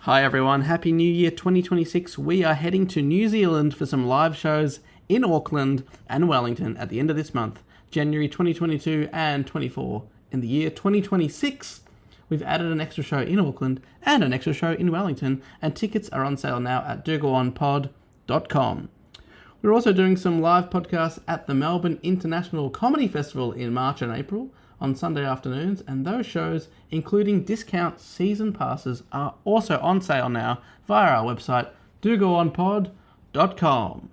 Hi everyone, Happy New Year 2026. We are heading to New Zealand for some live shows in Auckland and Wellington at the end of this month, January 2022 and 24. In the year 2026, we've added an extra show in Auckland and an extra show in Wellington, and tickets are on sale now at dogoonpod.com. We're also doing some live podcasts at the Melbourne International Comedy Festival in March and April on Sunday afternoons, and those shows, including discount season passes, are also on sale now via our website, dogoonpod.com.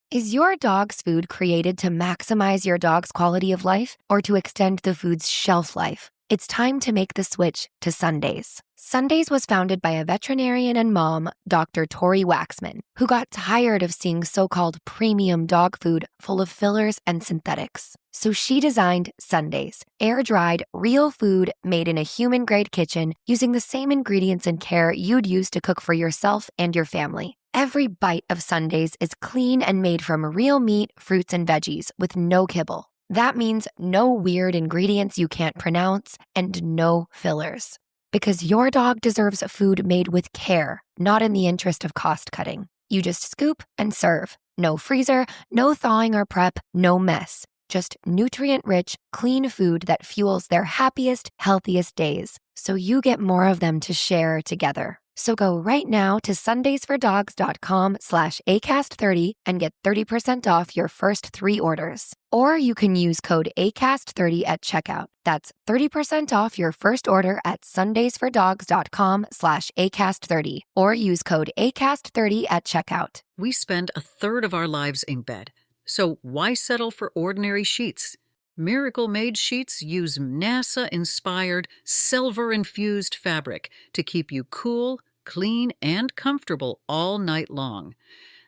Is your dog's food created to maximize your dog's quality of life or to extend the food's shelf life? It's time to make the switch to Sundays. Sundays was founded by a veterinarian and mom, Dr. Tori Waxman, who got tired of seeing so-called premium dog food full of fillers and synthetics. So she designed Sundays, air-dried, real food made in a human-grade kitchen using the same ingredients and care you'd use to cook for yourself and your family. Every bite of Sundays is clean and made from real meat, fruits, and veggies with no kibble. That means no weird ingredients you can't pronounce and no fillers. Because your dog deserves food made with care, not in the interest of cost cutting. You just scoop and serve. No freezer, no thawing or prep, no mess. Just nutrient-rich, clean food that fuels their happiest, healthiest days. So you get more of them to share together. So go right now to sundaysfordogs.com/ACAST30 and get 30% off your first 3 orders. Or you can use code ACAST30 at checkout. That's 30% off your first order at sundaysfordogs.com/ACAST30. Or use code ACAST30 at checkout. We spend a third of our lives in bed. So why settle for ordinary sheets? Miracle-Made sheets use NASA-inspired, silver-infused fabric to keep you cool, clean, and comfortable all night long.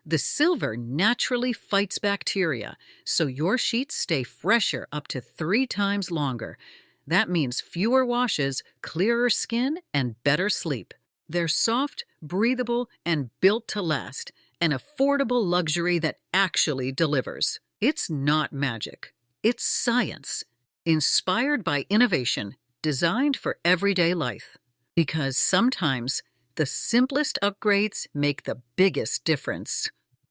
The silver naturally fights bacteria, so your sheets stay fresher up to 3 times longer. That means fewer washes, clearer skin, and better sleep. They're soft, breathable, and built to last, an affordable luxury that actually delivers. It's not magic. It's science, inspired by innovation, designed for everyday life. Because sometimes the simplest upgrades make the biggest difference.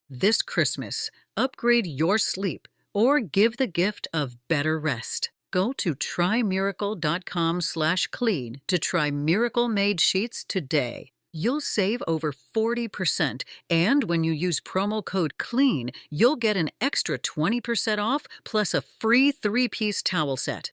This Christmas, upgrade your sleep or give the gift of better rest. Go to trymiracle.com/clean to try Miracle-Made sheets today. You'll save over 40%, and when you use promo code CLEAN, you'll get an extra 20% off plus a free 3-piece towel set.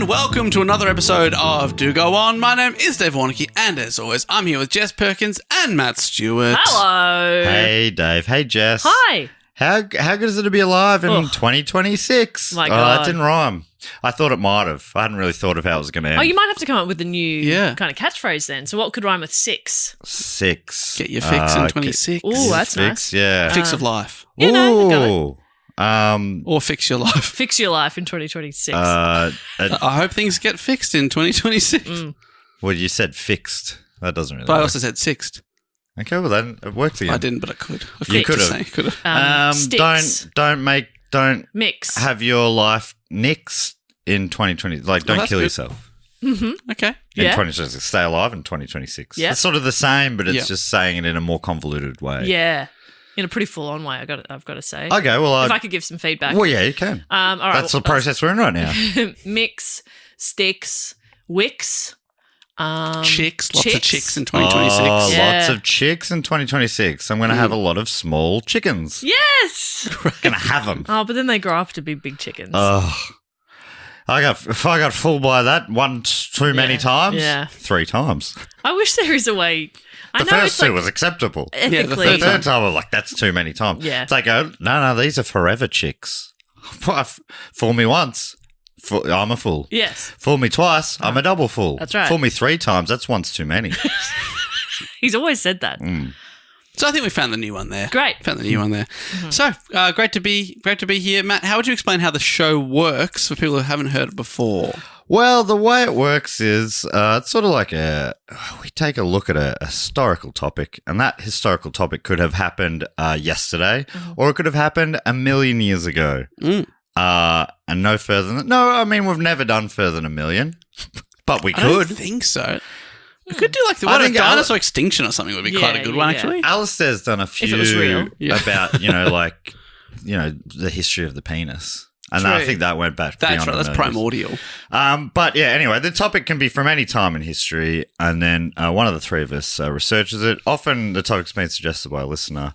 Welcome to another episode of Do Go On. My name is Dave Warnicky, and as always, I'm here with Jess Perkins and Matt Stewart. Hello. Hey, Dave. Hey, Jess. Hi. How good is it to be alive in 2026? My Oh, God. that didn't rhyme. I thought it might have. I hadn't really thought of how it was going to end. Oh, you might have to come up with a new kind of catchphase then. So what could rhyme with 6? 6. Get your fix in 26. Ooh, that's fix, nice. yeah. Fix of life. You know, I got it. Ooh. Or fix your life. Fix your life in 2026. I hope things get fixed in 2026. Well, you said fixed. That doesn't really But I work. also said sixed. Okay, well then it worked again. I didn't, but I could. You could have. Sticks. Don't Mix. have your life nixed in 2020. Like, don't that's kill good. yourself. Okay. In Yeah. 2026. Stay alive in 2026. Yeah. It's sort of the same, but it's Yeah. just saying it in a more convoluted way. Yeah. In a pretty full-on way, I've got to say. Okay, well, if I could give some feedback. well, yeah, you can. All right. That's the process we're in right now. Mix, sticks, wicks. Chicks. Lots of chicks in 2026. Oh, Yeah. lots of chicks in 2026. I'm going to have a lot of small chickens. Yes. Going to have them. Oh, but then they grow up to be big chickens. If I got fooled by that too many times, Yeah. 3 times. I wish there is a way. I The know first it's 2 like was acceptable. ethically. The third time I was like, that's too many times. Yeah. It's like, no, these are forever chicks. Fool me once, I'm a fool. Yes. Fool me twice, I'm a double fool. That's right. Fool me 3 times, that's once too many. He's always said that. So I think we found the new one there. Great. Found the new one there. Mm-hmm. So great to be here. Matt, how would you explain how the show works for people who haven't heard it before? Well, the way it works is it's sort of like we take a look at a historical topic, and that historical topic could have happened yesterday, or it could have happened 1,000,000 years ago. And no further than no, I mean, we've never done further than 1,000,000, but we could. I don't think so. We could do like the dinosaur extinction or something would be quite a good one, actually. Alistair's done a few if it was real. about, the history of the penis. And I think that went back beyond That's primordial. But yeah, anyway, the topic can be from any time in history, and then one of the three of us researches it. Often the topic's been suggested by a listener.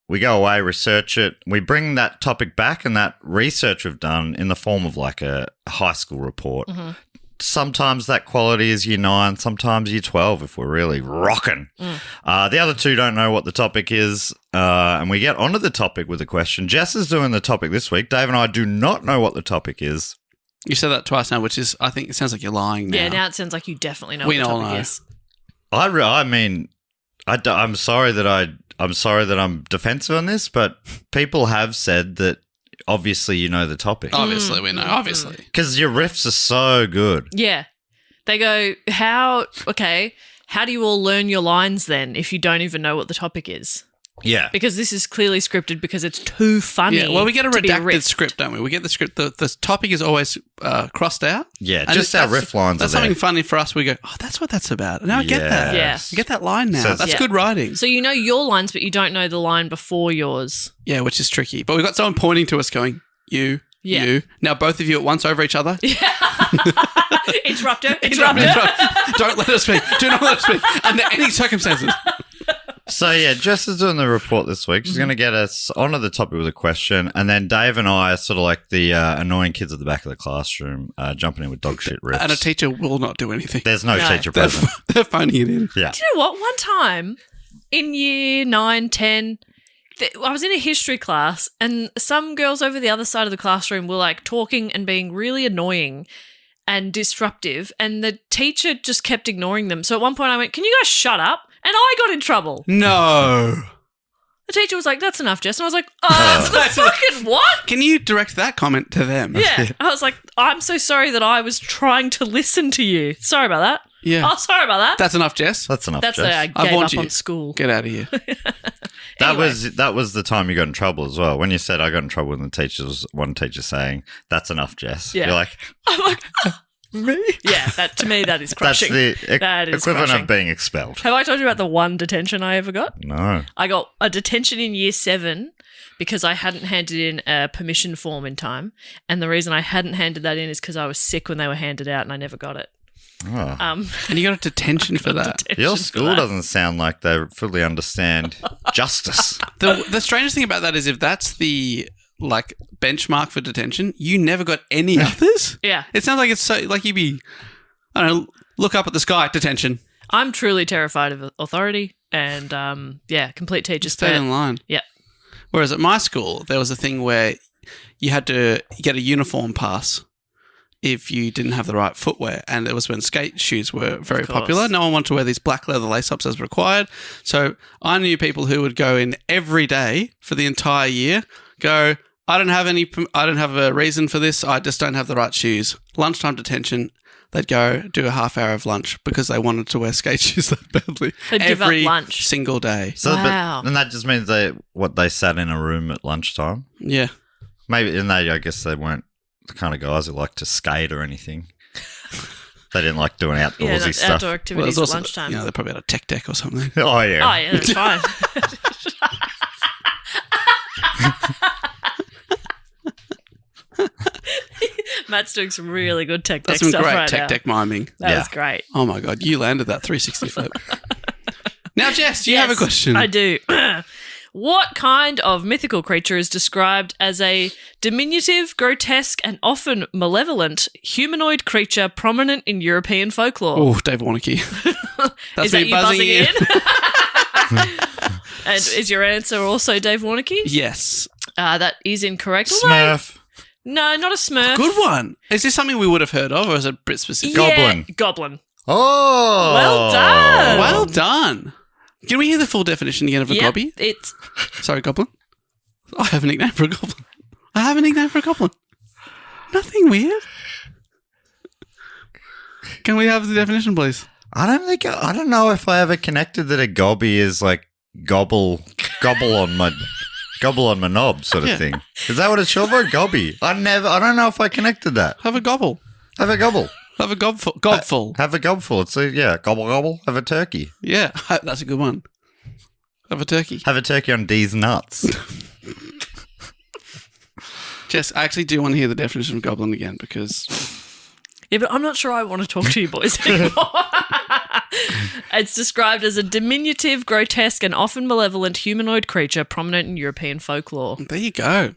We go away, research it. We bring that topic back, and that research we've done in the form of like a high school report. Sometimes that quality is year 9, sometimes year 12 if we're really rocking. The other two don't know what the topic is, and we get onto the topic with a question. Jess is doing the topic this week. Dave and I do not know what the topic is. You said that twice now, which is, I think it sounds like you're lying now. Yeah, now it sounds like you definitely know what the topic is. I mean, I'm sorry that I'm defensive on this, but people have said that obviously you know the topic. Obviously we know, obviously. Because your riffs are so good. Yeah. They go, how do you all learn your lines then if you don't even know what the topic is? Yeah. Because this is clearly scripted because it's too funny. Yeah, well, we get a redacted script, don't we? We get the script. The topic is always crossed out. Yeah, just our riff lines That's are there. something funny for us. We go, oh, that's what that's about. Now I get that. Yeah. I get that line now. That's good writing. So you know your lines, but you don't know the line before yours. Yeah, which is tricky. But we've got someone pointing to us going, you. Now both of you at once over each other. Yeah. Interrupt her. Don't let us speak. Do not let us speak under any circumstances. So, yeah, Jess is doing the report this week. She's going to get us onto the topic with a question, and then Dave and I are sort of like the annoying kids at the back of the classroom jumping in with dog shit riffs. And a teacher will not do anything. There's no teacher present. They're phoning it in. Yeah. Do you know what? One time in year 9, 10, I was in a history class, and some girls over the other side of the classroom were like talking and being really annoying and disruptive, and the teacher just kept ignoring them. So at one point I went, "Can you guys shut up?" And I got in trouble. No. The teacher was like, "That's enough, Jess." And I was like, "That's fucking what?" Can you direct that comment to them? Yeah. I was like, "I'm so sorry that I was trying to listen to you. Sorry about that." Yeah. Oh, sorry about that. That's enough, Jess. That's enough, That's Jess. I gave up on school. Get out of here. That was the time you got in trouble as well. When you said I got in trouble with one teacher saying, "That's enough, Jess." Yeah. You're like, I'm like, me? Yeah, to me that is crushing. That's the that is equivalent crushing. of being expelled. Have I told you about the one detention I ever got? No. I got a detention in year 7 because I hadn't handed in a permission form in time. And the reason I hadn't handed that in is because I was sick when they were handed out and I never got it. Oh. And you got a detention for that. Your school doesn't sound like they fully understand justice. The strangest thing about that is if that's the benchmark for detention, you never got any others? Yeah. It sounds like it's so like you'd be, I don't know, look up at the sky, detention. I'm truly terrified of authority and complete teacher Stay in line. Yeah. Whereas at my school, there was a thing where you had to get a uniform pass if you didn't have the right footwear. And it was when skate shoes were very popular. No one wanted to wear these black leather lace-ups as required. So I knew people who would go in every day for the entire year, go, I don't have a reason for this. I just don't have the right shoes. Lunchtime detention, they'd go do a half hour of lunch because they wanted to wear skate shoes that badly. They'd give up lunch. Single day. So, wow. And that just means they sat in a room at lunchtime? Yeah. Maybe, and I guess they weren't the kind of guys who like to skate or anything. They didn't like doing outdoorsy stuff. Outdoor activities at lunchtime. They probably had a tech deck or something. Oh, yeah. Oh, yeah, that's fine. Matt's doing some really good tech deck stuff right now. That's some great tech deck miming. That was great. Oh, my God. You landed that 360 flip. Now, Jess, do you have a question? I do. What kind of mythical creature is described as a diminutive, grotesque, and often malevolent humanoid creature prominent in European folklore? Oh, Dave Warnicky. That's is that me you buzzing in? And is your answer also Dave Warnicky? Yes. That is incorrect. Smurf. No, not a Smurf. Good one. Is this something we would have heard of, or is it Brit specific? Goblin. Goblin. Oh. Well done. Well done. Can we hear the full definition again of a Yep, gobby? it's Sorry, goblin. I have a nickname for a goblin. Nothing weird. Can we have the definition, please? I don't know if I ever connected that a gobby is like gobble on my knob sort of thing. Is that what it's short for? Gobby. I don't know if I connected that. Have a gobble. Have a gobble. Have a gobful. Have a gobful. It's gobble. Have a turkey. Yeah, that's a good one. Have a turkey. Have a turkey on D's nuts. Jess, I actually do want to hear the definition of goblin again because... Yeah, but I'm not sure I want to talk to you boys anymore. It's described as a diminutive, grotesque, and often malevolent humanoid creature prominent in European folklore. There you go.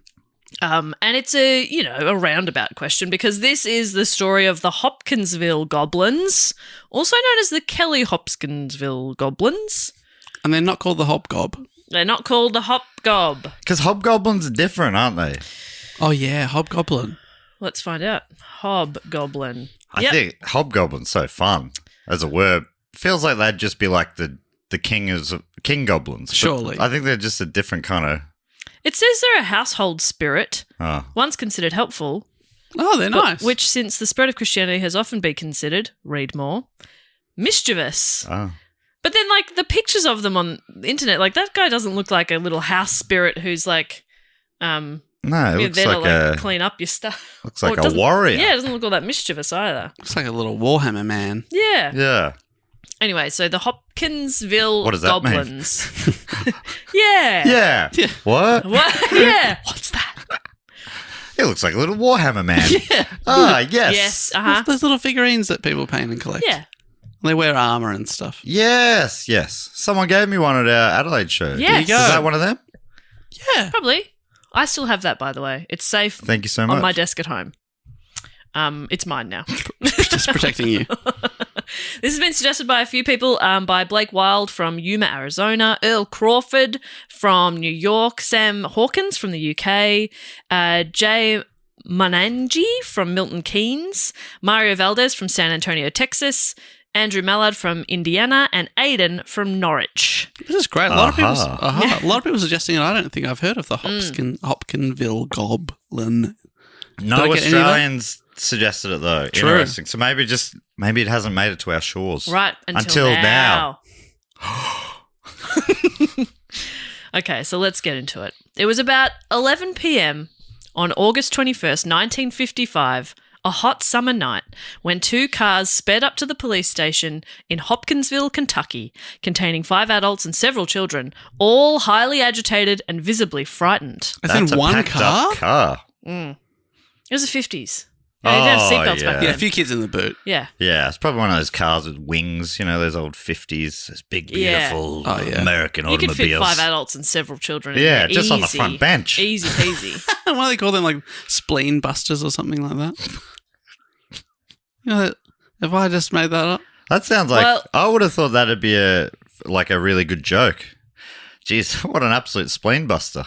And it's a roundabout question because this is the story of the Hopkinsville Goblins, also known as the Kelly Hopkinsville Goblins. And they're not called the Hobgob. They're not called the Hopgob. Because hobgoblins are different, aren't they? Oh, yeah, hobgoblin. Let's find out. Hobgoblin. I think hobgoblin's so fun as a word. Feels like they'd just be like the king goblins. But Surely. I think they're just a different kind of... It says they're a household spirit, Oh. once considered helpful, Oh, they're but nice. which since the spread of Christianity has often been considered, read more, mischievous. Oh. But then, like, the pictures of them on the internet, like, that guy doesn't look like a little house spirit who's, like, No, it looks there like to, like, clean up your stuff. looks like Or it a doesn't- warrior. Yeah, it doesn't look all that mischievous either. Looks like a little Warhammer man. Yeah. Yeah. Anyway, so the Hopkinsville What does that mean? Goblins. Yeah. Yeah. Yeah. What? What? Yeah. What's that? It looks like a little Warhammer man. Yeah. Ah, yes. Yes. Uh-huh. Those little figurines that people paint and collect. Yeah. They wear armour and stuff. Yes. Someone gave me one at our Adelaide show. Yes. There you go. Is that one of them? Yeah. Probably. I still have that, by the way. It's safe Thank you so much. on my desk at home. It's mine now. Just protecting you. This has been suggested by a few people, by Blake Wild from Yuma, Arizona, Earl Crawford from New York, Sam Hawkins from the UK, Jay Mananji from Milton Keynes, Mario Valdez from San Antonio, Texas, Andrew Mallard from Indiana, and Aidan from Norwich. This is great. A lot of people Aha. suggesting it. I don't think I've heard of the Hopkinsville Goblin. No Did I get any of that? Australians suggested it though. True. Interesting. So maybe it hasn't made it to our shores. Right, until now. Okay, so let's get into it. It was about 11 p.m. on August 21st, 1955, a hot summer night, when two cars sped up to the police station in Hopkinsville, Kentucky, containing 5 adults and several children, all highly agitated and visibly frightened. As That's in a one packed up car? It was the 50s. They didn't have seatbelts back Yeah, then. a few kids in the boot. Yeah. Yeah, it's probably one of those cars with wings, those old 50s, those big, Yeah. beautiful American You could fit automobiles. 5 adults and several children in Yeah, there. just on the Easy. front bench. Easy peasy. Why do they call them like spleen busters or something like that? Have I just made that up? That sounds like Well- I would have thought that'd be a really good joke. Jeez, what an absolute spleen buster.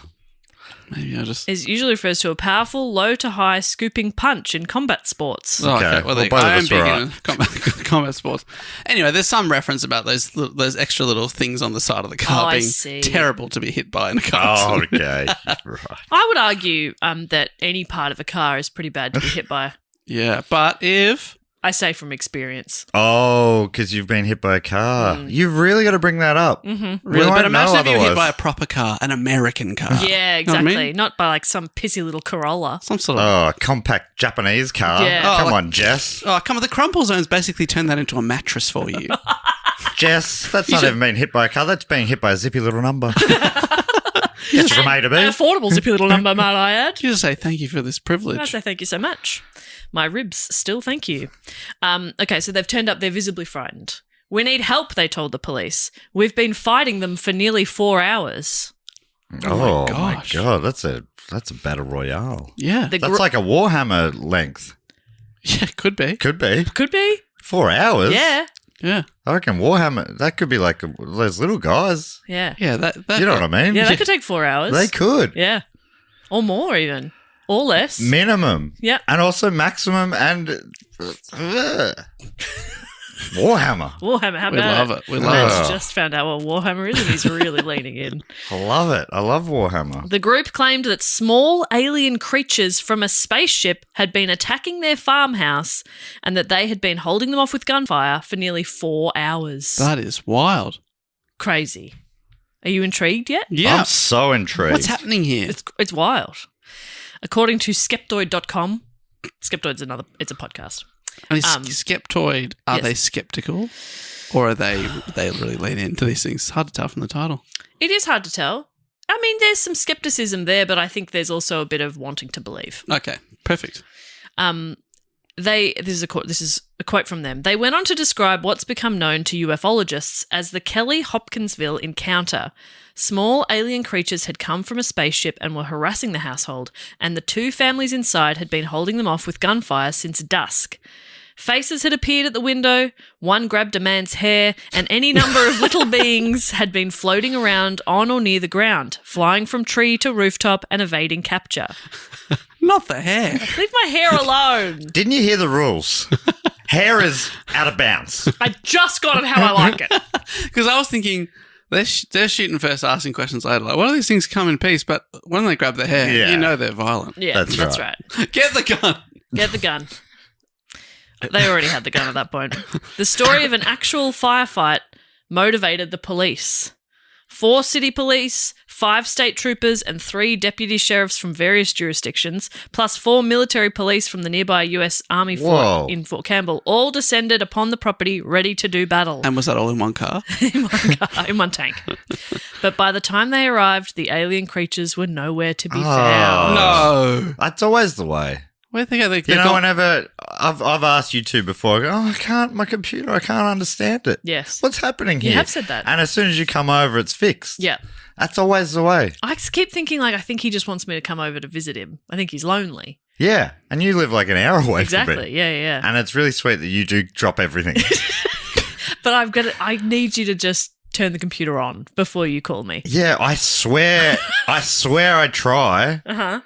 Maybe I just... It usually refers to a powerful, low to high scooping punch in combat sports. Oh, okay. Okay. Well, Well, both I of am us big were in combat sports. Anyway, there's some reference about those extra little things on the side of the car Oh, I being see. terrible to be hit by in a car. Oh, accident. okay. Right. I would argue that any part of a car is pretty bad to be hit by. Yeah, but if... I say from experience. Oh, because you've been hit by a car. You've really got to bring that up. Mm-hmm. We Really, won't but imagine know if you were hit otherwise. by a proper car, an American car. Yeah, You know what I exactly. mean? Not by like some pissy little Corolla. Some sort of... Oh, a compact Japanese car. Yeah. Come Oh, on, Jess. Oh, come on, the crumple zones basically turn that into a mattress for you. Jess, that's not should- even being hit by a car. That's being hit by a zippy little number. Get you from A to B. An affordable zippy little number, might I add. You just say thank you for this I privilege. say thank you so much. My ribs still thank you. Okay, so they've turned up. They're visibly frightened. We need help, they told the police. We've been fighting them for nearly 4 hours. Oh, my gosh. God. That's a battle royale. Yeah. gr- That's like a Warhammer length. Yeah, could be. Could be. Could be. 4 hours? Yeah. Yeah. I reckon Warhammer, that could be like those little guys. Yeah. Yeah, that You know what I mean? Yeah, that could take 4 hours. They could. Yeah. Or more even. Or less. Minimum. Yep. And also maximum and... Warhammer. Warhammer, how We about love it. We love Matt's it. just found out what Warhammer is and he's really leaning in. I love it. I love Warhammer. The group claimed that small alien creatures from a spaceship had been attacking their farmhouse and that they had been holding them off with gunfire for nearly 4 hours. That is wild. Crazy. Are you intrigued yet? Yeah. I'm so intrigued. What's happening here? It's wild. According to Skeptoid.com, Skeptoid's it's a podcast. And is Skeptoid, are yes. they skeptical? Or are they really lean into these things? It's hard to tell from the title. It is hard to tell. I mean, there's some skepticism there, but I think there's also a bit of wanting to believe. Okay, perfect. This is a quote from them. They went on to describe what's become known to ufologists as the Kelly-Hopkinsville encounter. Small alien creatures had come from a spaceship and were harassing the household, and the two families inside had been holding them off with gunfire since dusk. Faces had appeared at the window, one grabbed a man's hair, and any number of little beings had been floating around on or near the ground, flying from tree to rooftop and evading capture. Not the hair. Leave my hair alone. Didn't you hear the rules? Hair is out of bounds. I just got it how I like it. Because I was thinking, they're shooting first, asking questions later. Like, why do these things come in peace? But when they grab the hair, Yeah. you know they're violent. Yeah, That's right. Get the gun. Get the gun. They already had the gun at that point. The story of an actual firefight motivated the police. 4 city police, 5 state troopers, and 3 deputy sheriffs from various jurisdictions, plus 4 military police from the nearby U.S. Army fort in Fort Campbell, all descended upon the property ready to do battle. And was that all in one car? in one tank. But by the time they arrived, the alien creatures were nowhere to be found. No. That's always the way. Where they go? You know, whenever I've asked you two before, I go, I can't understand it. Yes. What's happening here? You have said that. And as soon as you come over, it's fixed. Yeah. That's always the way. I keep thinking, I think he just wants me to come over to visit him. I think he's lonely. Yeah. And you live like an hour away from Exactly. it. Yeah. And it's really sweet that you do drop everything. But I need you to just turn the computer on before you call me. Yeah, I swear I try. Uh-huh.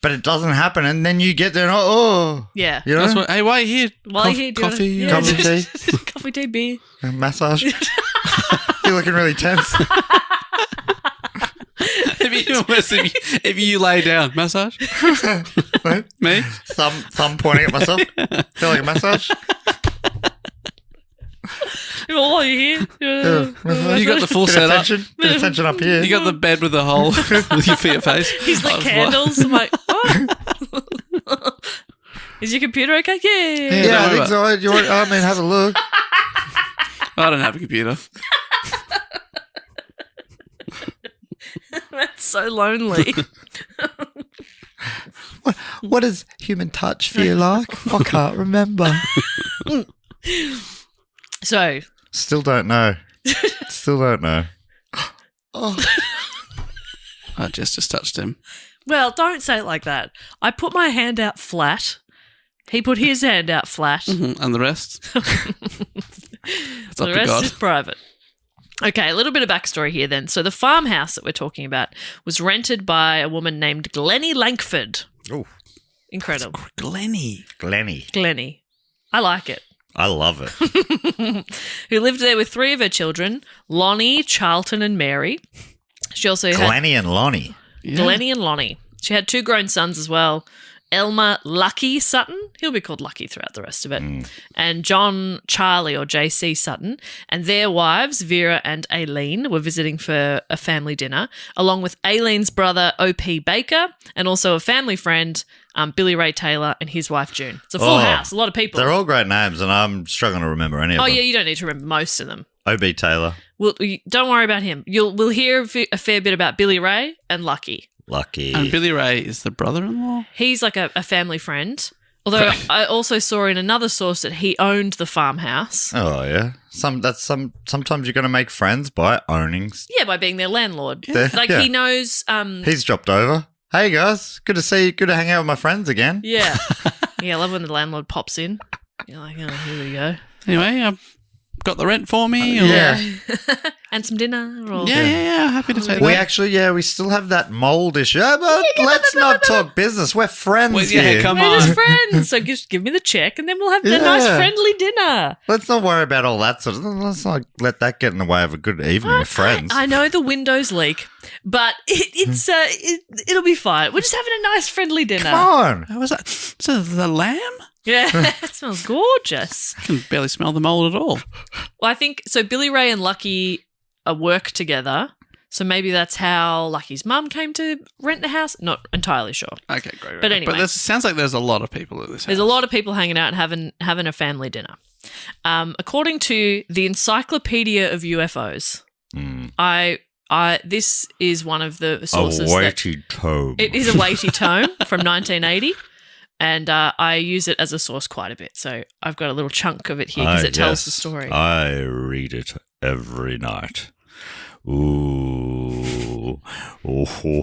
But it doesn't happen, and then you get there and Yeah. you know, That's what, hey, why are you here? While you're here, do you coffee, wanna- coffee, tea, Coffee, tea, beer. massage. You're looking really tense. if you lay down, massage. Me? Thumb pointing at myself. Feel like a massage. While you're here. You got the full Bit of setup. tension. Bit of tension up here. You got the bed with the hole with your feet face. He's like candles. I'm like, oh. Is your computer okay? Yeah. Yeah, I don't think so. You want? I mean, have a look. I don't have a computer. That's so lonely. What does human touch feel like? I can't remember. So. Still don't know. Oh. I just touched him. Well, don't say it like that. I put my hand out flat. He put his hand out flat. Mm-hmm. And the rest? It's up The to rest God. is private. Okay, a little bit of backstory here then. So the farmhouse that we're talking about was rented by a woman named Glennie Langford. Oh, Incredible. Glennie. Glennie. I like it. I love it. Who lived there with 3 of her children, Lonnie, Charlton, and Mary. She also had Glennie and Lonnie. Yeah. Glennie and Lonnie. She had 2 grown sons as well. Elmer Lucky Sutton, he'll be called Lucky throughout the rest of it, and John Charlie or JC Sutton, and their wives, Vera and Aileen, were visiting for a family dinner, along with Aileen's brother, O.P. Baker, and also a family friend, Billy Ray Taylor, and his wife, June. It's a full house, a lot of people. They're all great names, and I'm struggling to remember any of them. yeah, you don't need to remember most of them. O.B. Taylor. Don't worry about him. We'll hear a fair bit about Billy Ray and Lucky. Lucky. And Billy Ray is the brother-in-law? He's like a family friend. Although I also saw in another source that he owned the farmhouse. Oh, yeah. Sometimes you're going to make friends by owning. Yeah, by being their landlord. Yeah. Like Yeah. he knows. He's dropped over. Hey, guys. Good to see you. Good to hang out with my friends again. Yeah. Yeah, I love when the landlord pops in. You're like, oh, here we go. Anyway, got the rent for me? Or? Yeah. and some dinner. Or Yeah. Happy to say We that. actually, we still have that mold issue. But let's not talk business. We're friends Well, yeah, here. come We're on. just friends. So just give me the check and then we'll have a nice friendly dinner. Let's not worry about all that sort of. Let's not let that get in the way of a good evening with friends. I know the windows leak, but it'll be fine. We're just having a nice friendly dinner. Come on. What was that? So the lamb? Yeah, it smells gorgeous. I can barely smell the mold at all. Well, I think so. Billy Ray and Lucky work together, so maybe that's how Lucky's mum came to rent the house. Not entirely sure. Okay, great. But anyway. But this sounds like there's a lot of people at this house. There's a lot of people hanging out and having a family dinner. According to the Encyclopedia of UFOs, this is one of the sources. A weighty tome. It is a weighty tome from 1980. And I use it as a source quite a bit. So I've got a little chunk of it here because it tells the story. I read it every night. Ooh. Oh,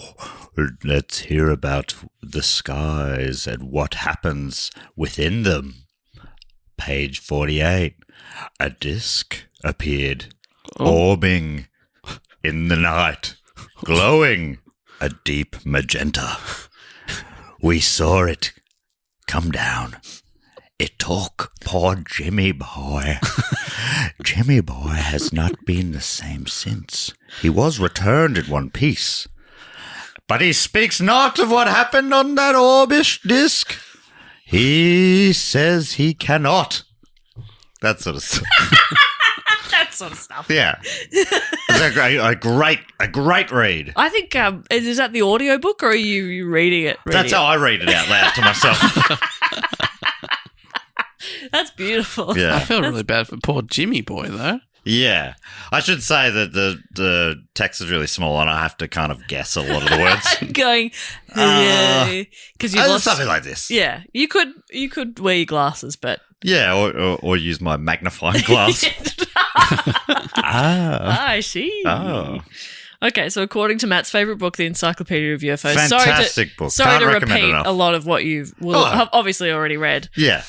let's hear about the skies and what happens within them. Page 48. A disc appeared, orbiting in the night, glowing a deep magenta. We saw it come down. It took poor Jimmy boy. Jimmy boy has not been the same since. He was returned in one piece. But he speaks not of what happened on that orbish disc. He says he cannot. That sort of stuff. That sort of stuff. Yeah. It's a great read. I think, is that the audiobook or are you reading it? That's how I read it out loud to myself. That's beautiful. Yeah. I feel really bad for poor Jimmy boy, though. Yeah. I should say that the text is really small and I have to kind of guess a lot of the words. Going, because you've lost something like this. Yeah, you could wear your glasses, but Yeah, or use my magnifying glass. I see. Oh. Okay, so according to Matt's favourite book, The Encyclopedia of UFOs, Fantastic book. Sorry Can't to recommend repeat enough. a lot of what you will have obviously already read. Yeah.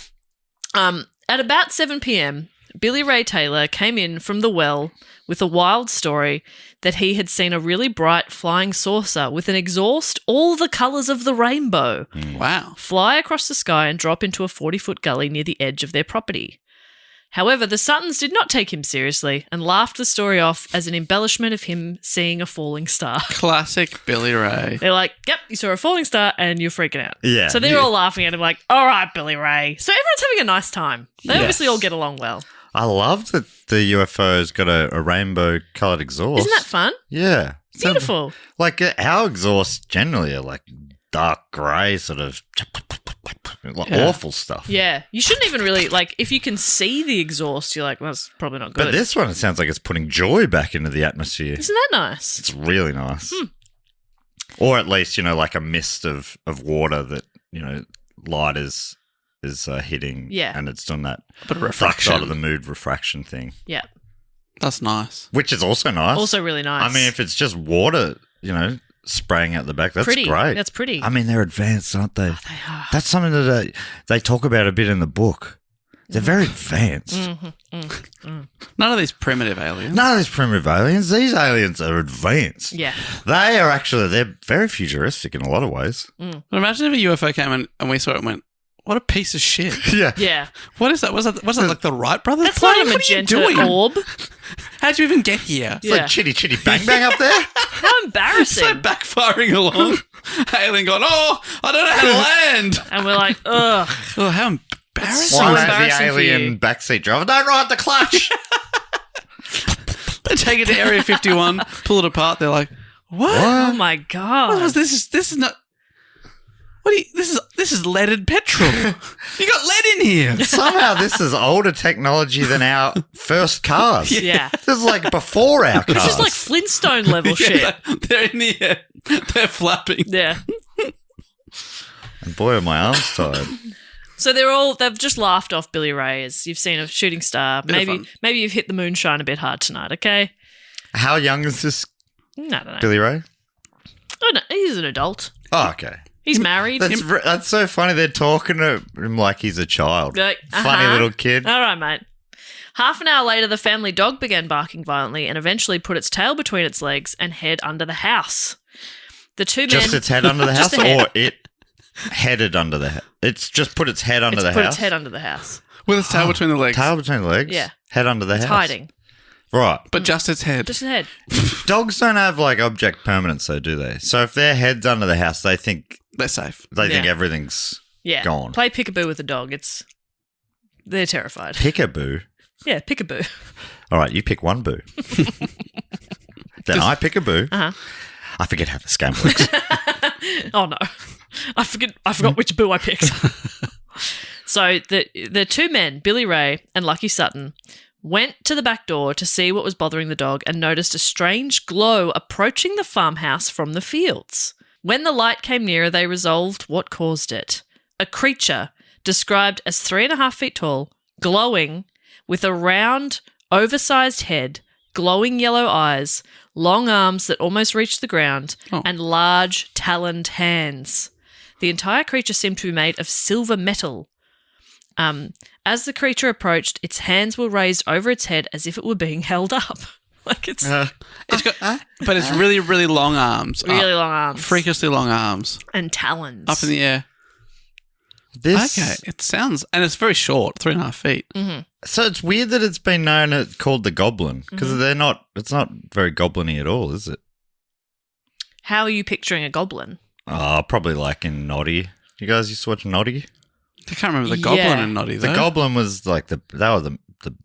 At about 7 p.m., Billy Ray Taylor came in from the well with a wild story that he had seen a really bright flying saucer with an exhaust all the colours of the rainbow Wow. fly across the sky and drop into a 40-foot gully near the edge of their property. However, the Suttons did not take him seriously and laughed the story off as an embellishment of him seeing a falling star. Classic Billy Ray. They're like, yep, you saw a falling star and you're freaking out. Yeah. So they're all laughing at him like, all right, Billy Ray. So everyone's having a nice time. They obviously all get along well. I love that the UFO's got a rainbow-coloured exhaust. Isn't that fun? Yeah. Beautiful. Like our exhausts generally are like dark grey, sort of awful stuff. Yeah. You shouldn't even really, like, if you can see the exhaust, you're like, well, that's probably not good. But this one, it sounds like it's putting joy back into the atmosphere. Isn't that nice? It's really nice. Or at least, like a mist of water that, light is hitting. Yeah. And it's done that But dark refraction. side of the mood refraction thing. Yeah. That's nice. Which is also nice. Also really nice. I mean, if it's just water, spraying out the back, that's pretty. great. That's pretty. I mean, they're advanced, aren't they? They are. That's something that they talk about a bit in the book. They're very advanced. None of these primitive aliens. None of these primitive aliens. These aliens are advanced. Yeah. They're very futuristic in a lot of ways. But imagine if a UFO came in and we saw it and went, what a piece of shit. Yeah. Yeah. What is that? Was that like the Wright brothers? That's plane? not a What are you magenta doing? orb. How'd you even get here? It's like chitty chitty bang bang up there. How embarrassing. So backfiring along. Alien going, I don't know how to land. And we're like, ugh. Oh, how embarrassing. So Why has embarrassing the for you. alien backseat driver? Don't ride the clutch. They take it to Area 51, pull it apart. They're like, what? Oh my God. What was this? This is not. What do you? This is leaded petrol. You got lead in here. Somehow this is older technology than our first cars. Yeah. This is like before our cars. This is like Flintstone level shit. They're in the air. They're flapping. Yeah. And boy, are my arms tired. So they've just laughed off Billy Ray as you've seen a shooting star. Bit of fun. Maybe you've hit the moonshine a bit hard tonight, okay? How young is this I don't know. Billy Ray? Oh, no, he's an adult. Oh, okay. He's married. That's so funny. They're talking to him like he's a child. They're like, Funny little kid. All right, mate. Half an hour later, the family dog began barking violently and eventually put its tail between its legs and head under the house. The two men... Just its head under the Just house, the head. or it headed under the house? It's just put its head under the put house? its head under the house. With its tail between the legs. Tail between the legs? Yeah. Head under the It's house? hiding. Right. But just its head. Just its head. Dogs don't have, like, object permanence, though, do they? So if their head's under the house, they think They're safe. Yeah. everything's Yeah. gone. Play peekaboo with a dog. They're terrified. Pick-a-boo? Yeah, peekaboo. All right, you pick one boo. Then I pick a boo. Uh-huh. I forget how this game works. Oh no, I forgot which boo I picked. So the two men, Billy Ray and Lucky Sutton, went to the back door to see what was bothering the dog and noticed a strange glow approaching the farmhouse from the fields. When the light came nearer, they resolved what caused it. A creature described as 3.5 feet tall, glowing, with a round, oversized head, glowing yellow eyes, long arms that almost reached the ground, and large taloned hands. The entire creature seemed to be made of silver metal. As the creature approached, its hands were raised over its head as if it were being held up. Like it's But it's really, really long arms. really long arms. Freakishly long arms. And talons. Up in the air. This, Okay. It sounds... And it's very short, 3.5 feet. So it's weird that it's been known called the Goblin because it's not very goblin-y at all, is it? How are you picturing a goblin? Oh, probably like in Noddy. You guys used to watch Noddy? I can't remember the goblin Yeah. and Noddy, though. The Goblin was like they were the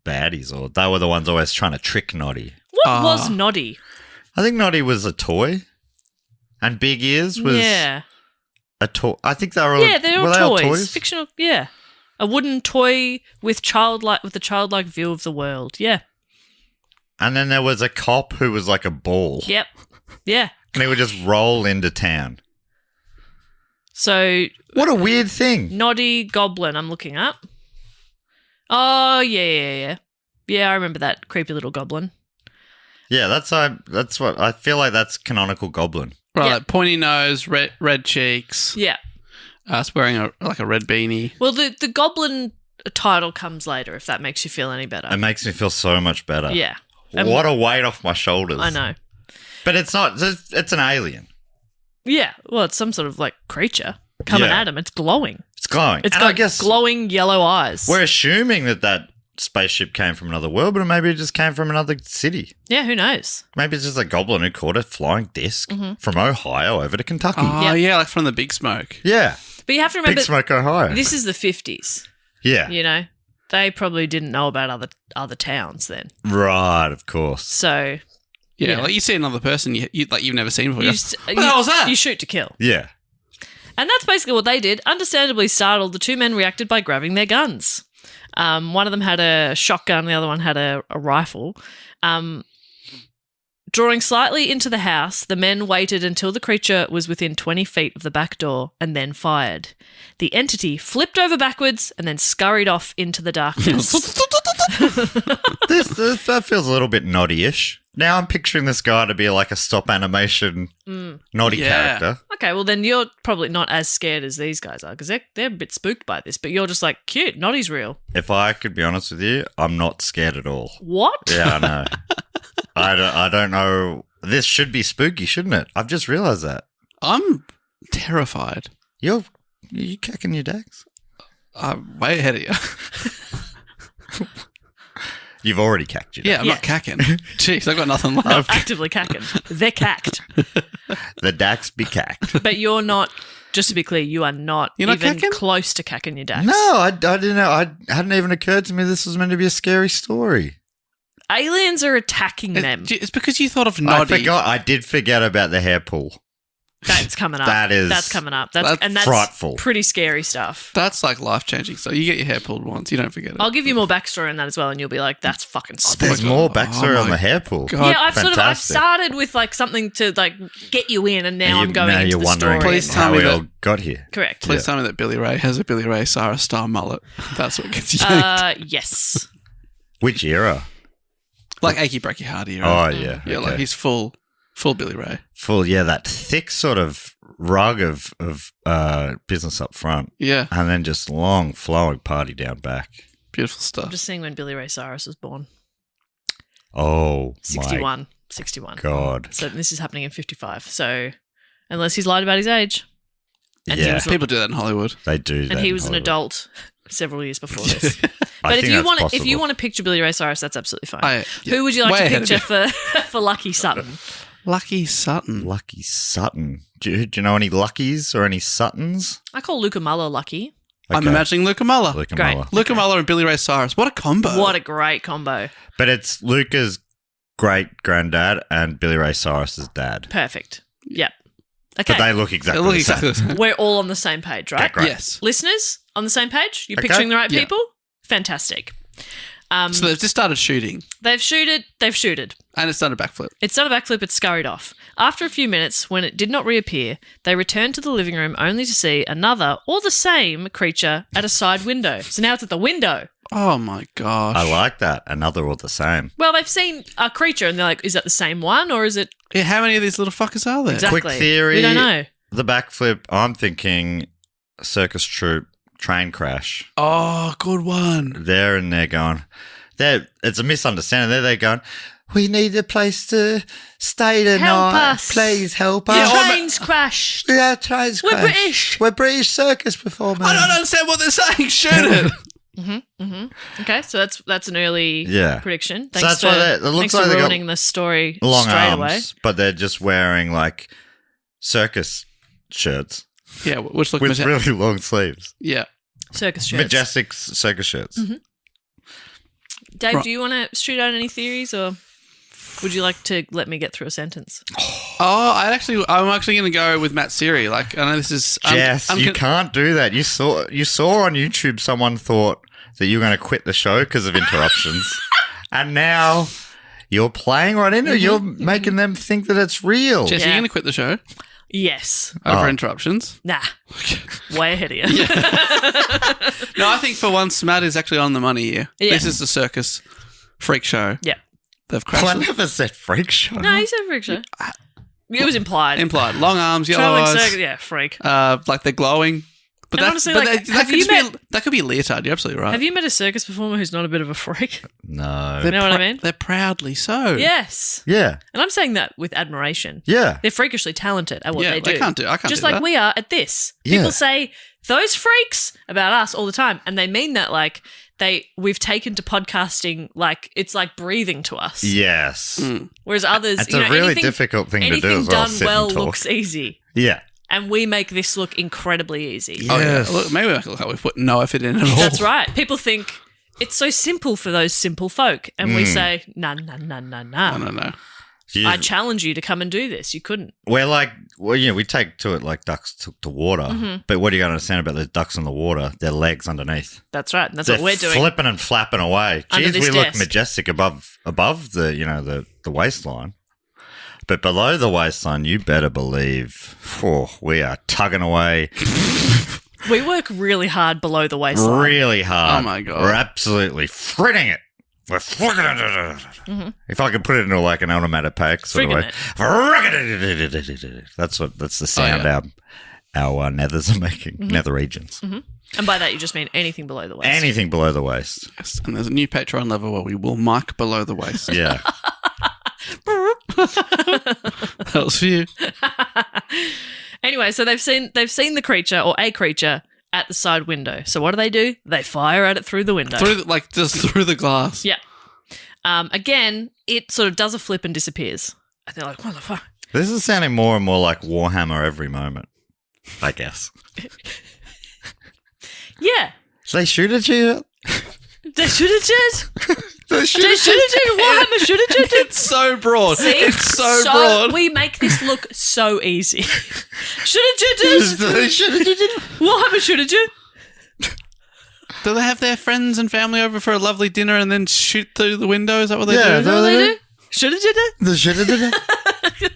baddies, or they were the ones always trying to trick Noddy. What was Noddy? I think Noddy was a toy, and Big Ears was a toy. I think they were. Yeah, they're were all they toys. all toys? Fictional, yeah. A wooden toy with a childlike view of the world. Yeah. And then there was a cop who was like a ball. Yep. Yeah. And he would just roll into town. So What a weird thing. Noddy Goblin, I'm looking up. Oh, yeah. Yeah, I remember that creepy little goblin. Yeah, that's what I feel like. That's canonical Goblin. Right, Yeah. like pointy nose, red cheeks. Yeah. It's wearing a red beanie. Well, the goblin title comes later, if that makes you feel any better. It makes me feel so much better. Yeah. What a weight off my shoulders. I know. But it's not. It's an alien. Yeah. Well, it's some sort of like creature coming Yeah. at him. It's glowing. It's glowing. It's And got I guess glowing yellow eyes. we're assuming that spaceship came from another world, but maybe it just came from another city. Yeah, who knows? Maybe it's just a goblin who caught a flying disc from Ohio over to Kentucky. Oh, yeah, like from the Big Smoke. Yeah. But you have to remember, Big Smoke, Ohio. this is the 50s, yeah. you know? They probably didn't know about other towns then. Right, of course. So Yeah, Yeah. like you see another person you've never seen before. you, What the hell was that? You shoot to kill. Yeah. And that's basically what they did. Understandably startled, the two men reacted by grabbing their guns. One of them had a shotgun, the other one had a rifle. Drawing slightly into the house, the men waited until the creature was within 20 feet of the back door and then fired. The entity flipped over backwards and then scurried off into the darkness. That feels a little bit Noddy-ish. Now I'm picturing this guy to be like a stop animation Noddy Yeah. character. Okay, well then you're probably not as scared as these guys are because they're a bit spooked by this, but you're just like, cute, Noddy's real. If I could be honest with you, I'm not scared at all. What? Yeah, I know. I don't know. This should be spooky, shouldn't it? I've just realised that. I'm terrified. Are you cacking your dags? I'm way ahead of you. You've already cacked your Yeah, I'm Yeah. not cacking. Jeez, I've got nothing left. Actively cacking. They're cacked. The dax be cacked. But you're not, just to be clear, you are not You're not even cacking? close to cacking your dax. No, I didn't know. I hadn't even occurred to me this was meant to be a scary story. Aliens are attacking them. It's because you thought of I Noddy. forgot. I did forget about the hair pull. That's coming up. That's That's coming up. that's That's frightful. pretty scary stuff. That's like life-changing. So you get your hair pulled once, you don't forget it. I'll give you more backstory on that as well, and you'll be like, "That's fucking spooky." There's more backstory Oh on my the hair pull. God. Yeah, I've Fantastic. started with like something to like get you in, and now I'm going into you're the wondering story. Please how tell me we that- all got here. Correct. Please tell me that Billy Ray has a Billy Ray Cyrus style mullet. That's what gets you. Yes. Which era? Like Achy Breaky Heart era. Oh, yeah. Yeah, okay. like he's full Billy Ray. Full, yeah, that thick sort of rug of business up front, Yeah. and then just long flowing party down back. Beautiful stuff. I'm just seeing when Billy Ray Cyrus was born. Oh, 61. 61. God. So this is happening in 55. So unless he's lied about his age. And Yeah. he was, People do that in Hollywood. They do that. and he in was an Hollywood. adult several years before this. I But think that's if you possible. want to picture Billy Ray Cyrus, that's absolutely fine. Yeah. Who would you like Way to ahead of picture for Lucky Sutton? Lucky Sutton. Lucky Sutton. Do you know any Luckies or any Suttons? I call Luca Muller Lucky. I'm Okay. imagining Luca Muller. Luca Great. Muller. Luca Muller and Billy Ray Cyrus. What a combo. What a great combo. But it's Luca's great granddad and Billy Ray Cyrus's dad. Perfect. Yep. Okay. But they look exactly They look the same. exactly the same. We're all on the same page, right? Okay, great. Yes. Listeners, on the same page? You're Okay. picturing the right Yeah. people? Fantastic. So they've just started shooting, They've shooted. and it's done a backflip. It's done a backflip, it scurried off. After a few minutes, when it did not reappear, they returned to the living room only to see another or the same creature at a side window. So now it's at the window. Oh my gosh. I like that. Another or the same. Well, they've seen a creature and they're like, is that the same one or is it Yeah, how many of these little fuckers are there? exactly? Quick theory. We don't know. The backflip, I'm thinking circus troupe train crash. Oh, good one. They're in there going, it's a misunderstanding. They're going, we need a place to stay tonight. Help us. Please help Your us. train's crashed. Yeah, trains We're crash. British. We're British circus performers. I don't understand what they're saying. Shoot it. Okay, so that's an early Yeah. prediction. So Thanks that's why for, it looks thanks like for they got ruining the story Long straight arms, away. but they're just wearing like circus shirts Yeah, which look with really long sleeves. Yeah. Circus shirts. Majestic circus shirts. Dave, Right. do you want to shoot out any theories or would you like to let me get through a sentence? Oh, I'm actually going to go with Matt Siri. Like, I know this is. Jess, you can't do that. You saw on YouTube someone thought that you were going to quit the show because of interruptions, and now you're playing right into it. You're making them think that it's real. Jess, Yeah. you're going to quit the show Yes. over interruptions. Nah. Way ahead of you. No, I think for once Matt is actually on the money here. Yeah. This is the circus freak show. Yeah. They've Well, I crashed. never said freak show. No, he said freak show. It was implied. Implied. Long arms, yellow Traveling eyes. circus, yeah, freak. Like they're glowing. But And that's honestly, but like, that have could you just be that could be a leotard. You're absolutely right. Have you met a circus performer who's not a bit of a freak? No. They're know what I mean? They're proudly so. Yes. Yeah. And I'm saying that with admiration. Yeah. They're freakishly talented at what Yeah, they do. I can't do Just do like that. we are at this. Yeah. People say those freaks about us all the time, and they mean that like we've taken to podcasting like it's like breathing to us. Yes. Whereas others, It's you a know, really anything, difficult thing to do anything as well. done sit and well talk. looks easy, Yeah. and we make this look incredibly easy. Oh, yeah. Yes. Look, maybe I can look how we put no effort in at all. That's right. People think it's so simple for those simple folk, and we say, nah. No. You- I challenge you to come and do this. You couldn't. We're like, well, we take to it like ducks to water. Mm-hmm. But what do you understand about those ducks in the water? Their legs underneath. That's right. And that's They're what we're doing. flipping and flapping away. Under Geez, this we look desk. majestic above the waistline. But below the waistline, you better believe, we are tugging away We work really hard below the waistline. really hard. Oh, my God. We're absolutely fritting it. We're flicking it. If I could put it into like an onomatopoeic sort of way. That's the sound our nethers are making, nether regions. And by that, you just mean anything below the waist. Anything below the waist. Yes, and there's a new Patreon level where we will mic below the waist. Yeah. That was for you. Anyway, so they've seen the creature or a creature at the side window. So what do? They fire at it through the window. Just through the glass. Yeah. Again, it sort of does a flip and disappears. And they're like, what the fuck? This is sounding more and more like Warhammer every moment, I guess. Yeah. So they shoot at you? They should have just. They They should have just. Warhammer should have just. It's so broad. See? It's so broad. We make this look so easy. Should have just. They shoot at you? Warhammer should have just. Do they have their friends and family over for a lovely dinner and then shoot through the window? Is that what they Yeah, do? they're- What do they do? Should have just. They shoot at you?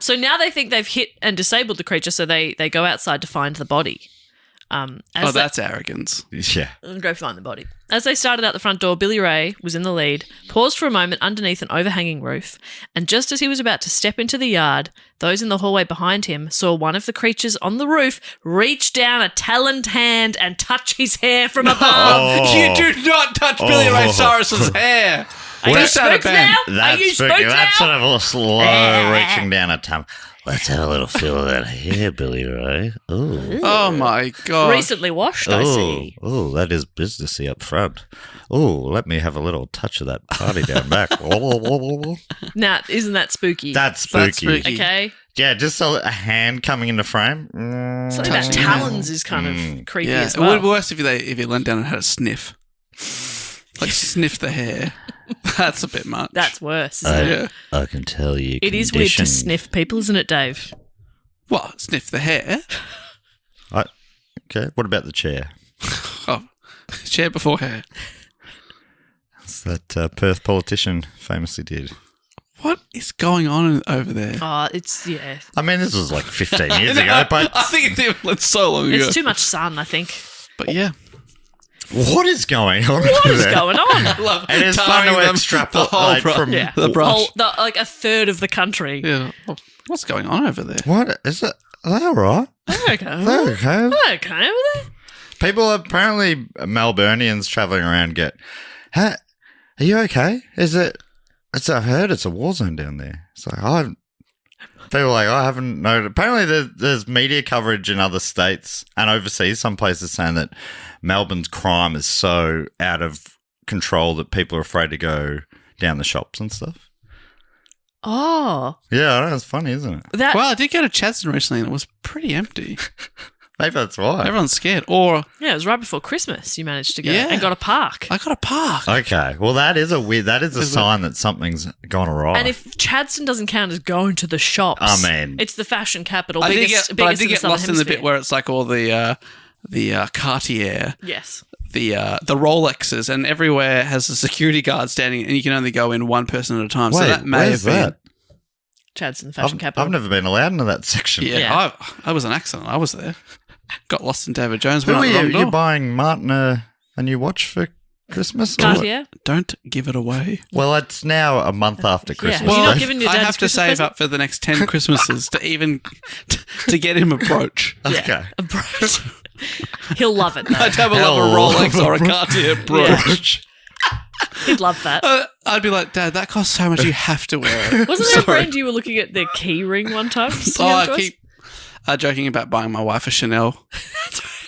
So now they think they've hit and disabled the creature, so they go outside to find the body. That's arrogance. Yeah. And go find the body. As they started out the front door, Billy Ray was in the lead, paused for a moment underneath an overhanging roof, and just as he was about to step into the yard, those in the hallway behind him saw one of the creatures on the roof reach down a taloned hand and touch his hair from above. Oh. You do not touch Billy Ray Cyrus's hair. Are you spooked now? That's Are you spooked now? That's sort of a slow reaching down a tongue. Let's have a little feel of that hair, Billy Ray. Ooh. Oh my God. Recently washed, I see. Oh, that is businessy up front. Oh, let me have a little touch of that party down back. Nah, isn't that spooky? That's spooky. Okay. Yeah, just a hand coming into frame. Something about talons is kind of creepy Yeah, as it would well. be worse if you leant down and had a sniff. Like sniff the hair. That's a bit much. That's worse, isn't it? Yeah. I can tell you. It is weird to sniff people, isn't it, Dave? What? Sniff the hair? Okay, what about the chair? Oh, chair before hair. That's that Perth politician famously did. What is going on over there? Oh, it's, yeah. I mean, this was like 15 years ago, but I think it's so long ago. It's too much sun, I think. But yeah. what is going on? What over is there? going on? Love It is fun tarring to them extrapolate the whole from Yeah. the brush. Like a third of the country. Yeah. Oh, what's going on over there? What is it? Are they all right? Okay. They're okay. Okay over there. People apparently Melburnians traveling around get, hey, are you okay? I've heard it's a war zone down there. It's like, people are like, I haven't noted. Apparently there's media coverage in other states and overseas, some places saying that Melbourne's crime is so out of control that people are afraid to go down the shops and stuff. Oh. Yeah, I know, it's funny, isn't it? That, Well, I did go to Chadstone recently and it was pretty empty. Maybe that's why. Everyone's scared. Or yeah, it was right before Christmas you managed to go Yeah. and got a park. I got a park. Okay, well that is a sign that something's gone awry. And if Chadstone doesn't count as going to the shops, I mean- it's the fashion capital. I did biggest, get biggest in the Southern lost in the bit Hemisphere. where it's like all the Cartier, Yes. the Rolexes, and everywhere has a security guard standing, and you can only go in one person at a time. Wait, so that may where's have been. that? Chadstone, the fashion I've capital. never been allowed into that section. Yeah, Yeah. I was an accident. I was there. Got lost in David Jones. Who Went are out the you? wrong door. You're buying Martin a new watch for Christmas? or what? Cartier? Don't give it away. Well, it's now a month after Christmas. You're not Dave. giving your I dad's have to Christmas save present? up for the next 10 Christmases to even to get him a brooch. Okay. A brooch. He'll love it, though. I'd have a love a Hell. Rolex or a Cartier brooch. He'd love that. I'd be like, Dad, that costs so much. You have to wear it. Wasn't there a Sorry. brand you were looking at their key ring one time? I keep joking about buying my wife a Chanel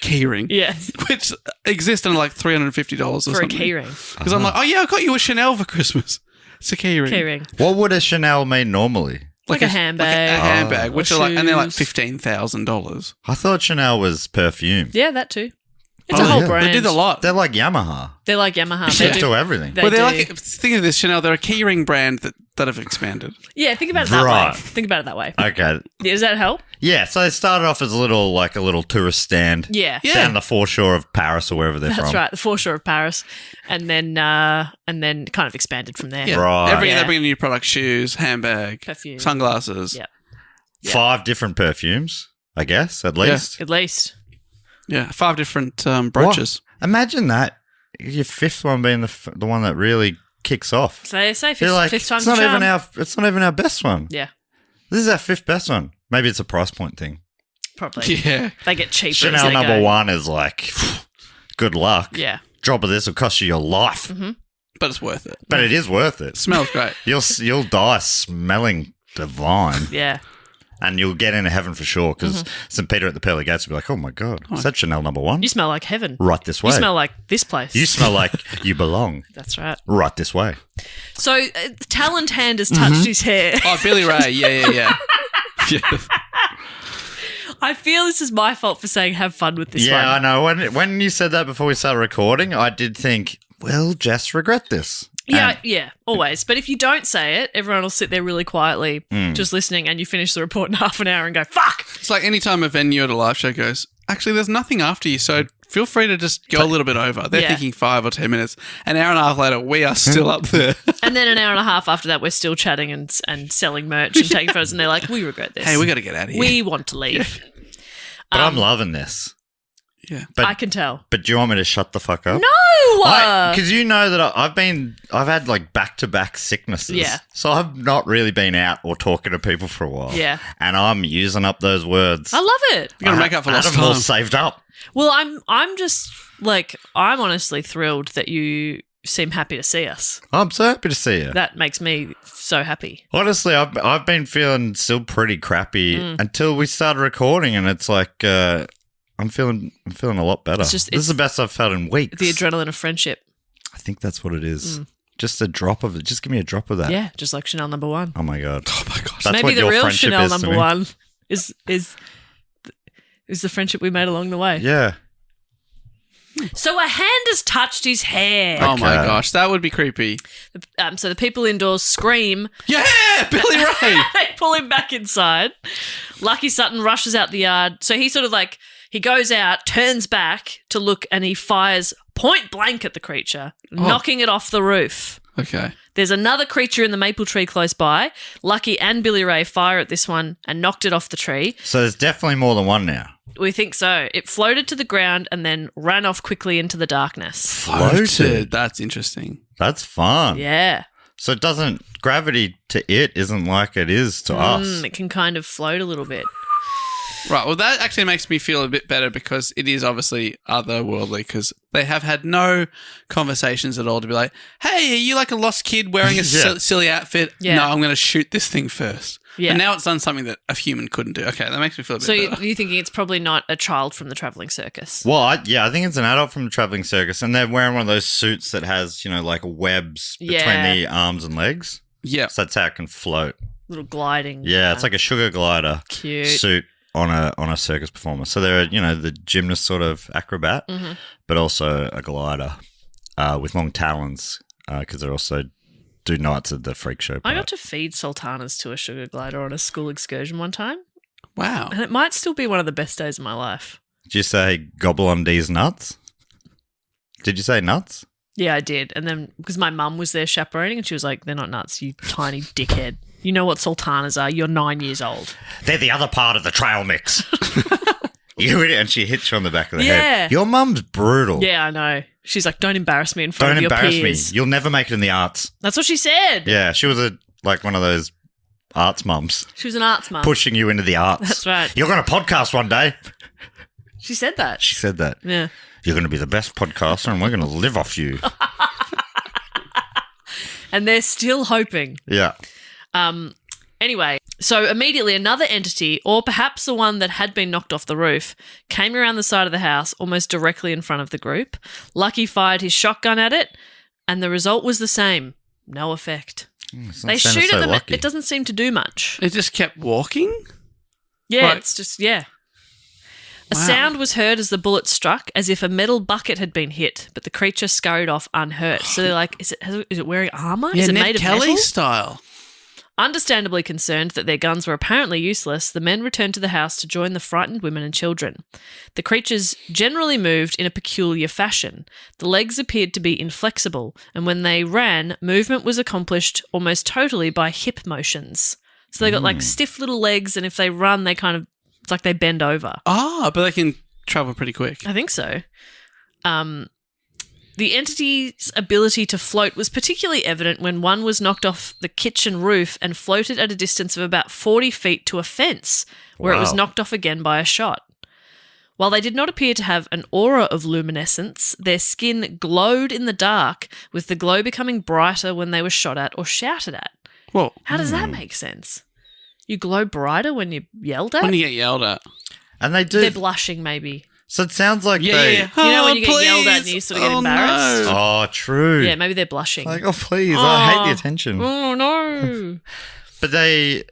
keyring. Yes. Which exists in like $350 or For a something. key ring. Because I'm like, oh yeah, I got you a Chanel for Christmas. It's a keyring. Key ring. What would a Chanel mean normally? Like a handbag. Like a handbag, which Or are like, and they're like shoes. $15,000. I thought Chanel was perfume. Yeah, that too. It's Oh, a whole yeah. brand. They did a lot. They're like Yamaha. They're like Yamaha. They They do do. everything. They Well, they're do. like, think of this, Chanel, they're a keyring brand that have expanded. Yeah, think about it that Right. way. Think about it that way. Okay. Does that help? Yeah, so they started off as a little tourist stand Yeah. Yeah. down the foreshore of Paris or wherever they're That's from. right. The foreshore of Paris. And then kind of expanded from there. Yeah. Right. Every year Yeah. they bring in new products, shoes, handbag, Perfume. sunglasses. Yeah. 5 different perfumes, I guess, at least. At least. Yeah, 5 different brooches. What? Imagine that. Your 5th one being the one that really kicks off. So they say You're like, fifth time's it's the not charm. even our best one. Yeah, This is our 5th best one. Maybe it's a price point thing. probably. Yeah. They get cheaper. as Chanel they number go. 1 is like, good luck. Yeah. Drop of this will cost you your life, But it's worth it. but it is worth it. Smells great. You'll die smelling divine, Yeah. and you'll get into heaven for sure. Because St. Peter at the pearly gates will be like, "Oh my god, is that Chanel number 1? You smell like heaven. Right this way. You smell like this place. You smell like you belong. That's right. Right this way." So Taloned Hand has touched his hair. Oh, Billy Ray. Yeah. Yeah. I feel this is my fault for saying have fun with this Yeah, I one. know. When you said that before we started recording, I did think, "We'll just regret this." Yeah, And- yeah, always. But if you don't say it, everyone will sit there really quietly, Hmm. just listening, and you finish the report in half an hour and go, fuck! It's like any time a venue at a live show goes, actually, there's nothing after you, so feel free to just go a little bit over. They're Yeah. thinking 5 or 10 minutes. An hour and a half later, we are still up there. And then an hour and a half after that, we're still chatting and selling merch and taking photos, and they're like, we regret this. Hey, we got to get out of here. We want to leave. But I'm loving this. Yeah. I can tell. But do you want me to shut the fuck up? No! Because you know that I've had like back-to-back sicknesses. Yeah. So I've not really been out or talking to people for a while. Yeah. And I'm using up those words. I love it. You got to make up for I had lost them all time. saved up. Well, I'm just like, I'm honestly thrilled that you seem happy to see us. I'm so happy to see you. That makes me so happy. Honestly, I've been feeling still pretty crappy until we started recording, and it's like I'm feeling a lot better. This is the best I've felt in weeks. The adrenaline of friendship. I think that's what it is. Just a drop of it. Just give me a drop of that. Yeah, just like Chanel number 1. Oh my god. Oh my gosh. That's Maybe what the your real friendship Chanel is to number me. 1 is the friendship we made along the way. Yeah. So a hand has touched his hair. Oh my Okay. gosh, that would be creepy. So the people indoors scream. Yeah, Billy Ray. They pull him back inside. Lucky Sutton rushes out the yard. So he sort of like, he goes out, turns back to look, and he fires point blank at the creature, knocking it off the roof. Okay. There's another creature in the maple tree close by. Lucky and Billy Ray fire at this one and knocked it off the tree. So there's definitely more than one now. We think so. It floated to the ground and then ran off quickly into the darkness. Floated. That's interesting. That's fun. Yeah. So it doesn't, gravity to it isn't like it is to us. It can kind of float a little bit. Right. Well, that actually makes me feel a bit better because it is obviously otherworldly because they have had no conversations at all to be like, hey, are you like a lost kid wearing a Yeah. silly outfit? Yeah. No, I'm going to shoot this thing first. Yeah. And now it's done something that a human couldn't do. Okay, that makes me feel a bit So better. you're thinking it's probably not a child from the travelling circus? Well, I think it's an adult from the traveling circus, and they're wearing one of those suits that has, like webs between Yeah. the arms and legs. Yeah. So that's how it can float. Little gliding. Yeah, it's like a sugar glider Cute. suit on a circus performer. So they're the gymnast sort of acrobat, but also a glider with long talons because they're also do nights at the freak show. I part. got to feed sultanas to a sugar glider on a school excursion one time, Wow. and it might still be one of the best days of my life. Did you say gobble on these nuts? Did you say nuts? Yeah, I did. And then because my mum was there chaperoning and she was like, they're not nuts, you tiny dickhead. You know what sultanas are. You're 9 years old. They're the other part of the trail mix. You idiot. And she hits you on the back of the Yeah. head. Your mum's brutal. Yeah, I know. She's like, don't embarrass me in front Don't of your embarrass peers. me. You'll never make it in the arts. That's what she said. Yeah, she was one of those arts mums She was an arts mum. pushing you into the arts. That's right. You're going to podcast one day. She said that. She said that. Yeah. You're going to be the best podcaster and we're going to live off you. And they're still hoping. Yeah. Anyway, so immediately another entity, or perhaps the one that had been knocked off the roof, came around the side of the house almost directly in front of the group. Lucky fired his shotgun at it, and the result was the same. No effect. It's not They sounding shoot so at them. lucky. It doesn't seem to do much. It just kept walking? Yeah, Right. it's just, yeah. A Wow. sound was heard as the bullet struck, as if a metal bucket had been hit, but the creature scurried off unhurt. So they're like, is it wearing armor? Yeah, Is it Ned made of Kelly metal? style. Understandably concerned that their guns were apparently useless, the men returned to the house to join the frightened women and children. The creatures generally moved in a peculiar fashion. The legs appeared to be inflexible, and when they ran, movement was accomplished almost totally by hip motions. So they got like stiff little legs, and if they run, they kind of, it's like they bend over. Ah, but they can travel pretty quick. I think so. The entity's ability to float was particularly evident when one was knocked off the kitchen roof and floated at a distance of about 40 feet to a fence, where it was Wow. knocked off again by a shot. While they did not appear to have an aura of luminescence, their skin glowed in the dark, with the glow becoming brighter when they were shot at or shouted at. Well, How does that make sense? You glow brighter when you're yelled at? when you get yelled at. And they do. They're blushing, maybe. So it sounds like Yeah, they. yeah. You know when Oh, you get yelled at and please. you sort of get Oh, embarrassed? no. Oh, true. Yeah, maybe they're blushing. Like, oh, please. I hate Oh. the attention. Oh, no. But they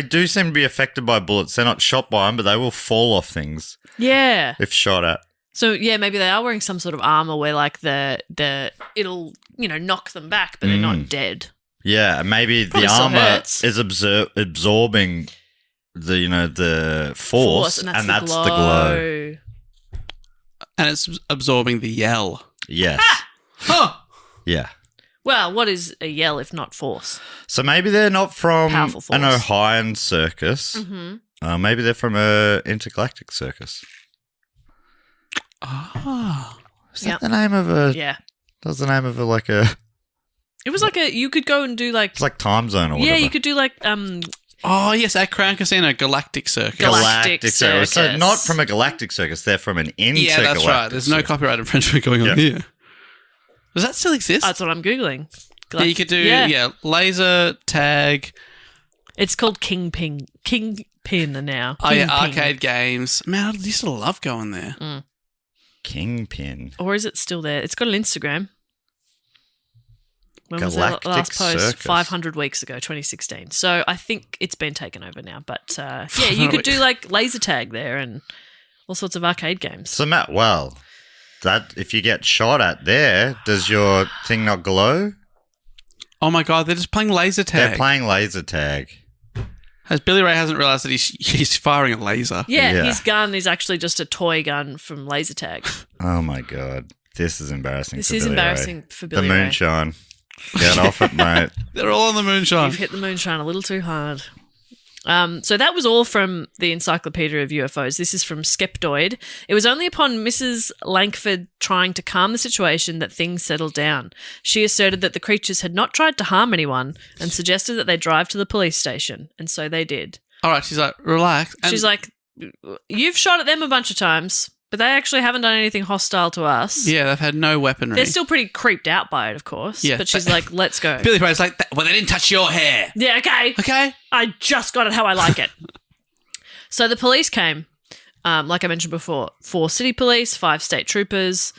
do seem to be affected by bullets. They're not shot by them, but they will fall off things Yeah. if shot at. So, yeah, maybe they are wearing some sort of armor where, like, it'll, knock them back, but they're not dead. Yeah, and maybe Probably the still armor hurts. is absorbing the force, and and that's that's the glow. And it's absorbing the yell. Yes. Huh. Yeah. Well, what is a yell if not force? So maybe they're not from Powerful force. an Ohioan circus. Mm-hmm. Maybe they're from a intergalactic circus. Ah. Is that the name of a? Yeah. That was the name of like a. It was like you could go and do like. It's like Time Zone or whatever. Yeah, you could do like Oh, yes, at Crown Casino, Galactic Circus. Galactic Circus. So Circus. not from a galactic circus, they're from an intergalactic. Yeah, that's right. There's no copyright infringement going on here. Does that still exist? That's what I'm Googling. Yeah, you could do, laser tag. It's called Kingpin now. Oh, yeah, Kingpin. arcade games. Man, I used to love going there. Kingpin. Or is it still there? It's got an Instagram. When Galactic was the last post? Circus. 500 weeks ago, 2016. So I think it's been taken over now. But yeah, you could do like laser tag there and all sorts of arcade games. So Matt, well, that if you get shot at there, does your thing not glow? Oh, my God, they're just playing laser tag. They're playing laser tag. As Billy Ray hasn't realised that he's firing a laser. Yeah, his gun is actually just a toy gun from laser tag. Oh, my God. This is embarrassing This for is Billy embarrassing Ray. for Billy The Ray. moonshine. Get off it, mate. They're all on the moonshine. You've hit the moonshine a little too hard. So that was all from the Encyclopedia of UFOs. This is from Skeptoid. It was only upon Mrs. Langford trying to calm the situation that things settled down. She asserted that the creatures had not tried to harm anyone and suggested that they drive to the police station. And so they did. All right, she's like, relax. And She's like, you've shot at them a bunch of times, but they actually haven't done anything hostile to us. yeah, they've had no weaponry. They're still pretty creeped out by it, of course. Yeah, but she's like, let's go. Billy Ray's like, well, they didn't touch your hair. Yeah, okay. Okay. I just got it how I like it. So the police came, like I mentioned before, 4 city police, 5 state troopers,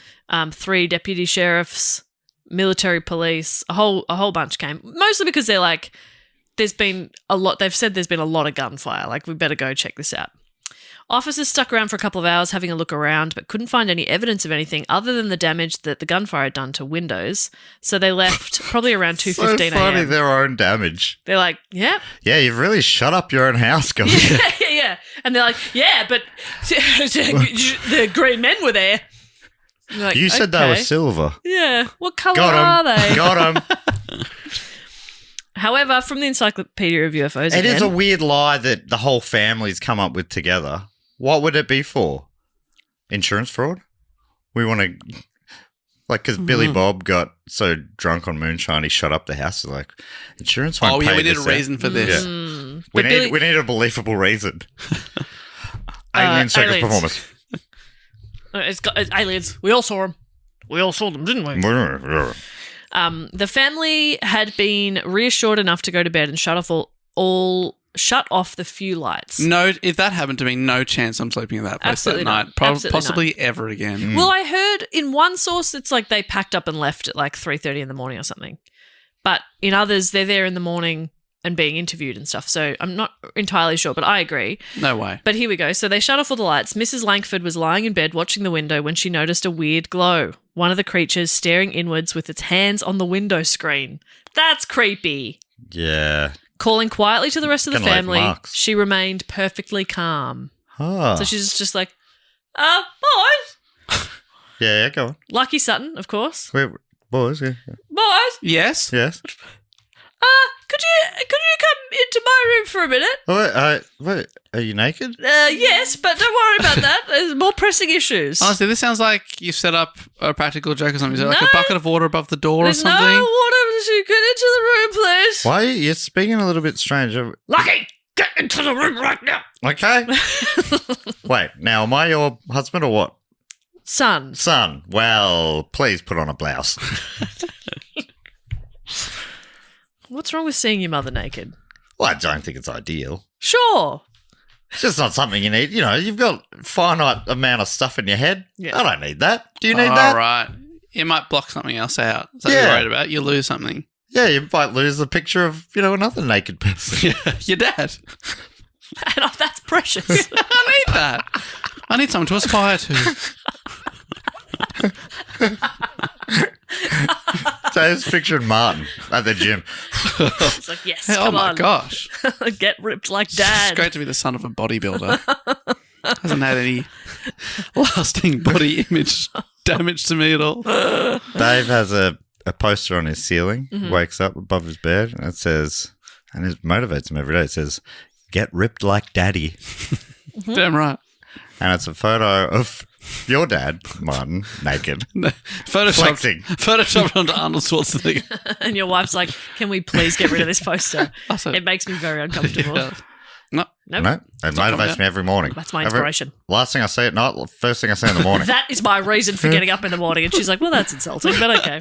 3 deputy sheriffs, military police, a whole bunch came. Mostly because they're like, there's been a lot. They've said there's been a lot of gunfire. Like, we better go check this out. Officers stuck around for a couple of hours having a look around, but couldn't find any evidence of anything other than the damage that the gunfire had done to windows. So they left probably around 2:15 So funny, a.m. their own damage. They're like, yeah. Yeah, you've really shut up your own house, guys. Yeah. And they're like, yeah, but the green men were there. Like, You said they were silver. Yeah. What colour Got are 'em. they? Got them. However, from the Encyclopedia of UFOs, It again, is a weird lie that the whole family's come up with together. What would it be for? Insurance fraud? We want to, like, because Billy Bob got so drunk on moonshine, he shut up the house. Like, insurance won't pay we need a this out. reason for this. Yeah. But We need a believable reason. Alien circus aliens. performance. It's aliens. We all saw them. We all saw them, didn't we? The family had been reassured enough to go to bed and shut off the few lights. No, if that happened to me, no chance I'm sleeping in that place Absolutely that night. not. Absolutely Possibly ever again. Well, I heard in one source it's like they packed up and left at like 3:30 in the morning or something. But in others, they're there in the morning and being interviewed and stuff. So I'm not entirely sure, but I agree. No way. But here we go. So they shut off all the lights. Mrs. Langford was lying in bed watching the window when she noticed a weird glow. One of the creatures staring inwards with its hands on the window screen. That's creepy. Yeah. Calling quietly to the rest of the Kinda like family, Mark's. she remained perfectly calm. Oh. So she's just like, boys. Yeah, go on. Lucky Sutton, of course. Wait, boys, yeah. Boys, Yes? Yes. could you come into my room for a minute? Wait, are you naked? Yes, but don't worry about that. There's more pressing issues. Honestly, this sounds like you've set up a practical joke or something. Is there like No. a bucket of water above the door There's or something? no water. Get into the room, please. Why? You're speaking a little bit strange. Lucky, get into the room right now. Okay. Wait, now, am I your husband or what? Son. Son, well, please put on a blouse. What's wrong with seeing your mother naked? Well, I don't think it's ideal. Sure. It's just not something you need. You know, you've got a finite amount of stuff in your head. Yeah. I don't need that. Do you need that? All right. You might block something else out. Is that what Yeah. you're worried about? You lose something. Yeah, you might lose a picture of, another naked person. Yeah, your dad. And that's precious. I need that. I need someone to aspire to. Dave's picturing Martin at the gym. It's like, yes, Oh come my on. gosh. Get ripped like It's dad. great to be the son of a bodybuilder. Hasn't had any lasting body image damage to me at all. Dave has a poster on his ceiling, Mm-hmm. wakes up above his bed, and it says, and it motivates him every day, it says, "Get ripped like daddy." Damn right. And it's a photo of Your dad, Martin, naked. Flexing. Photoshopped onto Arnold Schwarzenegger. And your wife's like, can we please get rid of this poster? It makes me very uncomfortable. Yeah. No. No, it motivates me every morning. That's my inspiration. Last thing I say at night, first thing I say in the morning. That is my reason for getting up in the morning. And she's like, well, that's insulting, but okay.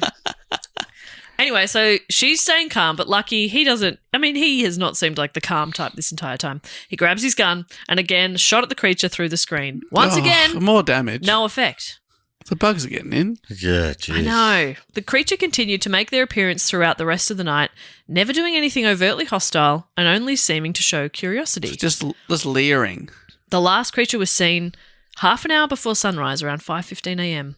Anyway, so she's staying calm, but Lucky, he has not seemed like the calm type this entire time. He grabs his gun and again shot at the creature through the screen. Once again, more damage. no effect. The bugs are getting in. Yeah, jeez. I know. The creature continued to make their appearance throughout the rest of the night, never doing anything overtly hostile and only seeming to show curiosity. Just leering. The last creature was seen half an hour before sunrise, around 5:15 a.m.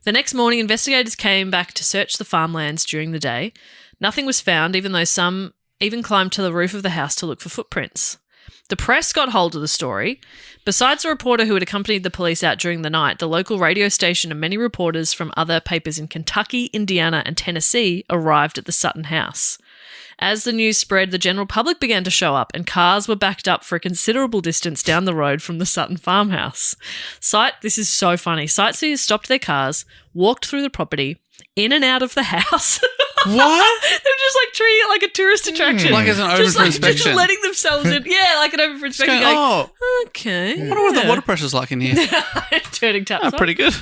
The next morning, investigators came back to search the farmlands during the day. Nothing was found, even though some even climbed to the roof of the house to look for footprints. The press got hold of the story. Besides the reporter who had accompanied the police out during the night, the local radio station and many reporters from other papers in Kentucky, Indiana, and Tennessee arrived at the Sutton house. As the news spread, the general public began to show up and cars were backed up for a considerable distance down the road from the Sutton farmhouse. This is so funny. Sightseers stopped their cars, walked through the property, in and out of the house. What? They were just like treating it like a tourist attraction. Like as an open for inspection. Just letting themselves in. Yeah, like an open for inspection. Going, okay. I wonder what the water pressure's like in here. Turning taps on. Pretty good.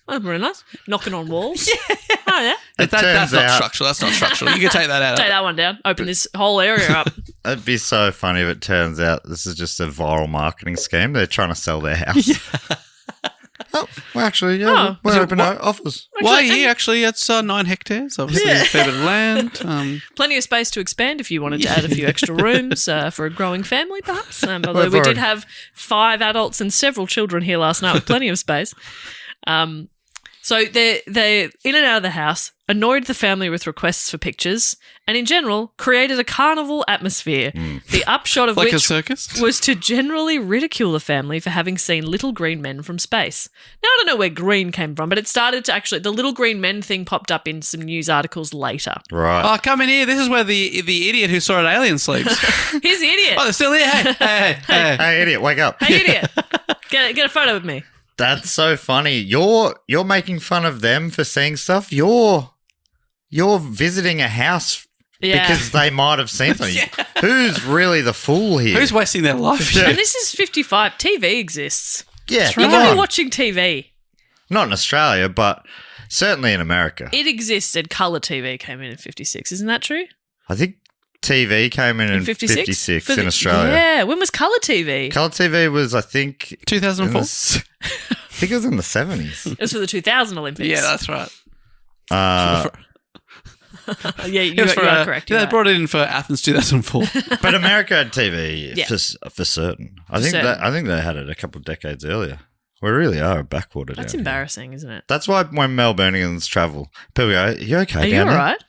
That's very nice. Knocking on walls. Yeah. Oh, yeah. That's not structural. That's not structural. You can take that out. Take that one down. Open this whole area up. It'd be so funny if it turns out this is just a viral marketing scheme. They're trying to sell their house. Yeah. Oh, well, actually, yeah, we're open offers. Why here? Actually, it's 9 hectares. Obviously, a fair bit of land. Plenty of space to expand if you wanted to add a few extra rooms for a growing family, perhaps. Although we did have 5 adults and several children here last night with plenty of space. So they're in and out of the house, annoyed the family with requests for pictures, and in general, created a carnival atmosphere. The upshot of like which a circus? Was to generally ridicule the family for having seen little green men from space. Now, I don't know where green came from, but it started to actually, the little green men thing popped up in some news articles later. Right. Oh, come in here. This is where the idiot who saw an alien sleeps. Here's the idiot. Oh, they're still here. Hey, idiot, wake up. Hey, idiot. Get a photo with me. That's so funny. You're making fun of them for seeing stuff. You're visiting a house because they might have seen something. Who's really the fool here? Who's wasting their life? And this is 55. TV exists. Yeah, you can be watching TV. Not in Australia, but certainly in America. It existed. Colour TV came in 56. Isn't that true? I think TV came in 56 in Australia. Yeah. When was colour TV? Colour TV was, I think... 2004? I think it was in the 70s. It was for the 2000 Olympics. Yeah, that's right. Yeah, you are correct. Yeah, they brought it in for Athens 2004. But America had TV for certain. I think they had it a couple of decades earlier. We really are a backwater. That's embarrassing, isn't it? That's why when Melburnians travel, people go, "Are you okay? Are you all right?"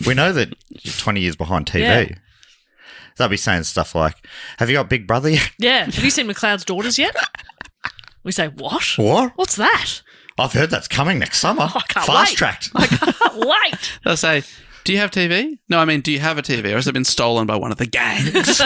We know that you're 20 years behind TV. Yeah. They'll be saying stuff like, "Have you got Big Brother yet?" Yeah. Have you seen McLeod's Daughters yet? We say, "What? What? What's that?" I've heard that's coming next summer. I can't Fast wait. tracked. I can't wait. They'll say, "Do you have TV?" No, I mean, do you have a TV, or has it been stolen by one of the gangs?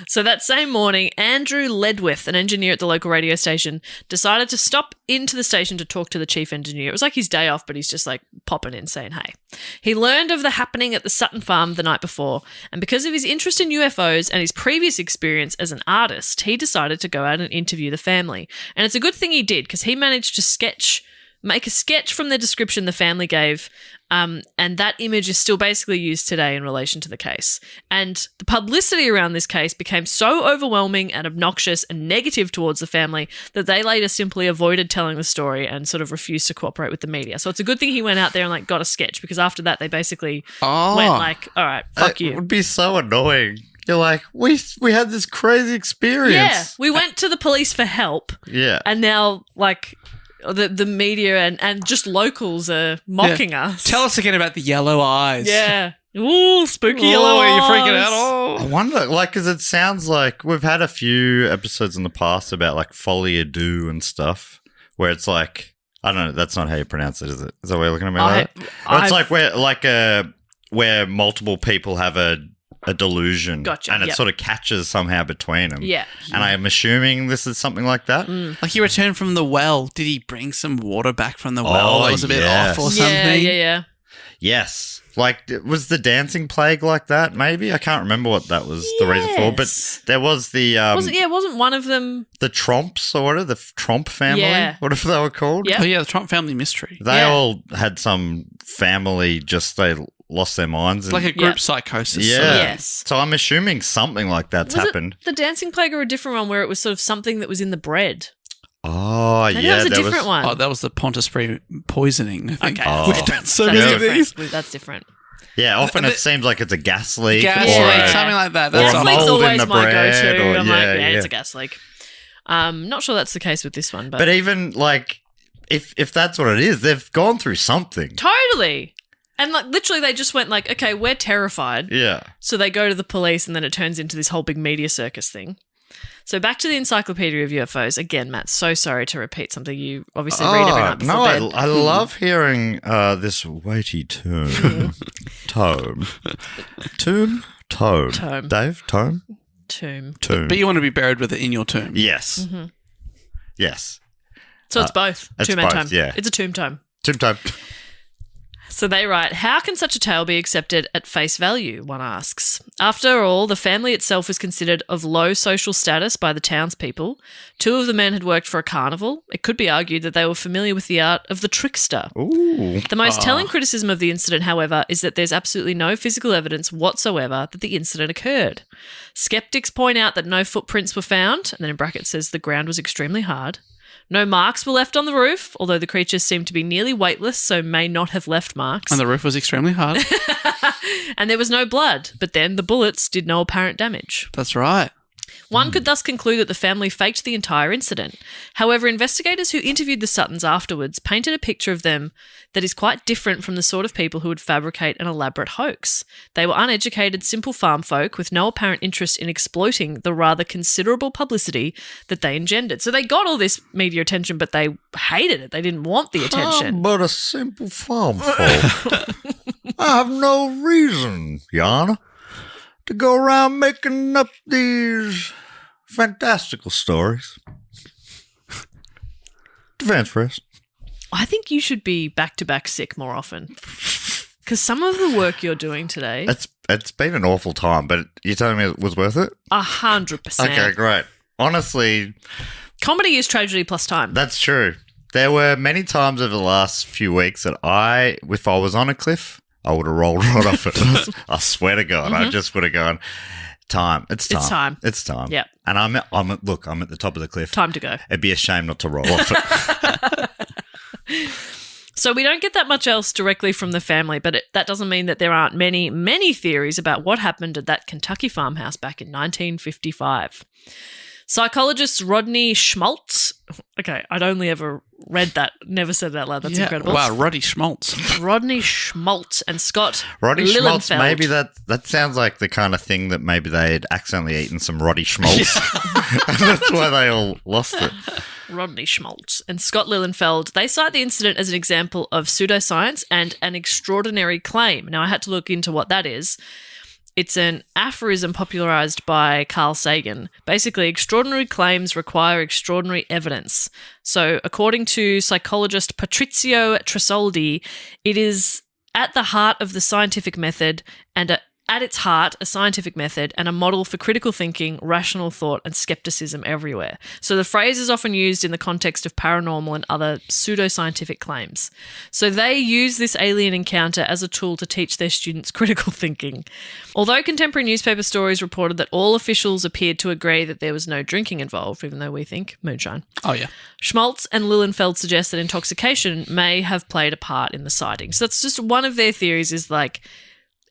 So that same morning, Andrew Ledwith, an engineer at the local radio station, decided to stop into the station to talk to the chief engineer. It was like his day off, but he's just like popping in saying, hey. He learned of the happening at the Sutton farm the night before, and because of his interest in UFOs and his previous experience as an artist, he decided to go out and interview the family. And it's a good thing he did, because he managed to make a sketch from the description the family gave, and that image is still basically used today in relation to the case. And the publicity around this case became so overwhelming and obnoxious and negative towards the family that they later simply avoided telling the story and sort of refused to cooperate with the media. So it's a good thing he went out there and like got a sketch, because after that they basically went like, all right, fuck you. It would be so annoying. You're like, we had this crazy experience. Yeah, we went to the police for help. Yeah. And now like... The media and just locals are mocking us. Tell us again about the yellow eyes. Yeah. Ooh, spooky yellow eyes. You're freaking out. Oh. I wonder, like, because it sounds like we've had a few episodes in the past about, like, folie à deux and stuff, where it's like, I don't know, that's not how you pronounce it, is it? Is that what you're looking at me like that? It's like where multiple people have a a delusion. Gotcha, And it yep. sort of catches somehow between them. Yeah. And I'm assuming this is something like that. Like he returned from the well. Did he bring some water back from the well that was a bit off or something? Yeah. Yes. Like, was the dancing plague like that, maybe? I can't remember what that was the reason for. But there was the... wasn't one of them... The Tromps or whatever, the Tromp family, whatever they were called. Yep. Oh, yeah, the Trump family mystery. They all had some family they lost their minds. It's like a group psychosis. Yeah. Yes. So I'm assuming something like that's happened. The dancing plague or a different one where it was sort of something that was in the bread? Oh, Maybe yeah. that was a different one. Oh, that was the Pontypridd poisoning, I think. Okay, Oh. that's so different. many of these. That's different. Yeah, often it seems like it's a gas leak. Gas or leak, a- something like that. or That's a all. Gas leak's mold in always the my bread, go-to. or- I'm yeah. it's a gas leak. Not sure that's the case with this one, but even, like, if that's what it is, they've gone through something. totally. And like literally, they just went like, "Okay, we're terrified." Yeah. So they go to the police, and then it turns into this whole big media circus thing. So back to the Encyclopedia of UFOs. Again, Matt, so sorry to repeat something you obviously read every night before bed. I love hearing this weighty tome. Tome. Tome. Dave, tome? Tomb. Tomb. But you want to be buried with it in your tomb. Yes. Mm-hmm. Yes. So it's both. it's Tomb and both, tome. yeah. It's a tomb tome. Tomb tome. So they write, how can such a tale be accepted at face value, one asks. After all, the family itself was considered of low social status by the townspeople. 2 of the men had worked for a carnival. It could be argued that they were familiar with the art of the trickster. Ooh. The most telling criticism of the incident, however, is that there's absolutely no physical evidence whatsoever that the incident occurred. Skeptics point out that no footprints were found, and then in brackets says the ground was extremely hard. No marks were left on the roof, although the creatures seemed to be nearly weightless, so may not have left marks. And the roof was extremely hard. And there was no blood, but then the bullets did no apparent damage. That's right. One could thus conclude that the family faked the entire incident. However, investigators who interviewed the Suttons afterwards painted a picture of them that is quite different from the sort of people who would fabricate an elaborate hoax. They were uneducated, simple farm folk with no apparent interest in exploiting the rather considerable publicity that they engendered. So they got all this media attention, but they hated it. They didn't want the attention. I'm but a simple farm folk. I have no reason, Yana, to go around making up these fantastical stories. Defense first. I think you should be back-to-back sick more often. Because some of the work you're doing today, It's been an awful time, but you're telling me it was worth it? 100%. Okay, great. Honestly, Comedy is tragedy plus time. that's true. There were many times over the last few weeks that if I was on a cliff, I would have rolled right off it. I swear to God, I just would have gone, time. It's time. It's time. It's time. Yep. And I'm at the top of the cliff. Time to go. It'd be a shame not to roll off it. So we don't get that much else directly from the family, but that doesn't mean that there aren't many, many theories about what happened at that Kentucky farmhouse back in 1955. Psychologist Rodney Schmaltz. Okay, I'd only ever read that, never said it out loud. That's incredible. Wow, Roddy Schmaltz. Rodney Schmaltz and Scott Roddy Schmaltz, Lilienfeld. maybe that sounds like the kind of thing that maybe they had accidentally eaten some Roddy Schmaltz. And that's why they all lost it. Rodney Schmaltz and Scott Lilienfeld, they cite the incident as an example of pseudoscience and an extraordinary claim. Now, I had to look into what that is. It's an aphorism popularized by Carl Sagan. Basically, extraordinary claims require extraordinary evidence. So, according to psychologist Patrizio Tresoldi, it is at the heart of the scientific method and at its heart, a scientific method and a model for critical thinking, rational thought, and skepticism everywhere. So the phrase is often used in the context of paranormal and other pseudoscientific claims. So they use this alien encounter as a tool to teach their students critical thinking. Although contemporary newspaper stories reported that all officials appeared to agree that there was no drinking involved, even though we think moonshine, Oh, yeah. Schmaltz and Lilienfeld suggest that intoxication may have played a part in the sighting. So that's just one of their theories is like,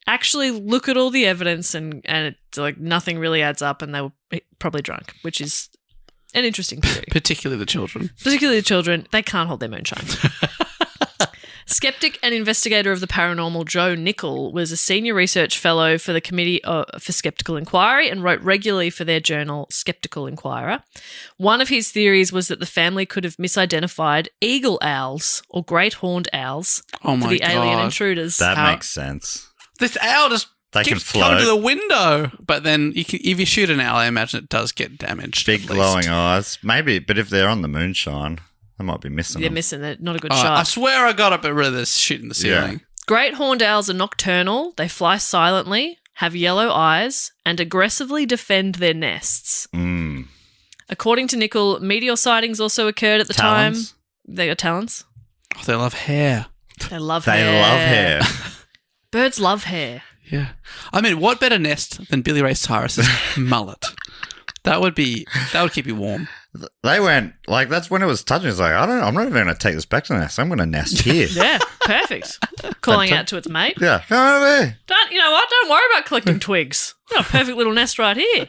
actually look at all the evidence and it's like nothing really adds up and they were probably drunk, which is an interesting theory. Particularly the children. Particularly the children, they can't hold their moonshine. Skeptic and investigator of the paranormal Joe Nickel was a senior research fellow for the Committee for Skeptical Inquiry and wrote regularly for their journal Skeptical Inquirer. One of his theories was that the family could have misidentified eagle owls or great horned owls Oh, my for the alien God. intruders. That makes sense. This owl just They can Just come to float. the window. But then if you shoot an owl, I imagine it does get damaged. Big at glowing least. eyes. Maybe, but if they're on the moonshine, they might be missing They're them. missing. They're not a good Oh, shot. I swear I got it, but rather shooting the ceiling. Great horned owls are nocturnal. They fly silently, have yellow eyes, and aggressively defend their nests. Mm. According to Nickel, meteor sightings also occurred at the Talons? time. They got talons. Oh, they love hair. They love They hair. love hair. Birds love hair. Yeah. I mean, what better nest than Billy Ray Cyrus's mullet? That would keep you warm. They went, like, that's when it was touching. It's like, I'm not even going to take this back to the nest. I'm going to nest here. Yeah, perfect. Calling out to its mate. Yeah, come over here. You know what? Don't worry about collecting twigs. We've got a perfect little nest right here.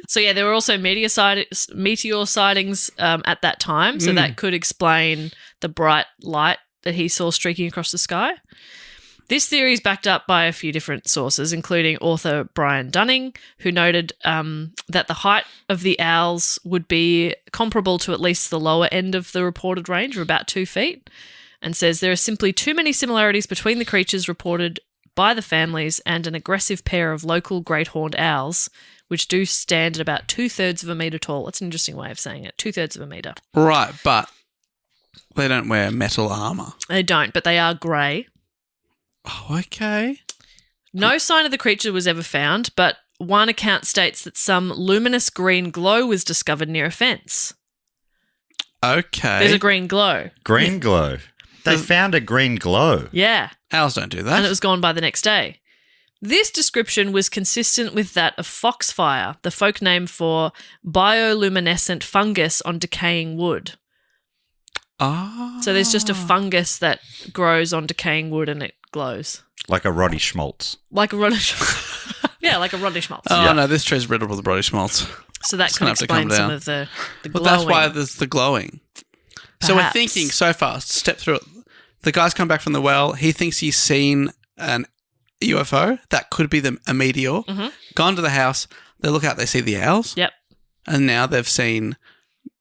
So, yeah, there were also meteor sightings at that time, so that could explain the bright light that he saw streaking across the sky. This theory is backed up by a few different sources, including author Brian Dunning, who noted that the height of the owls would be comparable to at least the lower end of the reported range, of about 2 feet, and says there are simply too many similarities between the creatures reported by the families and an aggressive pair of local great horned owls, which do stand at about 2/3 of a metre tall. That's an interesting way of saying it, 2/3 of a metre. Right, but they don't wear metal armour. They don't, but they are grey. Oh, okay. No sign of the creature was ever found, but one account states that some luminous green glow was discovered near a fence. Okay. There's a green glow. Green glow. They found a green glow. Yeah, Owls don't do that. and it was gone by the next day. This description was consistent with that of foxfire, the folk name for bioluminescent fungus on decaying wood. Ah. So there's just a fungus that grows on decaying wood and it glows. Like a Roddy Schmaltz. Like a Roddish. Yeah, like a Roddish schmaltz. Oh, Yeah. no, this tree's riddled with Brody Schmaltz. So that It's could gonna have to come explain some down. of the But glowing. that's why there's the glowing. So we're Perhaps. thinking so far, step through it. The guy's come back from the well. He thinks he's seen an UFO. That could be a meteor. Mm-hmm. Gone to the house. They look out, they see the owls. Yep. And now they've seen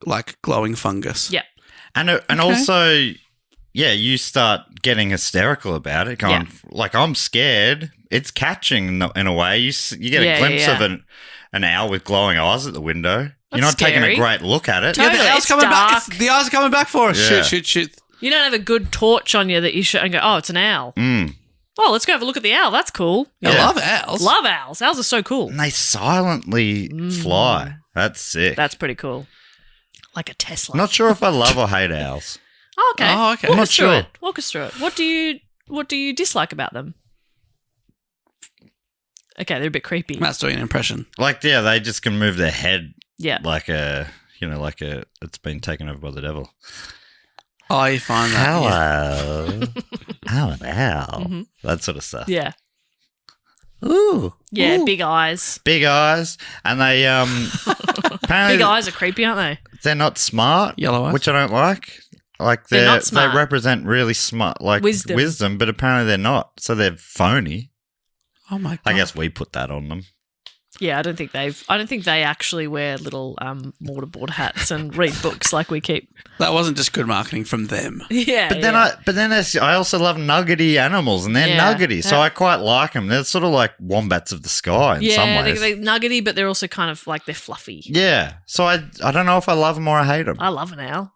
like glowing fungus. Yep. And also, yeah, you start getting hysterical about it, going, like, I'm scared. It's catching in a way. You get a glimpse of an owl with glowing eyes at the window. You're not taking a scary. great look at it. Totally. Yeah, the owl's It's coming back. dark. The eyes are coming back for us. Yeah. Shoot. You don't have a good torch on you that you should and go, oh, it's an owl. Mm. Oh, let's go have a look at the owl. That's cool. I Yeah. love owls. Love owls. Owls are so cool. And they silently fly. That's sick. That's pretty cool. Like a Tesla. I'm not sure if I love or hate owls. Oh, okay. Oh, okay. Walk I'm not us through sure. it. Walk us through it. What do you dislike about them? Okay, they're a bit creepy. Matt's doing an impression. Like, yeah, they just can move their head Yeah. like it's been taken over by the devil. Oh, you find that. Yeah. Hello. I'm an owl. Mhm. That sort of stuff. Yeah. Ooh. Yeah, Ooh. big eyes. Big eyes. And they apparently Big eyes are creepy, aren't they? they're not smart. Yellow eyes? Which I don't like. Like They're not smart. they represent really smart like Wisdom. but apparently they're not. So they're phony. Oh, my God. I guess we put that on them. Yeah, I don't think they actually wear little mortarboard hats and read books like we keep. That wasn't just good marketing from them. Yeah. But then I also love nuggety animals, and they're Yeah. nuggety, so I quite like them. They're sort of like wombats of the sky in some ways. they're nuggety, but they're also kind of like they're fluffy. Yeah, so I don't know if I love them or I hate them. I love an owl.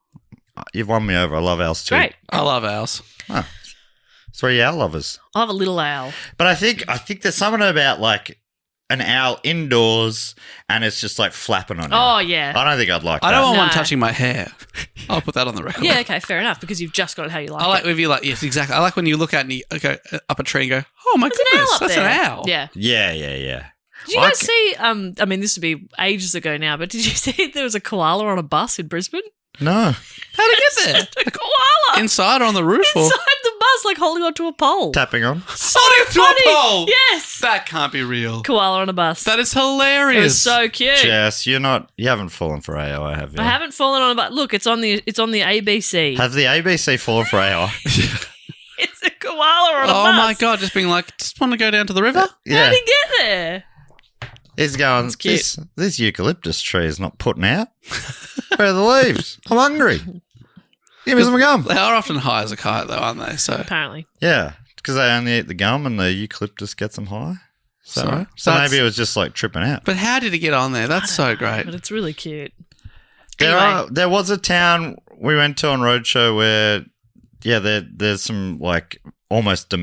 You've won me over. I love owls too. Great. I love owls. Oh. Three owl lovers. I love a little owl. But I think there's something about like an owl indoors and it's just like flapping on you. Oh, yeah. I don't think I'd like that. I don't want one No. touching my hair. I'll put that on the record. Yeah, okay, fair enough, because you've just got it how you like I like it. if you like, yes, exactly. I like when you look out and you go up a tree and go, oh my There's an goodness, owl up that's there. an owl. Yeah. Yeah. Did you guys see, I mean, this would be ages ago now, but did you see there was a koala on a bus in Brisbane? No. How'd it get there? A koala! Inside or on the roof? Inside the bus, like holding onto a pole. Tapping on. So to a funny! pole? Yes! That can't be real. Koala on a bus. That is It hilarious. was so cute. Jess, you haven't fallen for AI, have you? I haven't fallen on a bus. Look, it's on the ABC. Have the ABC fallen for AI? It's a koala on a bus. Oh my God, just being like, just want to go down to the river? How Yeah. did he get there? He's going, cute. this eucalyptus tree is not putting out. Where are the leaves? I'm hungry. Give me some gum. They are often high as a kite though, aren't they? So Apparently. Yeah, because they only eat the gum and the eucalyptus gets them high. So maybe it was just like tripping out. But how did he get on there? That's so great. But it's really cute. Anyway. There was a town we went to on roadshow where, there's some like almost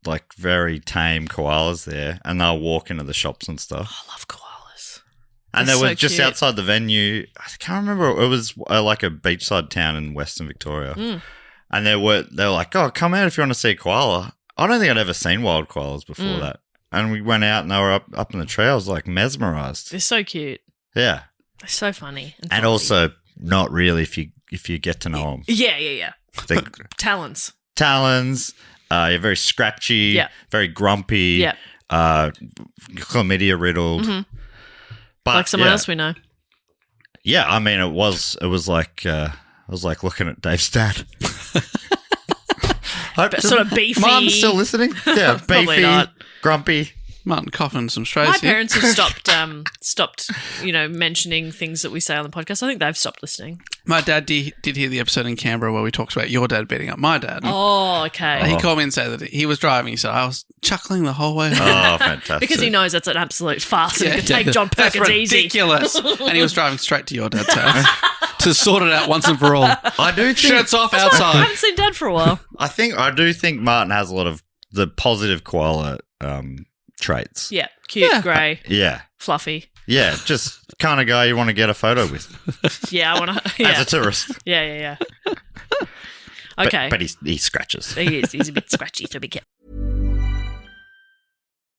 like very tame koalas there, and they'll walk into the shops and stuff. I love koalas. And They're there was so just cute. outside the venue, I can't remember, it was like a beachside town in Western Victoria. And they were like, oh, come out if you want to see a koala. I don't think I'd ever seen wild koalas before that. And we went out and they were up in the tree. I was like mesmerized. They're so cute. Yeah. They're so funny. And And fluffy. also not really if you get to know them. Yeah. They're Talons. talons, you're very scratchy, Yeah. very grumpy, Yeah. chlamydia riddled. But Like someone else we know. Yeah, I mean, it was like looking at Dave's dad. Sort of beefy. Mom's still listening? Yeah, Probably beefy, not. grumpy. Martin coughing some strays My here. parents have stopped, mentioning things that we say on the podcast. I think they've stopped listening. My dad did hear the episode in Canberra where we talked about your dad beating up my dad. Oh, okay. He called me and said that he was driving. He said, I was chuckling the whole way home. Oh, fantastic. Because he knows that's an absolute farce and he can take John That's Perkins easy. ridiculous. And he was driving straight to your dad's house to sort it out once and for all. I do think Shirts off I outside. haven't seen Dad for a while. I do think Martin has a lot of the positive koala traits. Yeah, cute, grey, Yeah. fluffy. Yeah, just kind of guy you want to get a photo with Yeah, I want to. as Yeah. a tourist. Yeah. Okay. But he scratches. He is. He's a bit scratchy, so be careful.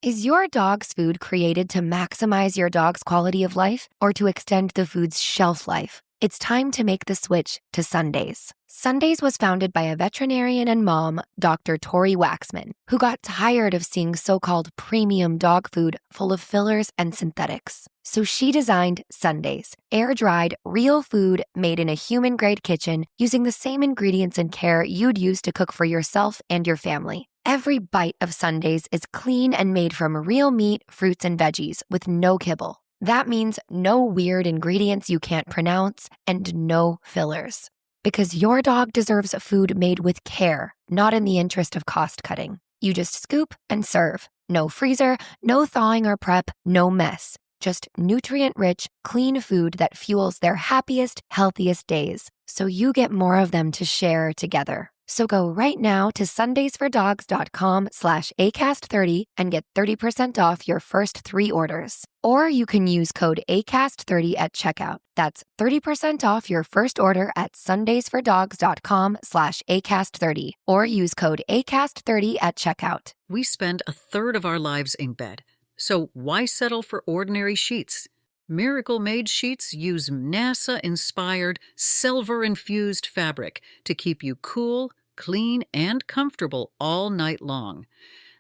Is your dog's food created to maximize your dog's quality of life or to extend the food's shelf life? It's time to make the switch to Sundays. Sundays was founded by a veterinarian and mom, Dr. Tori Waxman, who got tired of seeing so-called premium dog food full of fillers and synthetics. So she designed Sundays, air-dried, real food made in a human-grade kitchen using the same ingredients and care you'd use to cook for yourself and your family. Every bite of Sundays is clean and made from real meat, fruits, and veggies with no kibble. That means no weird ingredients you can't pronounce and no fillers. Because your dog deserves food made with care, not in the interest of cost cutting. You just scoop and serve. No freezer, no thawing or prep, no mess. Just nutrient-rich, clean food that fuels their happiest, healthiest days. So you get more of them to share together. So go right now to sundaysfordogs.com/ACAST30 and get 30% off your first 3 orders. Or you can use code ACAST30 at checkout. That's 30% off your first order at sundaysfordogs.com/ACAST30 or use code ACAST30 at checkout. We spend a third of our lives in bed, so why settle for ordinary sheets? Miracle-Made sheets use NASA-inspired, silver-infused fabric to keep you cool, clean, and comfortable all night long.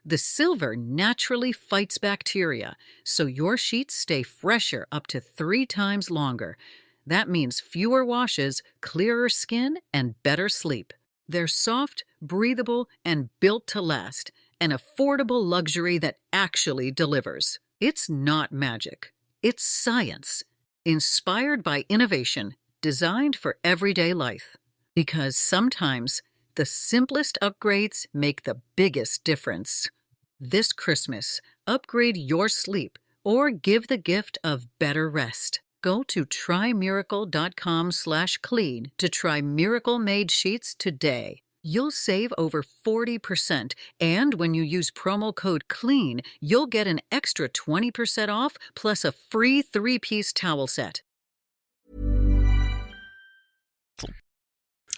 The silver naturally fights bacteria, so your sheets stay fresher up to 3 times longer. That means fewer washes, clearer skin, and better sleep. They're soft, breathable, and built to last, an affordable luxury that actually delivers. It's not magic. It's science, inspired by innovation, designed for everyday life. Because sometimes the simplest upgrades make the biggest difference. This Christmas, upgrade your sleep or give the gift of better rest. Go to trymiracle.com/clean to try Miracle-Made sheets today. You'll save over 40%, and when you use promo code CLEAN, you'll get an extra 20% off plus a free 3-piece towel set.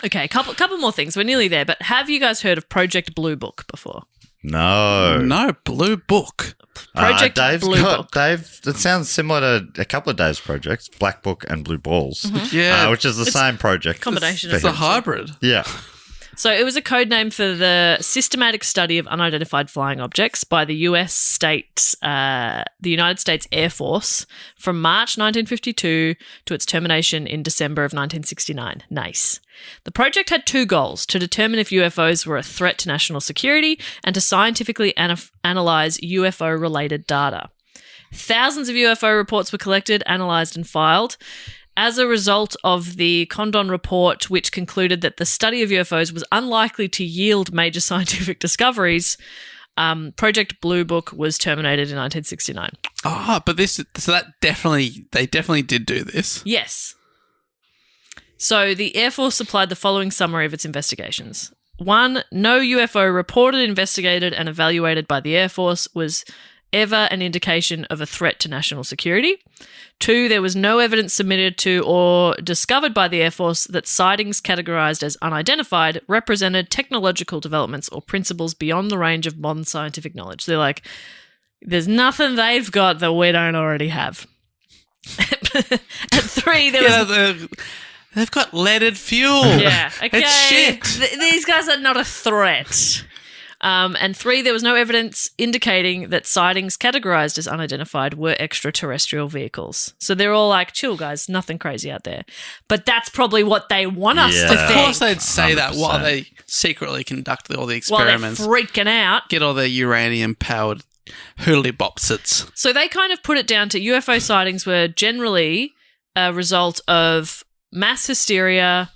Okay, couple more things. We're nearly there, but have you guys heard of Project Blue Book before? No. No, Blue Book. Project Blue Book. Dave, it sounds similar to a couple of Dave's projects, Black Book and Blue Balls, Yeah. which is the same project. Combination It's of a hybrid. Yeah. So it was a code name for the systematic study of unidentified flying objects by the United States Air Force from March 1952 to its termination in December of 1969. Nice. The project had 2 goals: to determine if UFOs were a threat to national security and to scientifically analyze UFO-related data. Thousands of UFO reports were collected, analyzed, and filed. As a result of the Condon report, which concluded that the study of UFOs was unlikely to yield major scientific discoveries, Project Blue Book was terminated in 1969. Oh, but they definitely did do this. Yes. So the Air Force supplied the following summary of its investigations. 1, no UFO reported, investigated, and evaluated by the Air Force was ever an indication of a threat to national security. 2, there was no evidence submitted to or discovered by the Air Force that sightings categorized as unidentified represented technological developments or principles beyond the range of modern scientific knowledge. They're like, there's nothing they've got that we don't already have. And 3, there was... They've got leaded fuel. Yeah, okay. It's shit. These guys are not a threat. And 3, there was no evidence indicating that sightings categorized as unidentified were extraterrestrial vehicles. So they're all like, chill, guys, nothing crazy out there. But that's probably what they want us to think. Of course they'd say 100%. that while they secretly conduct all the While they're experiments. freaking out. Get all their uranium-powered hurly-bopsits. So they kind of put it down to UFO sightings were generally a result of mass hysteria,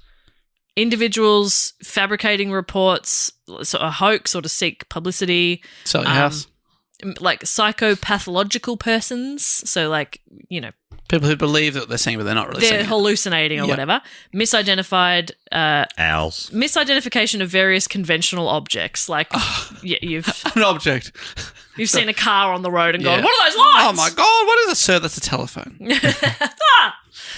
individuals fabricating reports, so a hoax or to seek publicity. Sell your house. Like psychopathological persons. So like, you know, People who believe that they're seeing, but they're not really they're seeing it. hallucinating or Yeah. whatever. Misidentified, Owls. misidentification of various conventional objects. Like you've An object. seen a car on the road and gone, Yeah. what are those lights? Oh my God, what is it, sir? That's a telephone.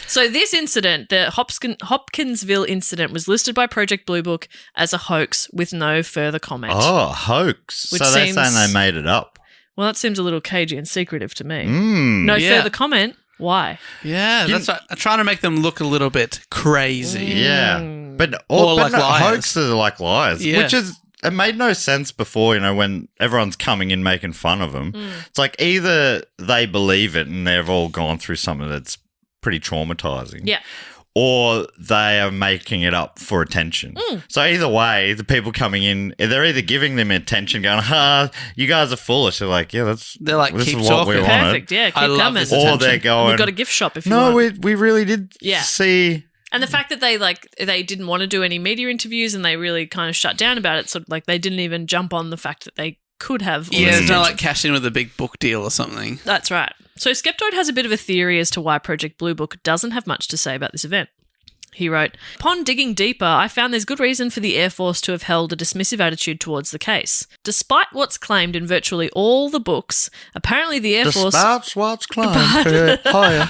So this incident, the Hopkinsville incident, was listed by Project Blue Book as a hoax with no further comment. Oh, hoax. Which so they're seems- saying they made it up. Well, that seems a little cagey and secretive to me. No. Yeah. Further comment. Why? Yeah, that's right. I'm trying to make them look a little bit crazy. Yeah. But Or like liars. hoaxes are like liars, Yeah. which is, it made no sense before, you know, when everyone's coming in making fun of them. It's like either they believe it and they've all gone through something that's pretty traumatizing. Yeah. Or they are making it up for attention. So either way, the people coming in, they're either giving them attention, going, you guys are foolish. They're like, yeah, They're like, this keep is what we talking. wanted. Perfect. Yeah, keep I love coming. this Or attention. they're going, We've got a gift shop if you no, want. we really did Yeah. see. And the fact that they didn't want to do any media interviews and they really kind of shut down about it. So like they didn't even jump on the fact that they could have. all Yeah, this it's not attention. like cash in with a big book deal or something. That's right. So Skeptoid has a bit of a theory as to why Project Blue Book doesn't have much to say about this event. He wrote, upon digging deeper, I found there's good reason for the Air Force to have held a dismissive attitude towards the case. Despite what's claimed in virtually all the books, apparently the Air Force... Despite what's climbed higher.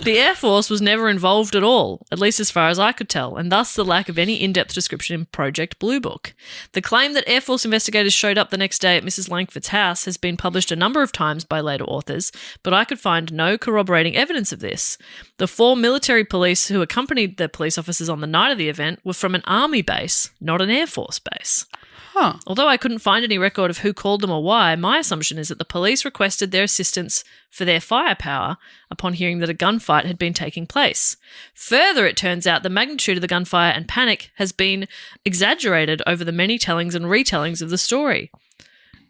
The Air Force was never involved at all, at least as far as I could tell, and thus the lack of any in-depth description in Project Blue Book. The claim that Air Force investigators showed up the next day at Mrs. Langford's house has been published a number of times by later authors, but I could find no corroborating evidence of this. The 4 military police who accompanied the police officers on the night of the event were from an army base, not an Air Force base. Huh. Although I couldn't find any record of who called them or why, my assumption is that the police requested their assistance for their firepower upon hearing that a gunfight had been taking place. Further, it turns out the magnitude of the gunfire and panic has been exaggerated over the many tellings and retellings of the story.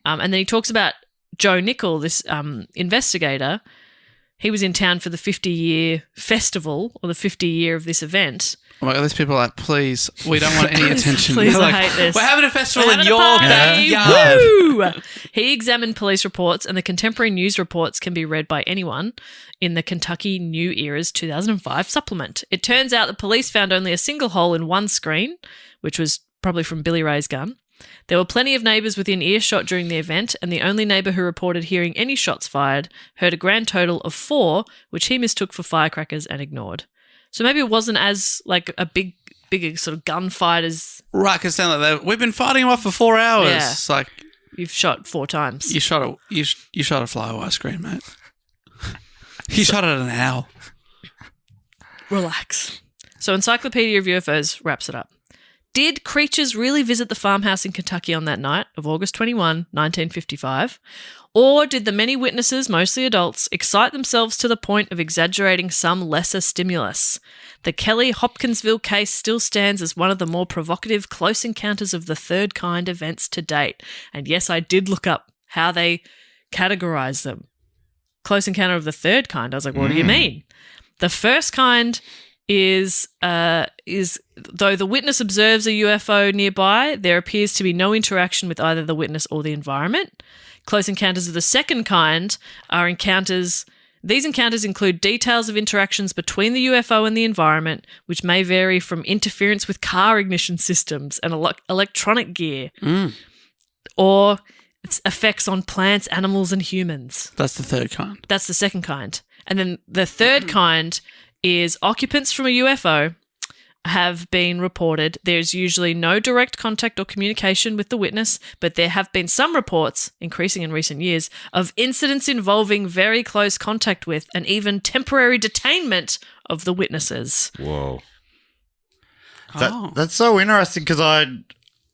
And then he talks about Joe Nickel, this investigator. He was in town for the 50-year festival, or the 50-year of this event. Oh my God, these people are like, please, we don't want any attention. Please, They're I like, hate this. We're having a festival We're in having your a party. backyard. Woo! He examined police reports, and the contemporary news reports can be read by anyone in the Kentucky New Era's 2005 supplement. It turns out the police found only a single hole in one screen, which was probably from Billy Ray's gun. There were plenty of neighbours within earshot during the event, and the only neighbour who reported hearing any shots fired heard a grand total of 4, which he mistook for firecrackers and ignored. So maybe it wasn't as like a big sort of gunfight as Right, because we've been fighting them off for 4 hours. Yeah. It's like, you've shot 4 times. you shot a fly screen, mate. You shot at an owl. Relax. So Encyclopedia of UFOs wraps it up. Did creatures really visit the farmhouse in Kentucky on that night of August 21, 1955? Or did the many witnesses, mostly adults, excite themselves to the point of exaggerating some lesser stimulus? The Kelly-Hopkinsville case still stands as one of the more provocative close encounters of the third kind events to date. And yes, I did look up how they categorize them. Close encounter of the third kind. I was like, what do you mean? The first kind is though the witness observes a UFO nearby, there appears to be no interaction with either the witness or the environment. Close encounters of the second kind are encounters. These encounters include details of interactions between the UFO and the environment, which may vary from interference with car ignition systems and electronic gear, or its effects on plants, animals, and humans. That's the third kind. That's the second kind. And then the third kind is occupants from a UFO have been reported. There's usually no direct contact or communication with the witness, but there have been some reports, increasing in recent years, of incidents involving very close contact with and even temporary detainment of the witnesses. Whoa. That's so interesting because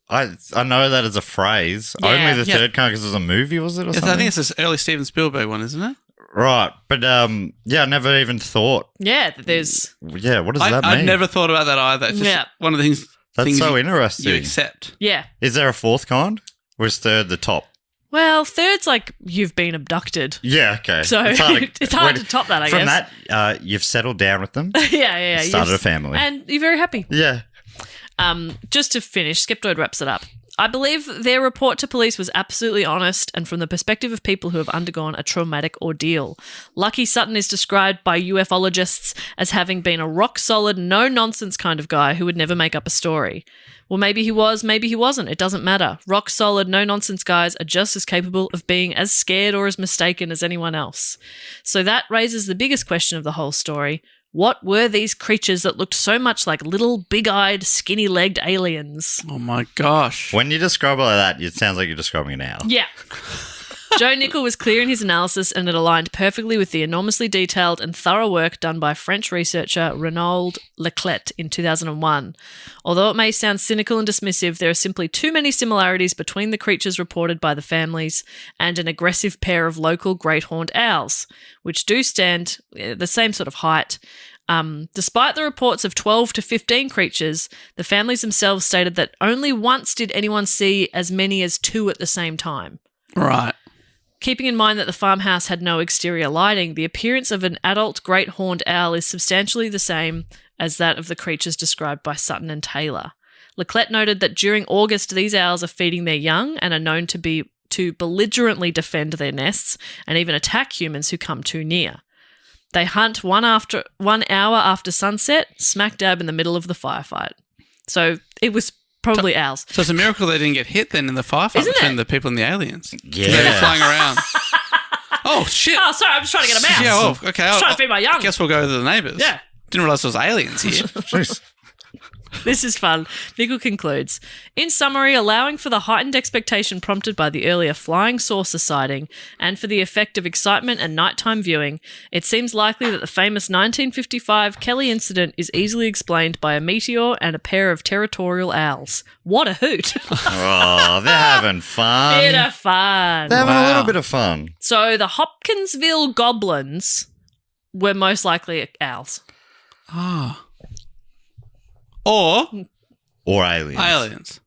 I know that as a phrase. Yeah. Only the third kind because it was a movie, was it? Or something? I think it's this early Steven Spielberg one, isn't it? Right. But I never even thought. Yeah, there's... Yeah, what does that mean? I never thought about that either. It's just one of the things. That's so interesting. You accept. Yeah. Is there a fourth kind? Or is third the top? Well, third's like you've been abducted. Yeah, okay. So it's hard to top that, I guess. From that, you've settled down with them. Yeah. Started a family. And you're very happy. Yeah. Just to finish, Skeptoid wraps it up. I believe their report to police was absolutely honest and from the perspective of people who have undergone a traumatic ordeal. Lucky Sutton is described by ufologists as having been a rock-solid, no-nonsense kind of guy who would never make up a story. Well, maybe he was, maybe he wasn't. It doesn't matter. Rock-solid, no-nonsense guys are just as capable of being as scared or as mistaken as anyone else. So that raises the biggest question of the whole story. What were these creatures that looked so much like little, big-eyed, skinny-legged aliens? Oh, my gosh. When you describe it like that, it sounds like you're describing an owl. Yeah. Joe Nickel was clear in his analysis and it aligned perfectly with the enormously detailed and thorough work done by French researcher Renaud Leclet in 2001. Although it may sound cynical and dismissive, there are simply too many similarities between the creatures reported by the families and an aggressive pair of local great horned owls, which do stand the same sort of height. Despite the reports of 12 to 15 creatures, the families themselves stated that only once did anyone see as many as 2 at the same time. Right. Keeping in mind that the farmhouse had no exterior lighting, the appearance of an adult great horned owl is substantially the same as that of the creatures described by Sutton and Taylor. Leclet noted that during August, these owls are feeding their young and are known to belligerently defend their nests and even attack humans who come too near. They hunt 1 hour after sunset, smack dab in the middle of the firefight. So it was probably owls. So it's a miracle they didn't get hit then in the firefight between the people and the aliens. Yeah. They were flying around. Oh, shit. Oh, sorry, I'm just trying to get a mouse. Yeah, well, okay. I'm trying to feed my young. I guess we'll go to the neighbours. Yeah. Didn't realise there was aliens here. Jeez. This is fun. Nickel concludes, in summary, allowing for the heightened expectation prompted by the earlier flying saucer sighting and for the effect of excitement and nighttime viewing, it seems likely that the famous 1955 Kelly incident is easily explained by a meteor and a pair of territorial owls. What a hoot. Oh, they're having fun. Bit of fun. They're having a little bit of fun. So the Hopkinsville Goblins were most likely owls. Ah. Or aliens. aliens.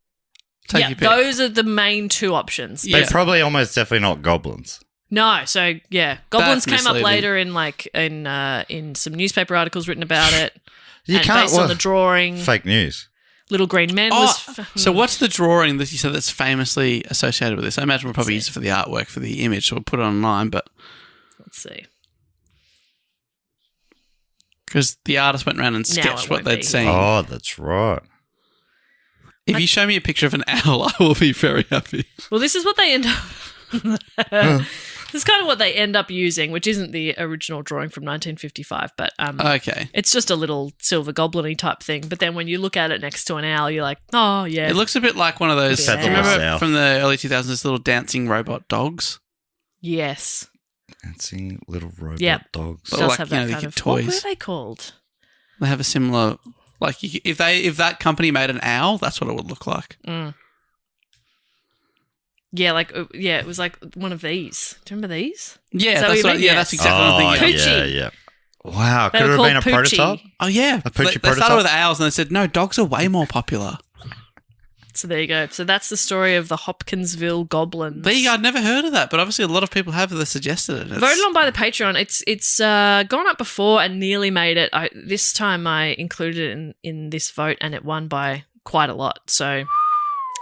Yeah, those are the main 2 options. They're probably almost definitely not goblins. No, so yeah, goblins That's came up misleading. later in some newspaper articles written about it. You and can't based on the drawing. Fake news. Little Green Men was. So what's the drawing that you said that's famously associated with this? I imagine we'll probably use it for the artwork, for the image, so we'll put it online, but... Let's see. Because the artist went around and sketched what they'd seen. Oh, that's right. If you show me a picture of an owl, I will be very happy. Well, this is what they end up... This is kind of what they end up using, which isn't the original drawing from 1955, but Okay. it's just a little silver goblin-y type thing. But then when you look at it next to an owl, you're like, oh, yeah. It looks a bit like one of those... Yeah. Do you remember Owl. from the early 2000s, those little dancing robot dogs? Yes. Dancing little robot Yep. dogs. It But does like, have you know, that they kind get of... What were toys. they called? They have a similar... Like, if that company made an owl, that's what it would look like. Mm. Yeah, it was like one of these. Do you remember these? Yeah, Is that what you mean? yeah, that's exactly what I'm thinking. Poochie. Yeah. Wow, They could were it have been a called Poochie. prototype? Oh, yeah. A Poochie They started prototype? with owls and they said, no, dogs are way more popular. So there you go. So that's the story of the Hopkinsville Goblins. There you go. I'd never heard of that, but obviously a lot of people have that suggested it. Voted on by the Patreon. It's gone up before and nearly made it. This time I included it in this vote and it won by quite a lot. So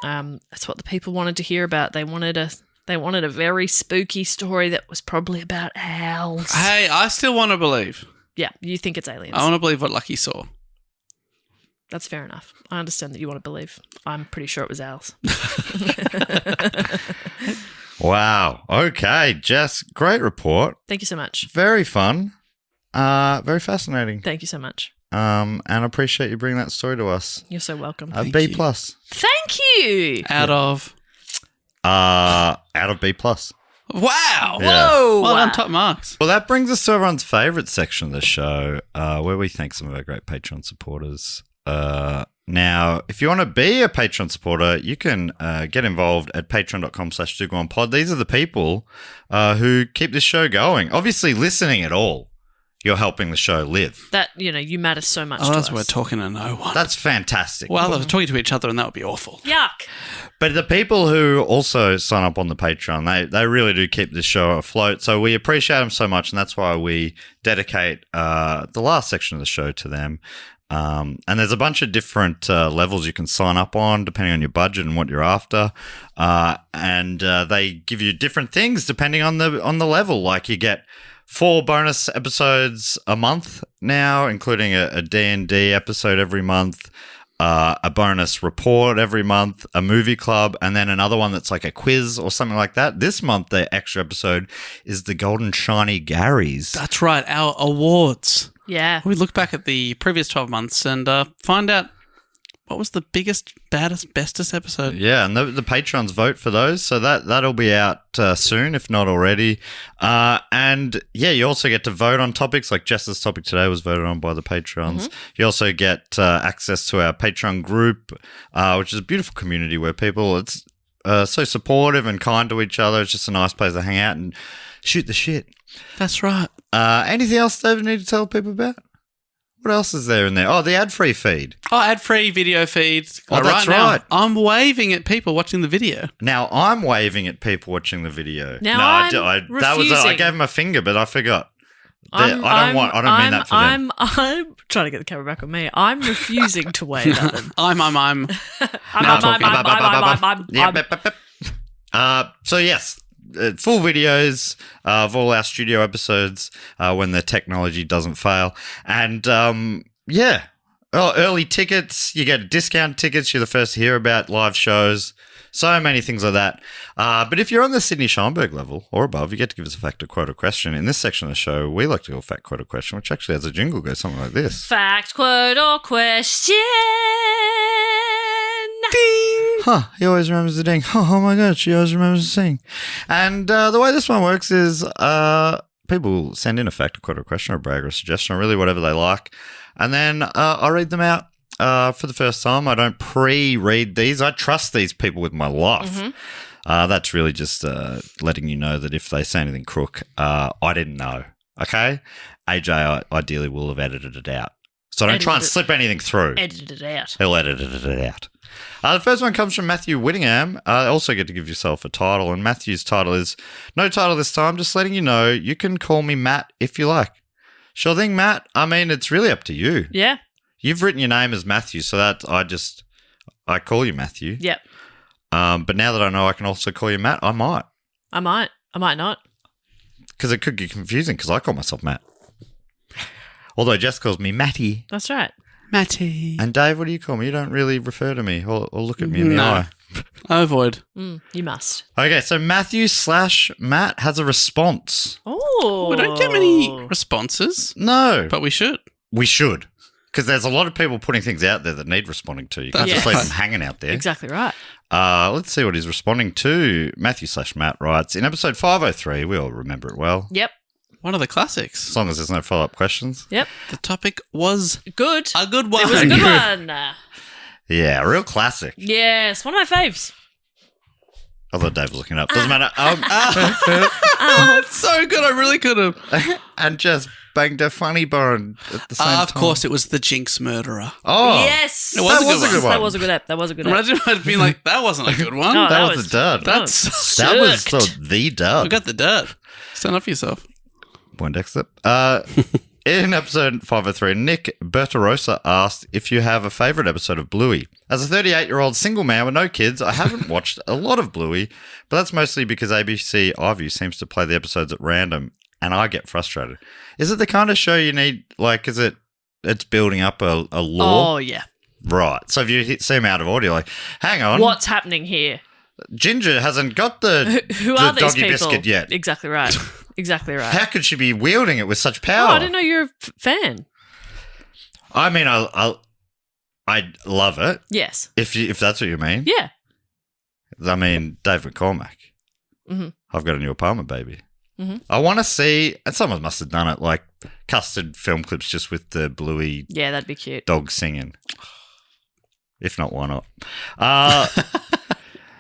that's what the people wanted to hear about. They wanted a very spooky story that was probably about owls. Hey, I still want to believe. Yeah, you think it's aliens. I want to believe what Lucky saw. That's fair enough. I understand that you want to believe. I'm pretty sure it was owls. Wow. Okay, Jess, great report. Thank you so much. Very fun. Very fascinating. Thank you so much. And I appreciate you bringing that story to us. You're so welcome. B plus. Thank you. Out of B plus. wow. Yeah. Whoa. Well done, top marks. Well, that brings us to everyone's favourite section of the show, where we thank some of our great Patreon supporters. Now, if you want to be a Patreon supporter, you can get involved at patreon.com/2go1pod. These are the people who keep this show going. Obviously, listening at all, you're helping the show live. That, you matter so much to Oh, that's us. why we're talking to no one. That's fantastic. Well, they're talking to each other, and that would be awful. Yuck. But the people who also sign up on the Patreon, they really do keep this show afloat. So we appreciate them so much, and that's why we dedicate the last section of the show to them. And there's a bunch of different levels you can sign up on depending on your budget and what you're after. And they give you different things depending on the level. Like you get 4 bonus episodes a month now, including a D&D episode every month, a bonus report every month, a movie club, and then another one that's like a quiz or something like that. This month, the extra episode is the Golden Shiny Garys. That's right, our awards. Yeah. We look back at the previous 12 months and find out what was the biggest, baddest, bestest episode. Yeah, and the patrons vote for those, so that'll be out soon, if not already. And yeah, you also get to vote on topics, like Jess's topic today was voted on by the patrons. Mm-hmm. You also get access to our Patreon group, which is a beautiful community where people, it's so supportive and kind to each other. It's just a nice place to hang out and shoot the shit. That's right. Anything else, David, need to tell people about? What else is there in there? Oh, the ad-free feed. Oh, ad-free video feeds. Oh, that's right. Now, I'm waving at people watching the video. Now I'm waving at people watching the video. Now I refusing. gave him a finger, but I forgot. I don't mean that for them. I'm trying to get the camera back on me. I'm refusing to wave at them. I'm now talking. So yes, full videos of all our studio episodes when the technology doesn't fail. And early tickets, you get discount tickets, you're the first to hear about live shows, so many things like that. But if you're on the Sydney Scheinberg level or above, you get to give us a fact or quote or question. In this section of the show, we like to go fact, quote or question, which actually has a jingle goes something like this. Fact, quote, or question. Ding! Huh, he always remembers the ding. Oh my God, she always remembers the sing. And the way this one works is people send in a fact, a quote, or a question, or a brag, or a suggestion, or really whatever they like. And then I read them out for the first time. I don't pre-read these. I trust these people with my life. Mm-hmm. That's really just letting you know that if they say anything crook, I didn't know. Okay? AJ ideally will have edited it out. So don't try and slip anything through. Edited it out. He'll edit it out. The first one comes from Matthew Whittingham. Also get to give yourself a title, and Matthew's title is no title this time, just letting you know you can call me Matt if you like. Sure thing, Matt. I mean, it's really up to you. Yeah. You've written your name as Matthew, so that I call you Matthew. Yep. But now that I know I can also call you Matt, I might. I might not. Because it could get confusing because I call myself Matt. Although Jess calls me Matty. That's right. Matty. And Dave, what do you call me? You don't really refer to me or look at me in the eye. I avoid. You must. Okay, so Matthew/Matt has a response. Oh. We don't get many responses. No. But we should. We should. Because there's a lot of people putting things out there that need responding to. You can't just leave them hanging out there. Exactly right. Let's see what he's responding to. Matthew/Matt writes, in episode 503, we all remember it well. Yep. One of the classics. As long as there's no follow-up questions. Yep. The topic was good. A good one. It was a good one. Yeah, a real classic. Yes, one of my faves. I thought Dave was looking it up. Doesn't matter. It's so good. I really could have. And just banged a funny bone at the same time. Of course, it was the Jinx murderer. Oh, Yes. It was a good one. That was a good app. That was a good app. Imagine if I'd been like, that wasn't a good one. No, that was a dud. that was the dud. You got the dirt. Stand up for yourself. Poindexter. In episode 503, Nick Bertarosa asked if you have a favourite episode of Bluey. As a 38-year-old single man with no kids, I haven't watched a lot of Bluey, but that's mostly because ABC iView seems to play the episodes at random, and I get frustrated. Is it the kind of show you need, like, it's building up a lore? Oh, yeah. Right. So if you see him out of order, you're like, hang on. What's happening here? Ginger hasn't got the Who are these doggy people? biscuit yet. Exactly right. Exactly right. How could she be wielding it with such power? Oh, I didn't know you're a fan. I mean, I love it. Yes. If that's what you mean. Yeah. I mean, Dave McCormack. Mm-hmm. I've got a new apartment, baby. Mm-hmm. I want to see, and someone must have done it, like custard film clips just with the Bluey Yeah, that'd be cute. dog singing. If not, why not?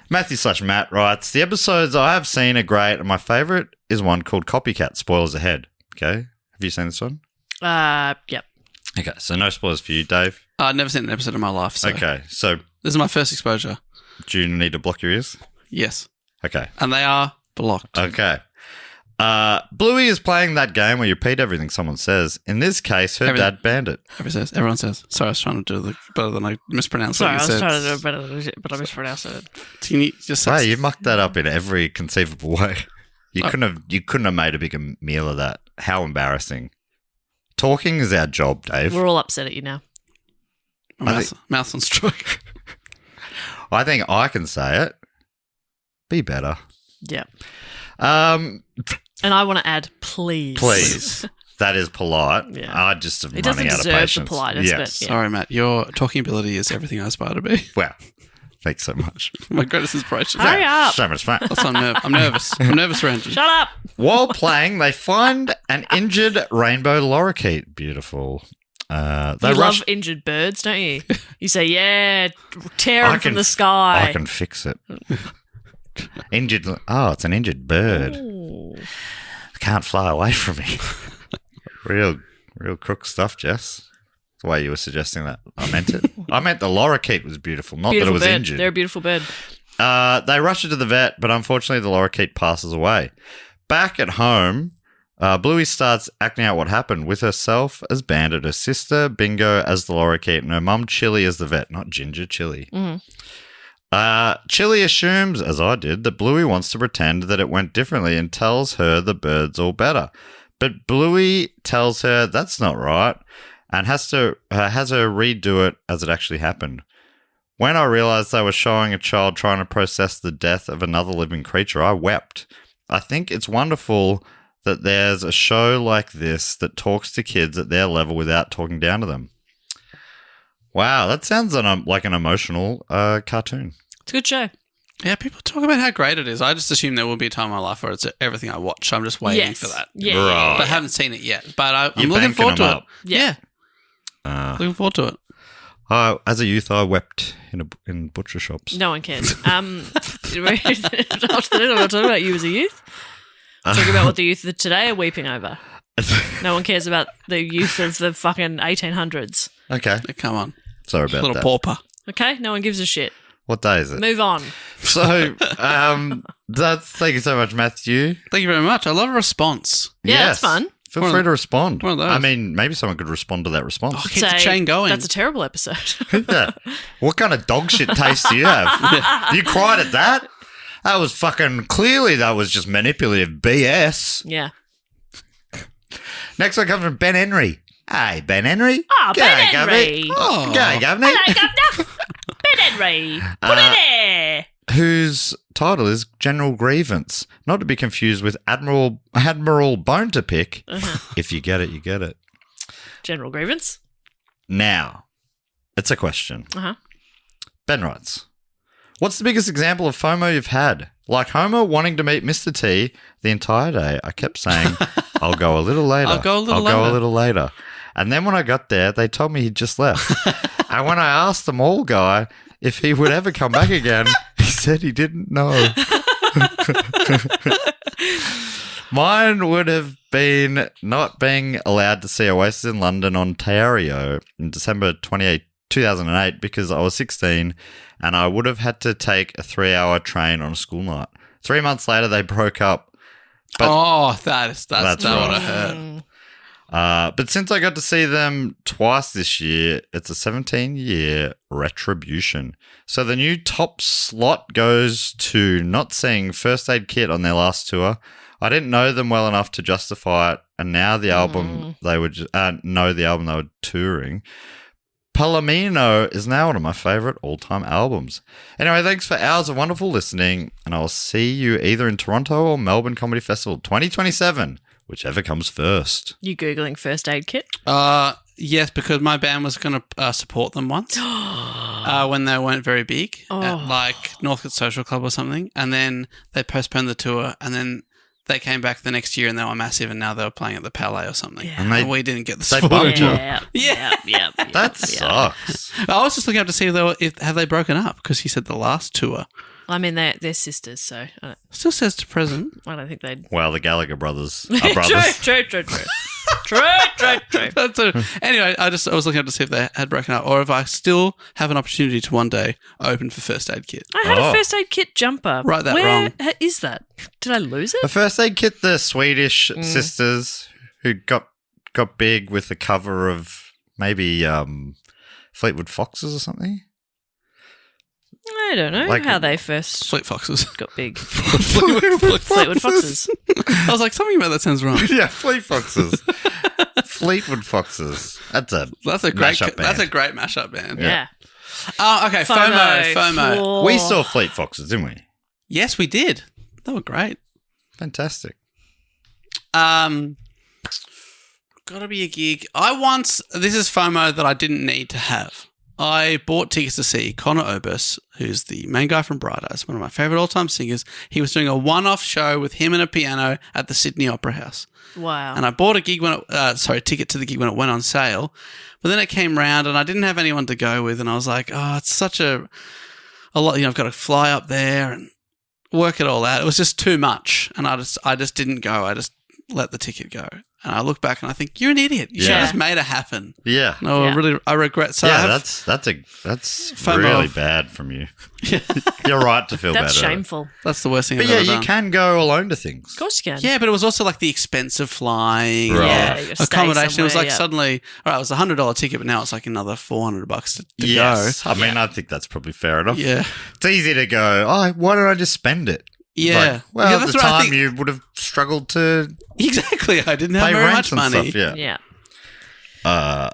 Matthew/Matt writes, the episodes I have seen are great, and my favourite is one called Copycat, Spoilers Ahead. Okay. Have you seen this one? Yep. Okay, so no spoilers for you, Dave. I've never seen an episode in my life. So Okay, so this is my first exposure. do you need to block your ears? Yes. Okay. And they are blocked. Okay. Bluey is playing that game where you repeat everything someone says. In this case, her Everything. dad banned it. Everyone says. Sorry, I was trying to do it better than I mispronounced Sorry, I what was you said. trying to do it better than it, but I mispronounced it. Can you just Wow, you mucked that up in every conceivable way. You couldn't have made a bigger meal of that. How embarrassing. Talking is our job, Dave. We're all upset at you now. Mouth on stroke. I think I can say it. Be better. Yeah. And I want to add, please. Please. That is polite. Yeah. I just am It doesn't running out of deserve patience. the politeness, Yeah. but yeah. Sorry, Matt. Your talking ability is everything I aspire to be. Wow. Thanks so much. My greatest inspiration. Hurry up. So much fun. That's why I'm nervous. I'm nervous around you. Shut up. While playing, they find an injured rainbow lorikeet. Beautiful. You They rush. love injured birds, don't you? You say, yeah, tear them from the sky. I can fix it. Injured. Oh, it's an injured bird. Ooh. Can't fly away from me. Real crook stuff, Jess. The way you were suggesting that. I meant it. I meant the lorikeet was beautiful, not Beautiful that it was bird. injured. They're a beautiful bird. They rush her to the vet, but unfortunately the lorikeet passes away. Back at home, Bluey starts acting out what happened with herself as Bandit, her sister Bingo as the lorikeet, and her mum Chili as the vet, not Ginger, Chili. Mm-hmm. Chili assumes, as I did, that Bluey wants to pretend that it went differently and tells her the bird's all better. But Bluey tells her that's not right and has her redo it as it actually happened. When I realised they were showing a child trying to process the death of another living creature, I wept. I think it's wonderful that there's a show like this that talks to kids at their level without talking down to them. Wow, that sounds like an emotional cartoon. It's a good show. Yeah, people talk about how great it is. I just assume there will be a time in my life where it's everything I watch. I'm just waiting for that. Yeah. Right. But I haven't seen it yet. But I'm You're looking banking forward to them it. up. Yeah. Looking forward to it. As a youth, I wept in butcher shops. No one cares. After this, I'm not talking about you as a youth. I'm talking about what the youth of today are weeping over. No one cares about the youth of the fucking 1800s. Okay. Come on. Sorry about Little that. pauper. Okay? No one gives a shit. What day is it? Move on. So, thank you so much, Matthew. Thank you very much. I love a response. Yeah, that's fun. Feel free to respond. one of those. I mean, maybe someone could respond to that response. Oh, keep the chain going. That's a terrible episode. Yeah. What kind of dog shit taste do you have? You cried at that? That was fucking clearly that was just manipulative BS. Yeah. Next one comes from Ben Henry. Hey, Ben Henry. Ah, Ben G'day, Henry. Governor. Oh. G'day, Governor. Hello, Governor. Ben Henry. Put it there. Whose title is General Grievance, not to be confused with Admiral Bone to Pick. If you get it, you get it. General Grievance. Now, it's a question. Uh-huh. Ben writes, what's the biggest example of FOMO you've had? Like Homer wanting to meet Mr. T the entire day. I kept saying, I'll go a little later. I'll go a little later. And then when I got there, they told me he'd just left. And when I asked the mall guy if he would ever come back again, he said he didn't know. Mine would have been not being allowed to see Oasis in London, Ontario in December 2008 because I was 16 and I would have had to take a 3-hour train on a school night. 3 months later, they broke up. But that's not what I heard. But since I got to see them twice this year, it's a 17-year retribution. So the new top slot goes to not seeing First Aid Kit on their last tour. I didn't know them well enough to justify it, and now the album they were know the album they were touring. Palomino is now one of my favourite all-time albums. Anyway, thanks for hours of wonderful listening, and I'll see you either in Toronto or Melbourne Comedy Festival 2027, whichever comes first. You Googling First Aid Kit? Yes, because my band was going to support them once when they weren't very big at like Northcote Social Club or something, and then they postponed the tour, and then they came back the next year and they were massive, and now they were playing at the Palais or something. Yeah. And we didn't get the They support. bumped you. Yeah. That sucks. I was just looking up to see if have they broken up, because he said the last tour. I mean, they're sisters, so Still says to present. I don't think they'd. Well, the Gallagher brothers are brothers. True. That's anyway, I was looking up to see if they had broken up, or if I still have an opportunity to one day open for First Aid Kit. I had a First Aid Kit jumper. Right, that Where wrong. is that? Did I lose it? The First Aid Kit, the Swedish sisters who got big with the cover of maybe Fleetwood Foxes or something. I don't know Like- how they first Fleet Foxes. got big. Fleetwood Fleetwood Foxes. I was like, something about that sounds wrong. Yeah, Fleet Foxes. Fleetwood Foxes. That's a Great. mashup band. That's a great mashup band. Yeah. Oh, okay. FOMO. Cool. We saw Fleet Foxes, didn't we? Yes, we did. They were great. Fantastic. Gotta be a gig. This is FOMO that I didn't need to have. I bought tickets to see Conor Oberst, who's the main guy from Bright Eyes, one of my favourite all-time singers. He was doing a one-off show with him and a piano at the Sydney Opera House. Wow. And I bought a ticket to the gig when it went on sale. But then it came round and I didn't have anyone to go with, and I was like, oh, it's such a lot. I've got to fly up there and work it all out. It was just too much, and I just didn't go. I just let the ticket go. And I look back and I think, you're an idiot. You should have just made it happen. Yeah. No, Yeah. I regret. So Yeah, that's FOMO. really bad from you. You're right to feel That's bad. shameful. that's the worst thing But I've yeah, ever you done. can go alone to things. Of course you can. Yeah, but it was also like the expense of flying, Right. Yeah, you gotta stay accommodation. It was somewhere, like yeah. suddenly, all right, it was $100 ticket, but now it's like another $400 to Yes. go. I mean, I think that's probably fair enough. Yeah, It's easy to go, why don't I just spend it? yeah. Like, well, yeah, at that's the what I time think. you would have struggled to Exactly, I didn't have pay very rent much and money. stuff. Yeah.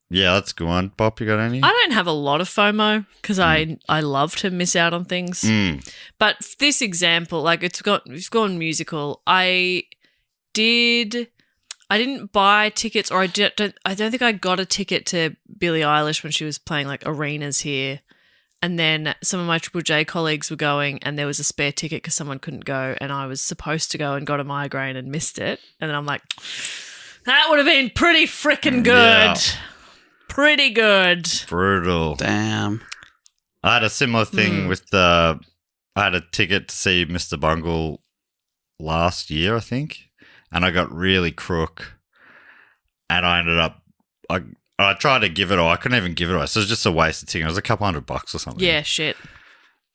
Yeah, that's a good one. Bob, you got any? I don't have a lot of FOMO because I love to miss out on things. But this example, like it's gone musical. I didn't buy tickets, or I don't think I got a ticket to Billie Eilish when she was playing like arenas here. And then some of my Triple J colleagues were going, and there was a spare ticket because someone couldn't go, and I was supposed to go and got a migraine and missed it. And then I'm like, that would have been pretty freaking good. Yeah. Pretty good. Brutal. Damn. I had a similar thing with I had a ticket to see Mr. Bungle last year, I think, and I got really crook, and I ended up I tried to give it away. I couldn't even give it away. So it was just a waste of ticket. It was a couple $100 or something. Yeah, shit.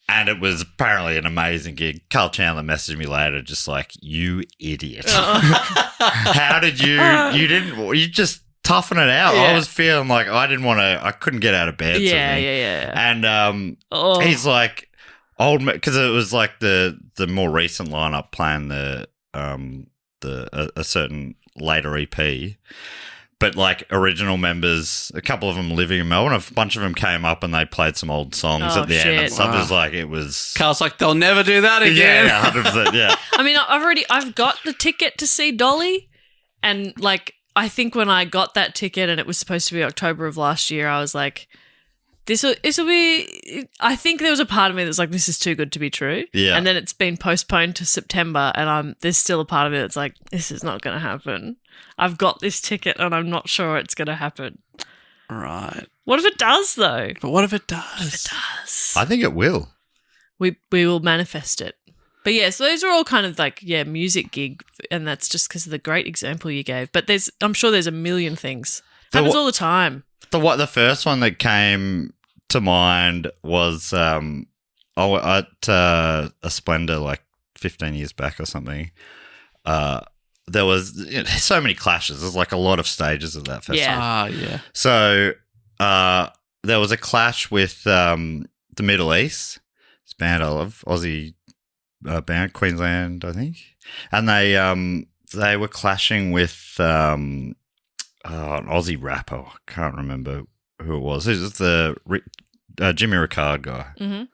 And it was apparently an amazing gig. Carl Chandler messaged me later just like, you idiot. How did you just toughen it out. Yeah. I was feeling like I couldn't get out of bed. Yeah. And he's like, because it was like the more recent lineup playing a certain later EP. But like original members, a couple of them living in Melbourne, a bunch of them came up and they played some old songs at the end and shit. stuff. It was like, it was. Carl's like, they'll never do that again. Yeah, 100%. Yeah. I mean, I've got the ticket to see Dolly, and like I think when I got that ticket and it was supposed to be October of last year, I was like, this will be. I think there was a part of me that's like, this is too good to be true. Yeah. And then it's been postponed to September, and there's still a part of it that's like, this is not going to happen. I've got this ticket and I'm not sure it's going to happen. Right. What if it does though? But what if it does? I think it will. We will manifest it. But yeah, so those are all kind of like, music gig, and that's just because of the great example you gave. But I'm sure there's a million things. Happens all the time. The first one that came to mind was at a Splendor like 15 years back or something. There was so many clashes. There's like a lot of stages of that festival. Yeah. So there was a clash with the Middle East. This band I love, Aussie band, Queensland, I think, and they were clashing with an Aussie rapper. I can't remember who it was. It was the Jimmy Ricard guy. Mm-hmm.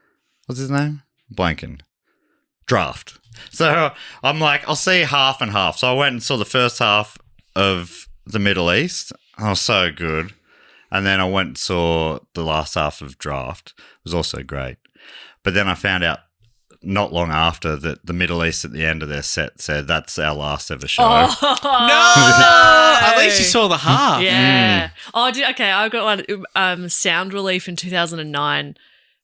What's his name? Blanking. Draft. So I'm like, I'll see half and half. So I went and saw the first half of the Middle East. Oh, so good. And then I went and saw the last half of Draft. It was also great. But then I found out not long after that the Middle East at the end of their set said, that's our last ever show. Oh, No! At least you saw the half. Yeah. Okay, I got one. Sound Relief in 2009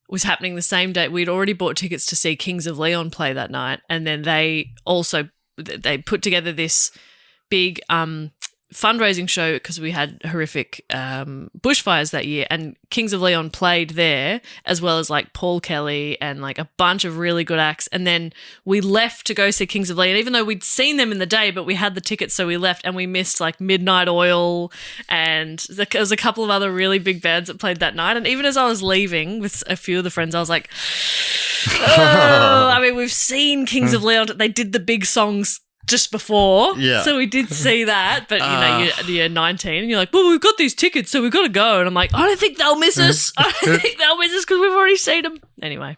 was happening the same day. We'd already bought tickets to see Kings of Leon play that night, and then they put together this big fundraising show because we had horrific bushfires that year, and Kings of Leon played there, as well as like Paul Kelly and like a bunch of really good acts. And then we left to go see Kings of Leon, even though we'd seen them in the day, but we had the tickets, so we left, and we missed like Midnight Oil, and there was a couple of other really big bands that played that night. And even as I was leaving with a few of the friends, I was like, oh, I mean, we've seen Kings of Leon. They did the big songs just before. Yeah. So we did see that, but you're 19 and you're like, well, we've got these tickets, so we've got to go. And I'm like, I don't think they'll miss us. I don't think they'll miss us because we've already seen them. Anyway.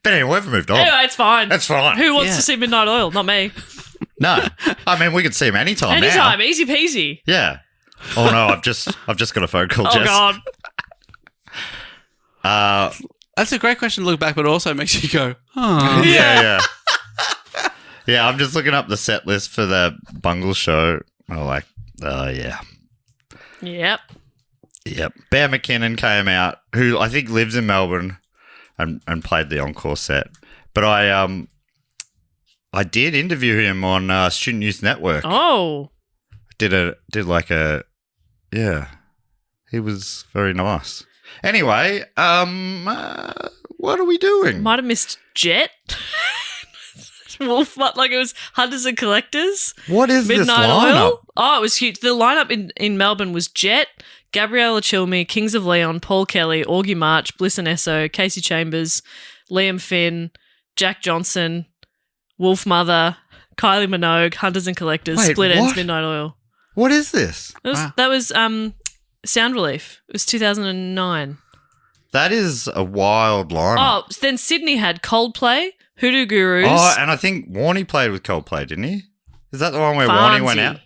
But anyway, we've moved on. Anyway, it's fine. That's fine. Who wants to see Midnight Oil? Not me. No. I mean, we could see him anytime now. Anytime. Easy peasy. Yeah. Oh, no, I've just got a phone call, Jess. Oh, God. That's a great question to look back, but also makes you go, oh. Yeah. Yeah, I'm just looking up the set list for the Bungle show. I'm like, yeah. Yep. Bear McKinnon came out, who I think lives in Melbourne, and played the encore set. But I did interview him on Student Youth Network. Oh. Yeah. He was very nice. Anyway, what are we doing? Might have missed Jet. Wolf, like it was Hunters and Collectors. What is Midnight this lineup? Oil. Oh, it was huge. The lineup in Melbourne was Jet, Gabriella Chilmy, Kings of Leon, Paul Kelly, Augie March, Bliss and Esso, Casey Chambers, Liam Finn, Jack Johnson, Wolf Mother, Kylie Minogue, Hunters and Collectors, Wait, Split Ends, what? Midnight Oil. What is this? That was Sound Relief. It was 2009. That is a wild lineup. Oh, then Sydney had Coldplay, Hoodoo Gurus. Oh, and I think Warnie played with Coldplay, didn't he? Is that the one where Warnie went out?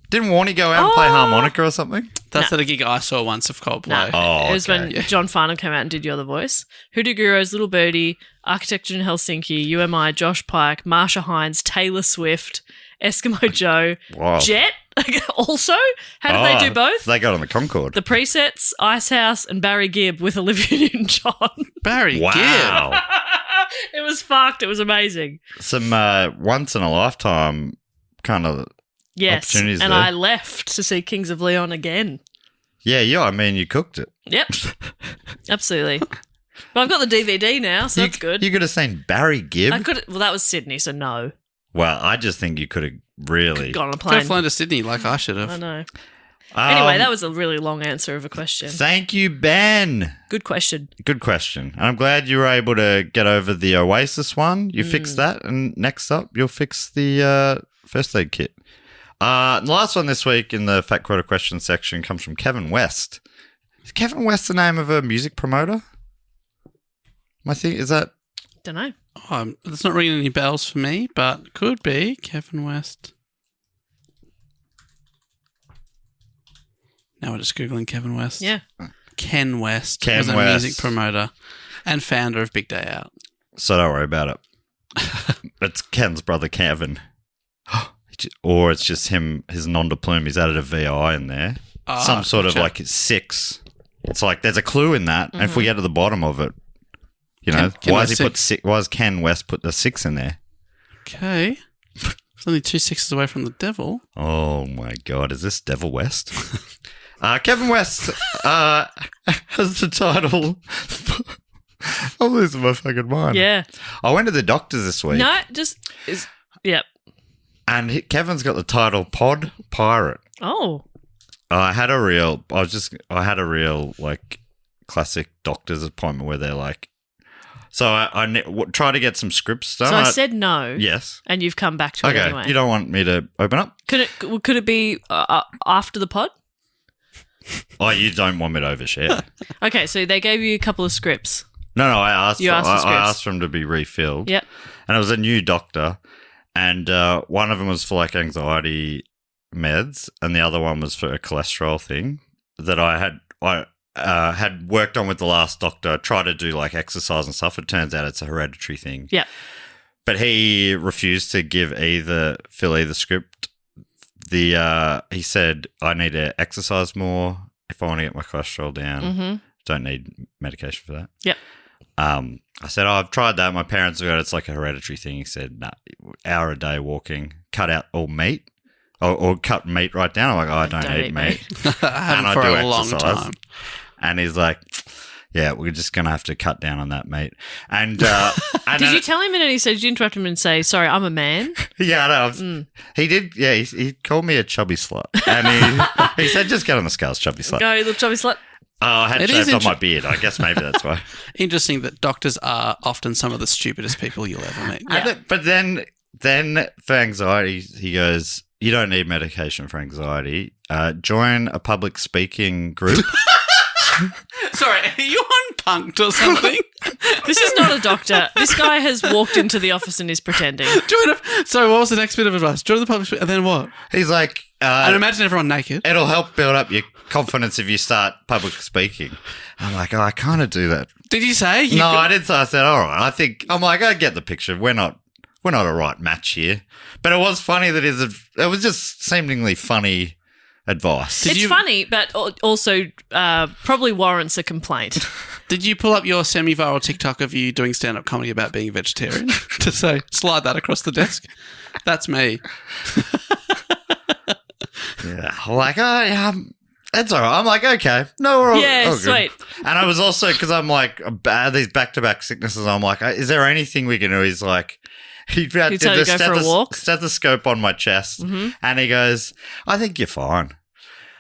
Didn't Warnie go out and play harmonica or something? That's at a gig I saw once of Coldplay. Oh, it was when John Farnham came out and did You're the Voice. Hoodoo Gurus, Little Birdie, Architecture in Helsinki, UMI, Josh Pike, Marsha Hines, Taylor Swift, Eskimo Joe, Wow. Jet. Also, how did they do both? They got on the Concorde. The Presets, Icehouse, and Barry Gibb with Olivia Newton-John. Barry Wow. Gibb. It was fucked. It was amazing. Some once in a lifetime kind of opportunities and there. I left to see Kings of Leon again. Yeah, I mean, you cooked it. Yep, absolutely. But I've got the DVD now, so that's good. You could have seen Barry Gibb. I could. Well, that was Sydney, so no. Well, I just think you could have really Gone on a Could plane. have flown to Sydney like I should have. I know. Anyway, that was a really long answer of a question. Thank you, Ben. Good question. Good question. And I'm glad you were able to get over the Oasis one. You fixed that. And next up, you'll fix the first aid kit. The last one this week in the Fat Quarter question section comes from Kevin West. Is Kevin West the name of a music promoter? Is that? Don't know. Oh, it's not ringing any bells for me, but could be Kevin West. Now we're just Googling Kevin West. Yeah. Ken West Ken was a West. music promoter and founder of Big Day Out. So don't worry about it. It's Ken's brother, Kevin. Or it's just him, his nom de plume. He's added a VI in there. Some sort of like 6. It's like there's a clue in that. And if we get to the bottom of it, You know, Ken why West has he put six? Why has Ken West put the 6 in there? Okay. It's only 2 6s away from the devil. Oh my God, is this Devil West? Kevin West has the title. I'm losing my fucking mind. Yeah. I went to the doctors this week. No, yep. And Kevin's got the title Pod Pirate. Oh. I had a real like classic doctor's appointment where they're like, so I try to get some scripts done. So I said no. Yes. And you've come back to it Okay. anyway. You don't want me to open up? Could it be after the pod? Oh, you don't want me to overshare? Okay, so they gave you a couple of scripts. No, I asked. I asked for them to be refilled. Yep. And it was a new doctor, and one of them was for like anxiety meds, and the other one was for a cholesterol thing that I had worked on with the last doctor. Tried to do like exercise and stuff. It turns out it's a hereditary thing. Yeah. But he refused to fill either script. He said I need to exercise more if I want to get my cholesterol down. Mm-hmm. Don't need medication for that. Yep. I said, I've tried that. My parents have got it. It's like a hereditary thing. He said, nah, hour a day walking, cut out all meat or cut meat right down. I'm like, I don't eat meat. I haven't for a long time. And he's like, yeah, we're just going to have to cut down on that meat. And, did you tell him and he said, did you interrupt him and say, sorry, I'm a man? Yeah, I know. He did. Yeah, he called me a chubby slut. And he said, just get on the scales, chubby slut. Go, little chubby slut. I had shaved off my beard. I guess maybe that's why. Interesting that doctors are often some of the stupidest people you'll ever meet. Yeah. But then for anxiety, he goes, you don't need medication for anxiety. Join a public speaking group. Sorry, are you on Punked or something? This is not a doctor. This guy has walked into the office and is pretending. Sorry, what was the next bit of advice? Join the public and then what? He's like... and imagine everyone naked. It'll help build up your confidence if you start public speaking. I'm like, I kind of do that. Did you say? No, I didn't. So I said, all right. I get the picture. We're not a right match here. But it was funny that it was just seemingly funny advice. It's funny, but also probably warrants a complaint. Did you pull up your semi-viral TikTok of you doing stand-up comedy about being a vegetarian to say, slide that across the desk? That's me. Yeah. I'm like, that's all right. I'm like, okay. No, we're all Yeah, all sweet. Good. And I was also, because I'm like, these back-to-back sicknesses, I'm like, is there anything we can do? He's like, he tell you to go for a walk? Stethoscope on my chest, and he goes, I think you're fine.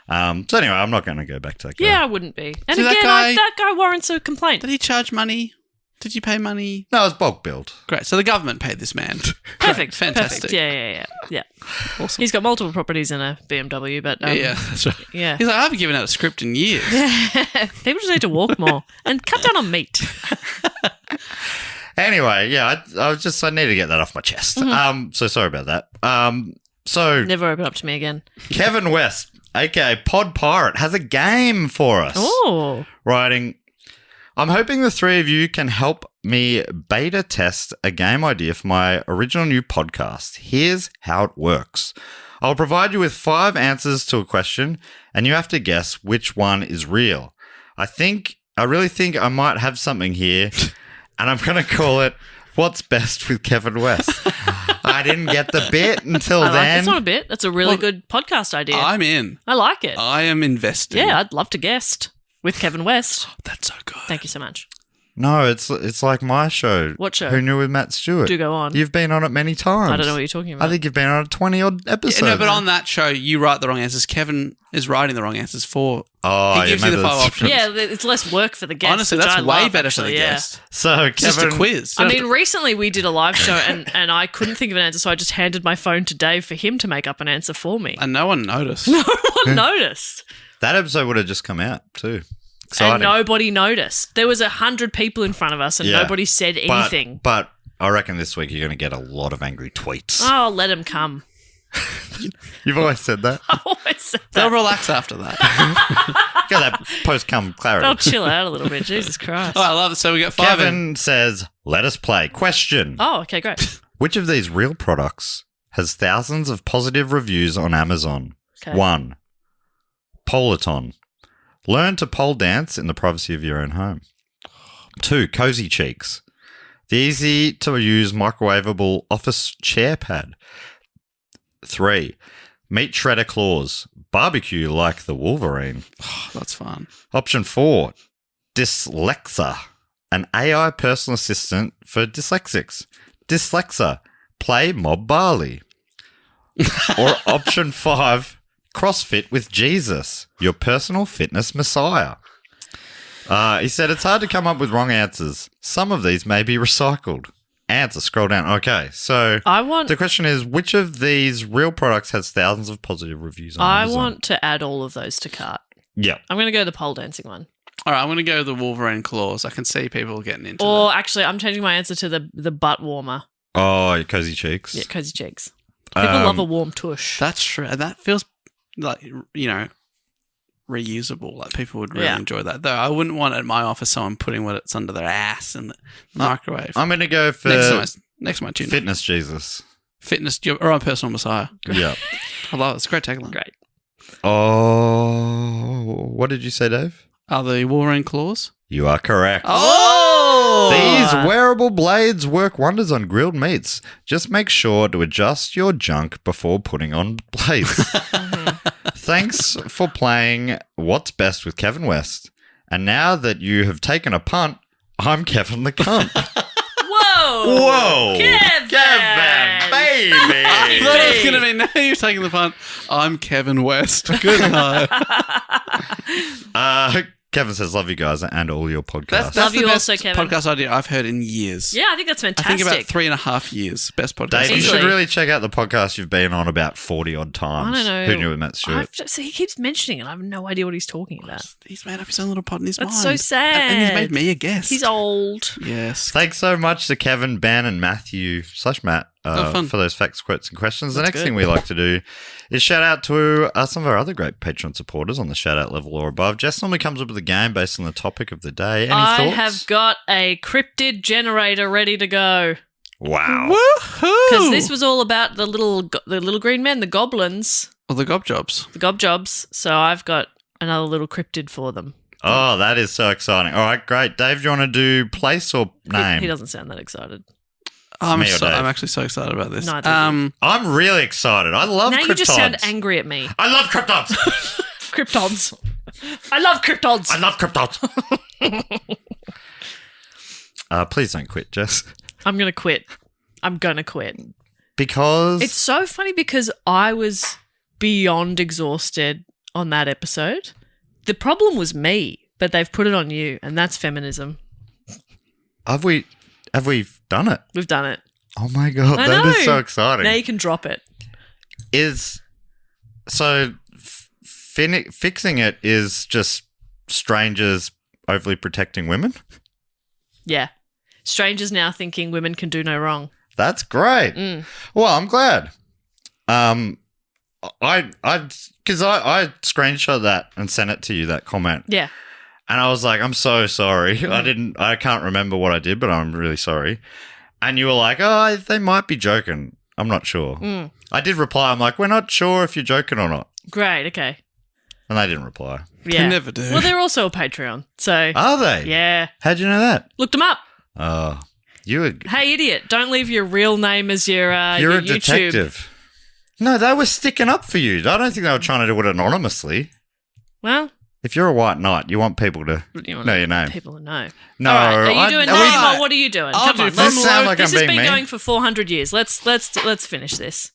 So anyway, I'm not going to go back to that guy. Yeah, I wouldn't be. And So again, that that guy warrants a complaint. Did he charge money? Did you pay money? No, it was bulk billed. Great. So the government paid this man. Perfect. Fantastic. Perfect. Yeah. Awesome. He's got multiple properties in a BMW, but yeah, that's right. yeah. He's like, I haven't given out a script in years. People just need to walk more and cut down on meat. Anyway, yeah, I need to get that off my chest. So sorry about that. So Never open up to me again. Kevin West, aka Pod Pirate, has a game for us. Oh. Writing, I'm hoping the three of you can help me beta test a game idea for my original new podcast. Here's how it works. I'll provide you with 5 answers to a question, and you have to guess which one is real. I really think I might have something here, and I'm going to call it What's Best with Kevin West. I didn't get the bit until then. It's not a bit. That's a really good podcast idea. I'm in. I like it. I am investing. Yeah, I'd love to guest with Kevin West. That's so good. Thank you so much. No, it's like my show. What show? Who Knew with Matt Stewart. Do go on. You've been on it many times. I don't know what you're talking about. I think you've been on 20-odd episodes. Yeah, no, but on that show, you write the wrong answers. Kevin is writing the wrong answers for. Oh, he gives you the 5 options. Yeah, it's less work for the guest. Honestly, which that's I way love, better actually, for the yeah. guest. So, It's just a Kevin, quiz. I mean, recently we did a live show and I couldn't think of an answer, so I just handed my phone to Dave for him to make up an answer for me. And no one noticed. No one noticed. that episode would have just come out too. Exciting. And nobody noticed. There was 100 people in front of us and Yeah. nobody said anything. But I reckon this week you're going to get a lot of angry tweets. Oh, let them come. You've always said that. I've always said They'll that. relax after that. Get that post-cum clarity. They'll chill out a little bit. Jesus Christ. Oh, I love it. So we got 5 in. Kevin says, let us play. Question. Oh, okay, great. Which of these real products has thousands of positive reviews on Amazon? Okay. 1. Polaton. Learn to pole dance in the privacy of your own home. 2, Cozy Cheeks. The easy-to-use microwavable office chair pad. 3, Meat Shredder Claws. Barbecue like the Wolverine. Oh, that's fun. Option 4, Dyslexa. An AI personal assistant for dyslexics. Dyslexa. Play Mob Barley. Or option 5, CrossFit with Jesus. Your personal fitness messiah. He said it's hard to come up with wrong answers. Some of these may be recycled. Answer, scroll down. Okay, so the question is, which of these real products has thousands of positive reviews on Amazon? I want to add all of those to cart. Yeah. I'm going to go the pole dancing one. All right, I'm going to go the Wolverine claws. I can see people getting into Or that. actually, I'm changing my answer to the butt warmer. Oh, Cozy Cheeks. Yeah, Cozy Cheeks. People love a warm tush. That's true. And that feels like, reusable. Like people would really enjoy that. Though I wouldn't want at my office someone putting what's under their ass in the microwave. I'm going to go for next to my tuna. Fitness Jesus. Fitness or my personal messiah. Yeah. I love it. It's a great tagline. Great. Oh, what did you say, Dave? Are the Wolverine claws? You are correct. Oh! These wearable blades work wonders on grilled meats. Just make sure to adjust your junk before putting on blades. Thanks for playing What's Best with Kevin West. And now that you have taken a punt, I'm Kevin the Cunt. Whoa! Kevin, baby! I thought it was going to be, now you're taking the punt, I'm Kevin West. Good night. Kevin says, love you guys and all your podcasts. That's Love the you best also, Kevin. podcast idea I've heard in years. Yeah, I think that's I fantastic. think about 3.5 years. Best podcast. Dave, you Easily. should really check out the podcast you've been on about 40-odd times. I don't know. Who knew we met Stuart? He keeps mentioning it. I have no idea what he's talking about. He's made up his own little pod in his mind. That's so sad. And he's made me a guest. He's old. Yes. Thanks so much to Kevin, Ben, and Matthew /Matt fun. for those facts, quotes, and questions. That's the next good. thing we like to do is shout out to some of our other great Patreon supporters on the shout out level or above. Jess normally comes up with a game based on the topic of the day. Any I thoughts? have got a cryptid generator ready to go. Wow. Woohoo! Because this was all about the little green men, the goblins, Well, the gob jobs. the gobjobs. So I've got another little cryptid for them. Oh, that is so exciting. All right, great. Dave, do you want to do place or name? He doesn't sound that excited. I'm Me or Dave? actually so excited about this. No, I don't. I'm really excited. I love Now Kryptons. you just sound angry at me. I love Kryptons. Kryptons. I love Kryptons. I love Kryptons. Please don't quit, Jess. I'm going to quit. I'm going to quit. Because It's so funny because I was beyond exhausted on that episode. The problem was me, but they've put it on you, and that's feminism. have we done it? We've done it. Oh my god, I that know. is so exciting. Now you can drop it. Fixing it is just strangers overly protecting women? Yeah. Strangers now thinking women can do no wrong. That's great. Well, I'm glad. I screenshot that and sent it to you, that comment. Yeah. And I was like, I'm so sorry. I can't remember what I did, but I'm really sorry. And you were like, oh, they might be joking. I'm not sure. I did reply. I'm like, we're not sure if you're joking or not. Great. Okay. And they didn't reply. Yeah. They never do. Well, they're also a Patreon. So, Are they? yeah. How'd you know that? Looked them up. Oh, you're Hey, idiot. Don't leave your real name as your a YouTube. detective. No, they were sticking up for you. I don't think they were trying to do it anonymously. Well, If you're a white knight, you want people to you know your name. people to know. No, All right. Are you doing name I- or what are you doing? I'll Come do on. from Let's sound like this I'm has being been mean. going for 400 years. Let's finish this.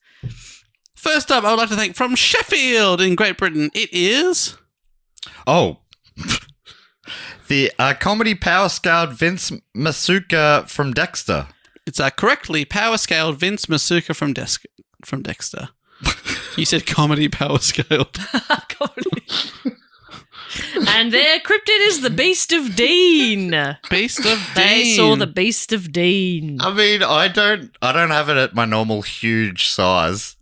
First up, I would like to thank from Sheffield in Great Britain. It is... Oh. The comedy power scaled Vince Masuka from Dexter. It's correctly power-scaled Vince Masuka from Dexter. You said comedy power-scaled. And their cryptid is the Beast of Dean. Beast of They Dean. saw the Beast of Dean. I mean, I don't have it at my normal huge size.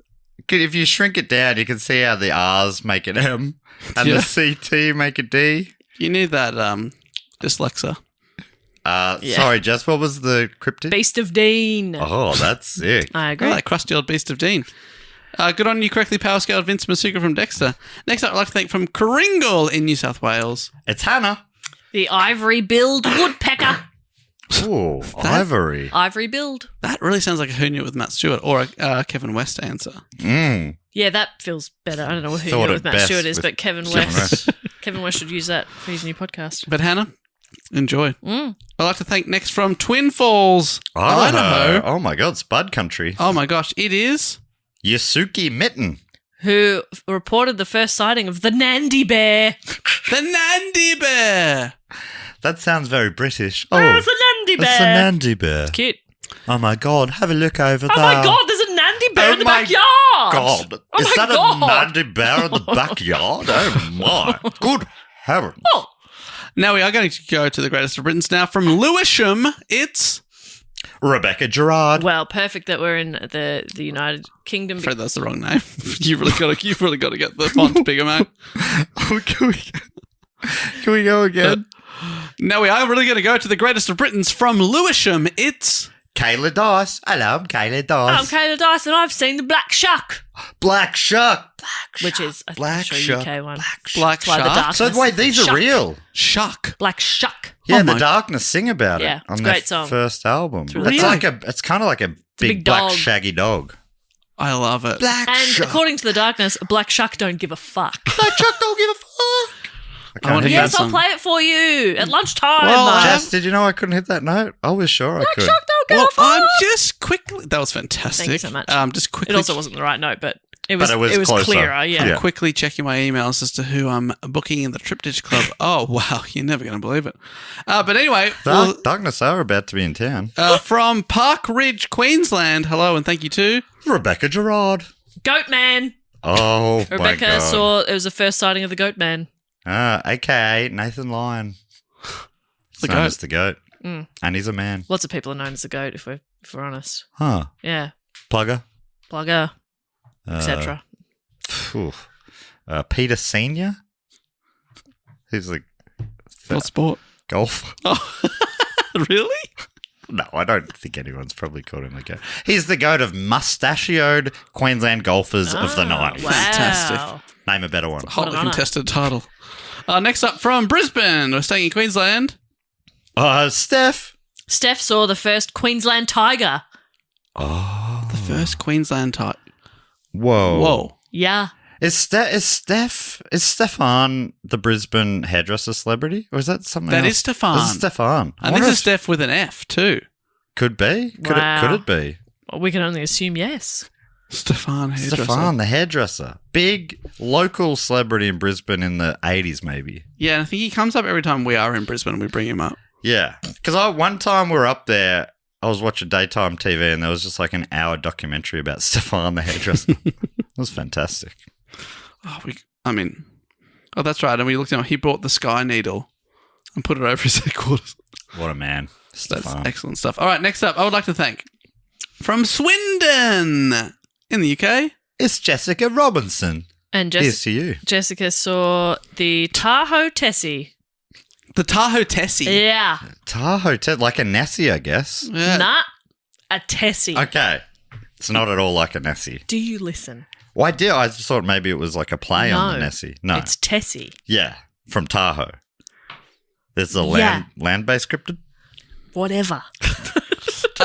If you shrink it down, you can see how the R's make an M and Yeah. the CT make a D. You need that dyslexia. Sorry, Jess, what was the cryptid? Beast of Dean. Oh, that's sick. I Oh, agree. that crusty old Beast of Dean. Good on you, correctly power-scaled Vince Masuka from Dexter. Next up, I'd like to thank from Kringle in New South Wales. It's Hannah. The ivory-billed woodpecker. Ooh, ivory. Ivory build. That really sounds like a Who Knew It with Matt Stewart or a Kevin West answer. Yeah, that feels better. I don't know who Thought Knew It it with Matt best Stewart is, with but Kevin Kevin West. Kevin West should use that for his new podcast. But Hannah, enjoy. I'd like to thank next from Twin Falls, Idaho. Oh my God, Spud Country. Oh my gosh, it is Yasuki Mitten. Who reported the first sighting of the Nandi Bear. the Nandi Bear. That sounds very British. It's a Nandi Bear. It's a Nandi Bear. Cute. Oh my God, have a look over there. Oh my God, there's a Nandi Bear in the my backyard. God, Oh is my that God. a Nandi Bear in the backyard? Oh my, good heavens. Oh. Now we are going to go to the greatest of Britons now. From Lewisham, it's... Rebecca Gerard. Well, perfect that we're in the United Kingdom. Fred, that's the wrong name. You've really got to get the font bigger, mate. Can we go again? Now we are really going to go to the greatest of Britons. From Lewisham, it's... Kayla Dice. Hello, I'm Kayla I'm Dice. Kayla Dice and I've seen the Black Shark, Black Shark. which is a Black sure Shark. UK one. Black That's why the Shark. darkness- So wait, these Shark. are real. Shuck. Black Shark. Yeah, Oh the my- Darkness sing about Yeah, it it's on a their great song. first album. really It's good. it's kind of like a big big black dog. shaggy dog. I love it. Black And according to the darkness, Black Shark don't give a fuck. Black Shark don't give a fuck. I want to hear Yes, that I'll song. play it for you at lunchtime. Well, mate. Jess, did you know I couldn't hit that note? I was sure I could. Shark don't give Well, a fuck. I'm just quickly... That was fantastic. Thank you so much. Just quickly... It also wasn't the right note, but it was it was closer. clearer. Yeah. Yeah. Quickly checking my emails as to who I'm booking in the Triptych Club. Oh, wow. You're never going to believe it. But anyway, Darkness are about to be in town. from Park Ridge, Queensland, hello and thank you to... Rebecca Gerard. Goat Man. Oh, my Rebecca God. saw it was the first sighting of the Goat Man. AKA Nathan Lyon. The Known goat. as the goat. Mm. And he's a man. Lots of people are known as the Goat, if we're honest. Huh. Yeah. Plugger. Blogger, etc. Phew. Peter Senior. He's like What sport? golf. Oh, really? No, I don't think anyone's probably called him the goat. He's the goat of mustachioed Queensland golfers of the 90s. Wow. Fantastic. Name a better one. Hotly honour. contested title. Next up from Brisbane, we're staying in Queensland. Steph. Steph saw the first Queensland tiger. The first Queensland title. Whoa. Whoa. Yeah. Is Stefan the Brisbane hairdresser celebrity? Or is that something That else? is Stefan. This is Stefan. I think it's Steph with an F too. Could be. Wow. Could it be? Well, we can only assume yes. Stefan hairdresser. Stefan, the hairdresser. Big local celebrity in Brisbane in the 80s, maybe. Yeah, and I think he comes up every time we are in Brisbane and we bring him up. Yeah. Because one time we were up there, I was watching daytime TV and there was just like an hour documentary about Stefan, the hairdresser. It was fantastic. Oh, that's right. And we looked at him. He brought the Sky Needle and put it over his headquarters. What a man. That's Stefan. excellent stuff. All right, next up, I would like to thank from Swindon in the UK. It's Jessica Robinson. And Here's to you. Jessica saw the Tahoe Tessie. The Tahoe Tessie. Yeah. Tahoe, like a Nessie, I guess. Yeah. Nah. A Tessie. Okay. It's not at all like a Nessie. Do you listen? Well, I did. I just thought maybe it was like a play on the Nessie. No. It's Tessie. Yeah. From Tahoe. There's a Yeah. land-based cryptid. Whatever.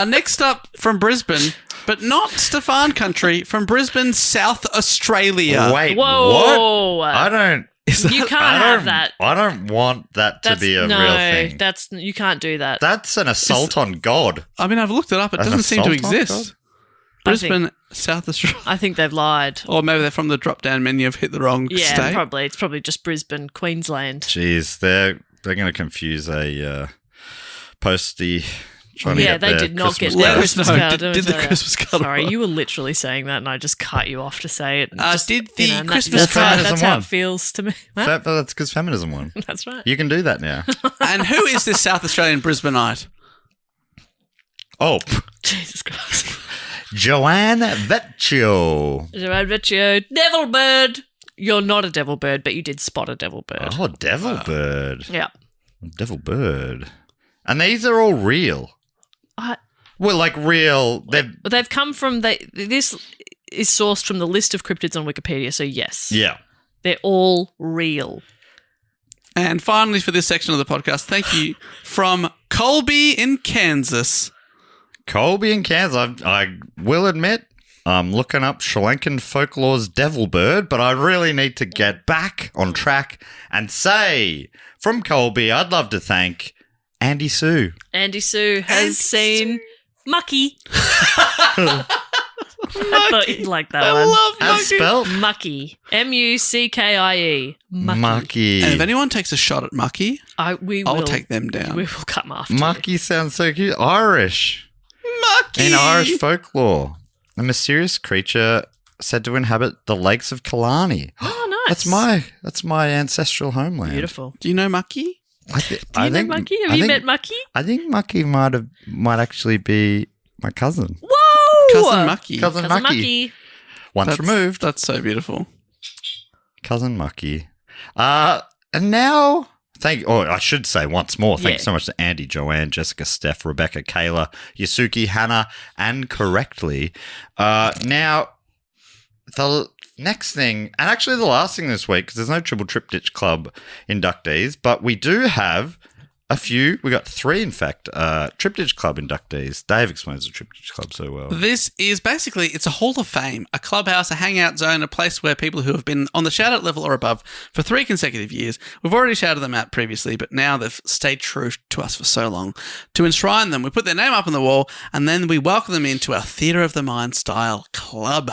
Next up from Brisbane, but not Stefan country, from Brisbane, South Australia. Wait, Whoa. what? I don't... You can't have that. I don't want that to be a real thing. You can't do that. That's an assault on God. I mean, I've looked it up. It An doesn't seem to assault on exist. I Brisbane, South Australia. I think they've lied. Or maybe they're from the drop-down menu have hit the wrong Yeah, state. probably. It's probably just Brisbane, Queensland. Jeez, they're going to confuse a postie trying to Yeah, get they their did not get Christmas their Let card. us Christmas know. card. Did the Christmas card Sorry, arrive? you were literally saying that and I just cut you off to say it. Did the Christmas that's card- That's how Feminism it feels to me. What? That's because feminism won. That's right. You can do that now. And who is this South Australian Brisbaneite? Oh, Jesus Christ. Joanne Vecchio. Gerard Vecchio, devil bird. You're not a devil bird, but you did spot a devil bird. Oh, devil bird. Yeah. Devil bird. And these are all real. Well, like real. They've come from this is sourced from the list of cryptids on Wikipedia, so yes. Yeah. They're all real. And finally, for this section of the podcast, thank you from Colby in Kansas. Colby in Kansas. I will admit, I'm looking up Sri Lankan folklore's devil bird, but I really need to get back on track and say, from Colby, I'd love to thank Andy Sue. Andy Sue has seen Mucky. I thought you'd like that one. I love As Mucky. spelled? Mucky. Muckie. Mucky. And if anyone takes a shot at Mucky, We I'll will take them down. We will come after. Mucky sounds so cute. Irish. Mucky! In Irish folklore, a mysterious creature said to inhabit the lakes of Killarney. Oh, nice. That's my ancestral homeland. Beautiful. Do you know Mucky? I Do you know Mucky? Have you met Mucky? I think Mucky might actually be my cousin. Whoa! Cousin Mucky. Cousin Mucky. Once removed. That's so beautiful. Cousin Mucky. And now, I should say once more, thank you so much to Andy, Joanne, Jessica, Steph, Rebecca, Kayla, Yasuki, Hannah, and Correctly. Now, the next thing, and actually the last thing this week, because there's no Triple Triptych Club inductees, but we do have a few. We got 3, in fact, Triptych Club inductees. Dave explains the Triptych Club so well. This is basically, it's a hall of fame, a clubhouse, a hangout zone, a place where people who have been on the shout-out level or above for 3 consecutive years, we've already shouted them out previously, but now they've stayed true to us for so long. To enshrine them, we put their name up on the wall, and then we welcome them into our Theatre of the Mind style club.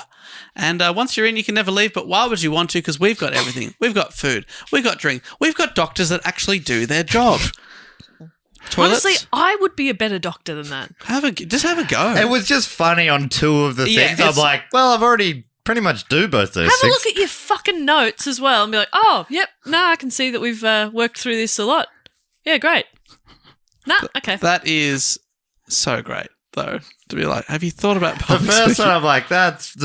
And once you're in, you can never leave, but why would you want to? Because we've got everything. We've got food. We've got drink. We've got doctors that actually do their job. Toilets? Honestly, I would be a better doctor than that. Just have a go. It was just funny on 2 of the things. I'm like, well, I've already pretty much do both those Have things. a look at your fucking notes as well and be like, oh, yep, no, I can see that we've worked through this a lot. Yeah, great. Nah, okay. That is so great, though, to be like, have you thought about The public first speaking? one, I'm like,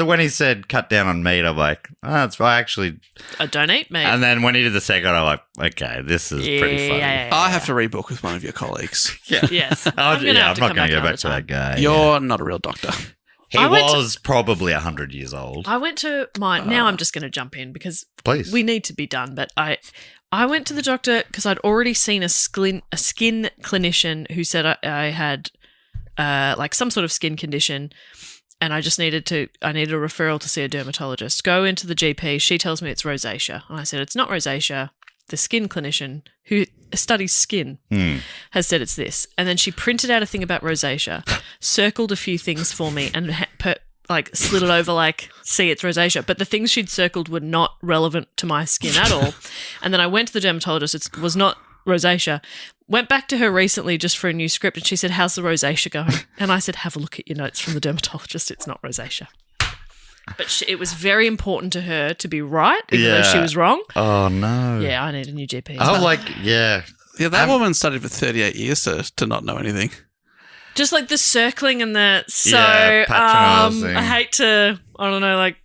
when he said cut down on meat, I'm like, that's right, actually. I don't eat meat. And then when he did the second, I'm like, okay, this is pretty funny. I have to rebook with one of your colleagues. Yeah. Yes. I'm gonna have not to going to go come back to that guy. You're not a real doctor. He I went was probably 100 years old. I went to mine. Now I'm just going to jump in because Please. we need to be done. But I went to the doctor because I'd already seen a skin clinician who said I had like some sort of skin condition, and I needed a referral to see a dermatologist. Go into the GP. She tells me it's rosacea, and I said it's not rosacea. The skin clinician who studies skin has said it's this. And then she printed out a thing about rosacea, circled a few things for me, and slid it over like, see, it's rosacea. But the things she'd circled were not relevant to my skin at all. And then I went to the dermatologist. It was not rosacea. Went back to her recently just for a new script, and she said, how's the rosacea going? And I said, have a look at your notes from the dermatologist. It's not rosacea. But it was very important to her to be right, even though she was wrong. Oh, no. Yeah, I need a new GP. I was like, yeah. Yeah, that woman studied for 38 years to not know anything. Just like the circling and the patronising. I hate to, I don't know, like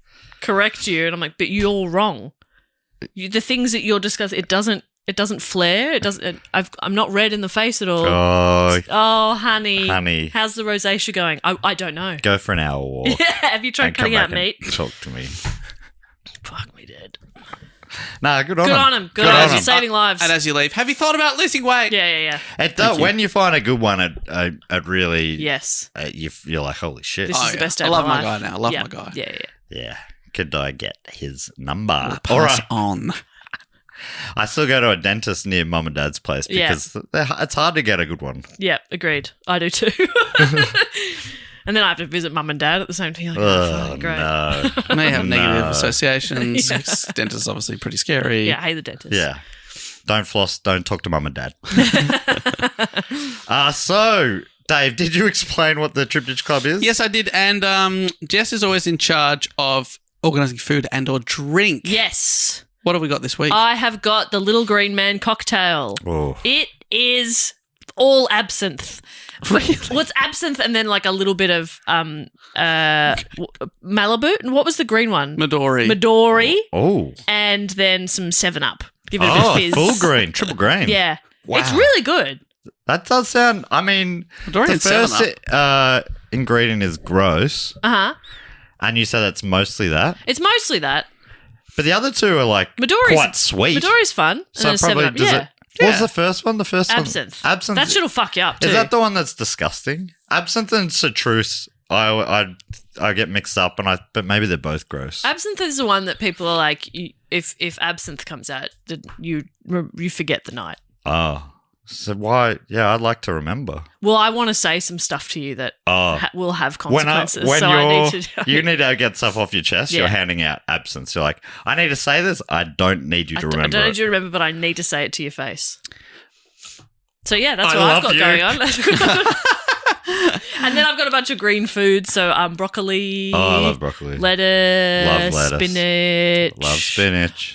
correct you, and I'm like, but you're wrong. The things that you're discussing, it doesn't flare. It doesn't. I'm not red in the face at all. Oh, honey, how's the rosacea going? I don't know. Go for an hour walk. Yeah, have you tried cutting out meat? Talk to me. Fuck me dead. Nah, good on him. Good on him. him. Saving lives. And as you leave, have you thought about losing weight? Yeah. It does, when you find a good one, it really you're like, holy shit. This is the best day I of love my my life. guy now. I love my guy. Yeah. Could I get his number? Pass on. I still go to a dentist near mum and dad's place because it's hard to get a good one. Yeah, agreed. I do too. And then I have to visit mum and dad at the same time. Like, great. No. May have negative associations. Yeah. Dentist's obviously pretty scary. Yeah, I hate the dentist. Yeah. Don't floss. Don't talk to mum and dad. So, Dave, did you explain what the Triptych Club is? Yes, I did. And Jess is always in charge of organising food and or drink. Yes. What have we got this week? I have got the Little Green Man cocktail. Oh. It is all absinthe. What's absinthe and then like a little bit of Malibu? And what was the green one? Midori. Oh. And then some 7-Up. Give it a bit of fizz. Full green, triple green. Yeah. Wow. It's really good. That does sound, I mean, Midori the and first ingredient is gross. Uh-huh. And you said it's mostly that? It's mostly that. But the other two are like quite sweet. Midori's fun. And So then a probably 7-Up. does Yeah. it. What was the first one? The first Absinthe. one? Absinthe. That shit'll fuck you up too. Is that the one that's disgusting? Absinthe and citrus, I get mixed up, but maybe they're both gross. Absinthe is the one that people are like, if absinthe comes out, you forget the night. Oh. So why? Yeah, I'd like to remember. Well, I want to say some stuff to you that will have When consequences. you need to get stuff off your chest, you're handing out absinthe. You're like, I need to say this. I don't need you to remember. I don't need you to remember, but I need to say it to your face. So yeah, that's what I've got going on. And then I've got a bunch of green food. So broccoli. Oh, I love broccoli. Lettuce. Love lettuce. Spinach. Love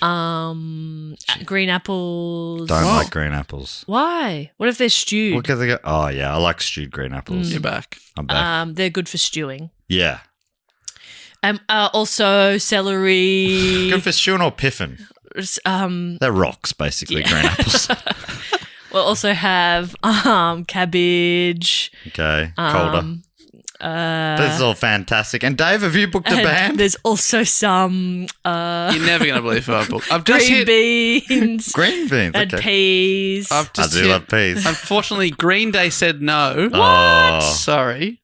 spinach. Green apples. Don't like green apples. Why? What if they're stewed? Well, because I like stewed green apples. You're back. I'm back. They're good for stewing. Yeah. Also celery. Good for stewing or piffin. They're rocks, basically, green apples. We'll also have cabbage. Okay, colder. This is all fantastic. And Dave, have you booked a band? There's also some You're never going to believe who I booked. I've just green beans. Green beans, And okay. peas. I've I just do love peas. Unfortunately, Green Day said no. What? Sorry.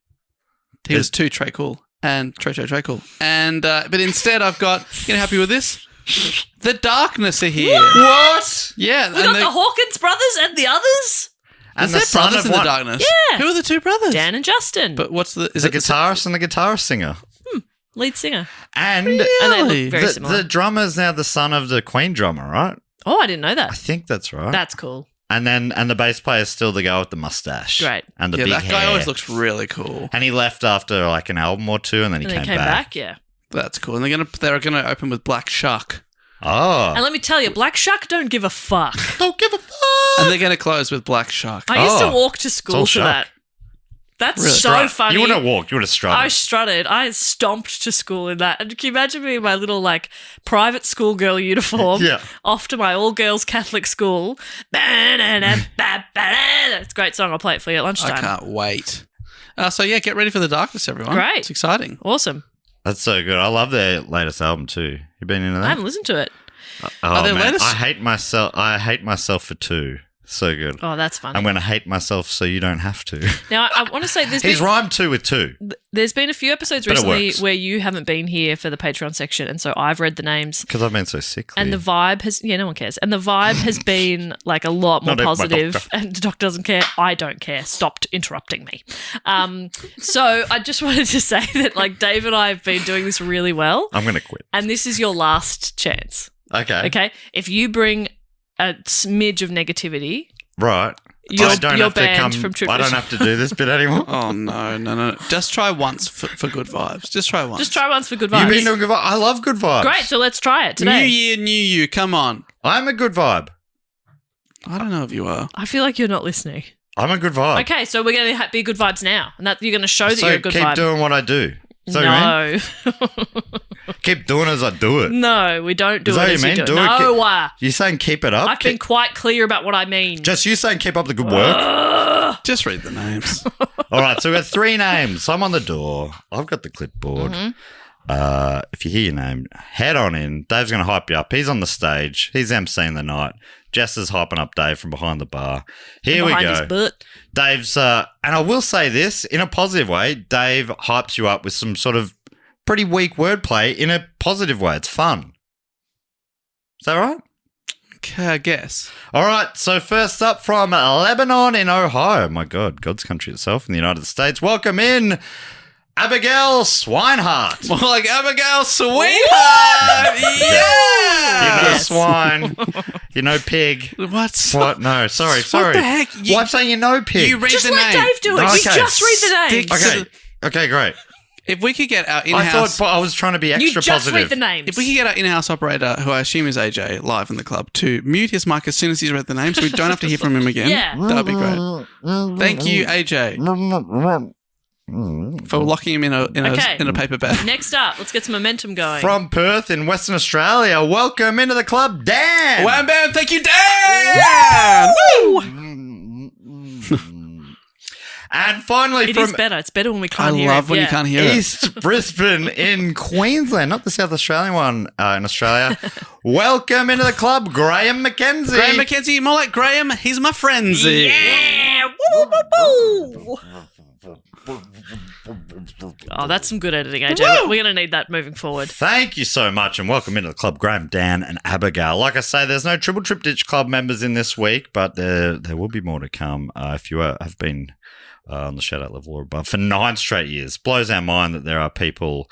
He was too Trey-cool. And Trey-cool. And, but instead I've got, you know, happy with this? The Darkness are here. What? Yeah. We got the Hawkins brothers and the others. And Is the there son brothers of in one. the Darkness? Yeah. Who are the two brothers? Dan and Justin. But what's the... Is The it guitarist and the guitarist singer. Lead singer. And And they Really? look very similar. the drummer's now the son of the Queen drummer, right? Oh, I didn't know I that. think that's right. That's cool. And the bass player's still the guy with the mustache. Great. And the Yeah, big that guy hair. always looks really cool. And he left after like an album or two, and then he And came, then came back, yeah. That's cool. And they're gonna open with Black Shark. Oh. And let me tell you, Black Shark don't give a fuck. Don't give a fuck. And they're gonna close with Black Shark. I used to Oh. walk to It's school all to Shark. that. That's Really? so Strut. funny. You wouldn't have walked. You would have strutted. I strutted. I stomped to school in that. And can you imagine me in my little, like, private schoolgirl uniform Yeah. off to my all-girls Catholic school? It's a great song. I'll play it for you at I lunchtime. can't wait. So yeah, get ready for the Darkness, everyone. Great. It's exciting. Awesome. That's so good. I love their latest album too. You been into that? I haven't listened to it. Oh, their man. latest- I hate myself for two. So good. Oh, that's funny. I'm going to hate myself so you don't have to. Now, I want to say He's rhymed two with two. there's been a few episodes But it recently works. where you haven't been here for the Patreon section, and so I've read the names. Because I've been so sickly. And the vibe has, no one cares. And the vibe has been like a lot more Not even my positive. doctor. And the doctor doesn't care. I don't care. Stopped interrupting me. So I just wanted to say that like Dave and I have been doing this really well. I'm going to quit. And this is your last chance. Okay. Okay. If you bring a smidge of negativity, Right. You're- I don't you're have to banned come. from Trip I don't Vision. have to do this bit anymore. Oh no. Just try once for good vibes. Just try once. just try once for good vibes. You've been doing good vibes. I love good vibes. Great. So let's try it today. New year, new you. Come on. I'm a good vibe. I don't know if you are. I feel like you're not listening. I'm a good vibe. Okay. So we're going to be good vibes now. And that you're going to show that So you're a good keep vibe. doing what I do. Is that what you mean? No. Keep doing as I do it. No, we don't do Is it that as what you you do mean? it. Do it. No, You saying keep it up? I've been quite clear about what I mean. Just you saying keep up the good work. Just read the names. All right, so we've got three names. I'm on the door. I've got the clipboard. If you hear your name, head on in. Dave's going to hype you up. He's on the stage. He's emceeing the night. Jess is hyping up Dave from behind the bar. Here we Behind go. his butt. Dave's, and I will say this in a positive way, Dave hypes you up with some sort of pretty weak wordplay in a positive way. It's fun. Is that right? Okay, I guess. All right, so first up from Lebanon in Ohio. My God, God's country itself in the United States. Welcome in Abigail Swinehart. More like Abigail Sweetheart. Yeah. You know swine. You know pig. What? No, sorry. What the heck? Well, I'm saying you know pig. You read Just the let name. Dave do it. Okay. You just read the name. Stick- Okay, great. If we could get our I in-house... thought I was trying to be extra You just positive. read the names. If we could get our in-house operator, who I assume is AJ, live in the club, to mute his mic as soon as he's read the name so we don't have to hear from him again, Yeah. that'd be great. Thank you, AJ, for locking him in Okay. a paper bag. Next up, let's get some momentum going. From Perth in Western Australia, welcome into the club, Dan. Wham bam, thank you, Dan! Woo! And finally, It from is better. It's better when we I can't hear love it. when you can't hear it. East Brisbane in Queensland, not the South Australian one in Australia. Welcome into the club, Graham McKenzie. Graham McKenzie, more like Graham. He's my friendsy. Yeah! Woo, woo, woo. Oh, that's some good editing, AJ. We're going to need that moving forward. Thank you so much, and welcome into the club, Graham, Dan, and Abigail. Like I say, there's no Triple Trip Ditch Club members in this week, but there will be more to come. If you have been on the shout-out level or above for 9 straight years, blows our mind that there are people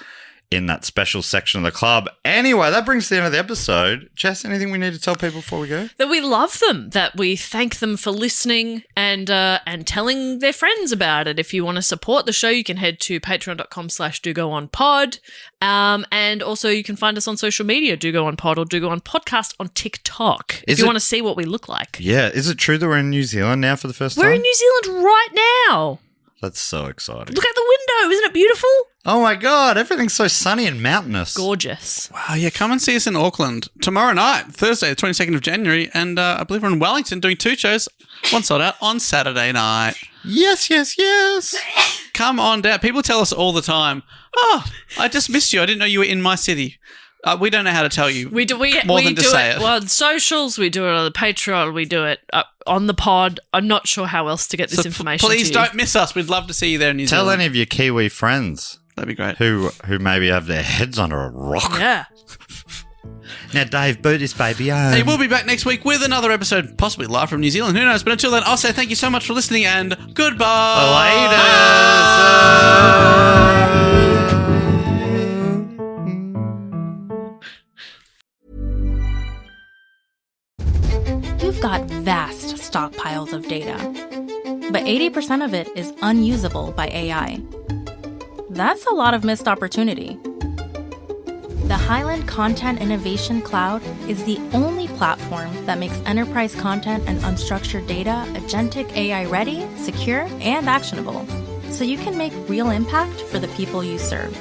in that special section of the club. Anyway, that brings us to the end of the episode. Jess, anything we need to tell people before we go? That we love them, that we thank them for listening and telling their friends about it. If you want to support the show, you can head to patreon.com/dogoonpod. And also you can find us on social media, Do Go On Pod or Do Go On Podcast on TikTok. If you want to see what we look like. Yeah. Is it true that we're in New Zealand now for the first time? We're in New Zealand right now. That's so exciting. Look out the window. Isn't it beautiful? Oh my God, everything's so sunny and mountainous. Gorgeous. Wow, yeah, come and see us in Auckland tomorrow night, Thursday, the 22nd of January, and I believe we're in Wellington doing 2 shows, one sold out on Saturday night. Yes. Come on down. People tell us all the time, oh, I just missed you. I didn't know you were in my city. We don't know how to tell you We do say it. Well, on socials, we do it on the Patreon, we do it on the pod. I'm not sure how else to get this information Please to you. don't miss us. We'd love to see you there in New Tell Zealand. any of your Kiwi friends. That'd be great. Who maybe have their heads under a rock. Yeah. Now, Dave, boot this baby home. Hey, we'll be back next week with another episode, possibly live from New Zealand. Who knows? But until then, I'll say thank you so much for listening and goodbye. You've got vast stockpiles of data, but 80% of it is unusable by AI. That's a lot of missed opportunity. The Highland Content Innovation Cloud is the only platform that makes enterprise content and unstructured data agentic AI ready, secure, and actionable, so you can make real impact for the people you serve.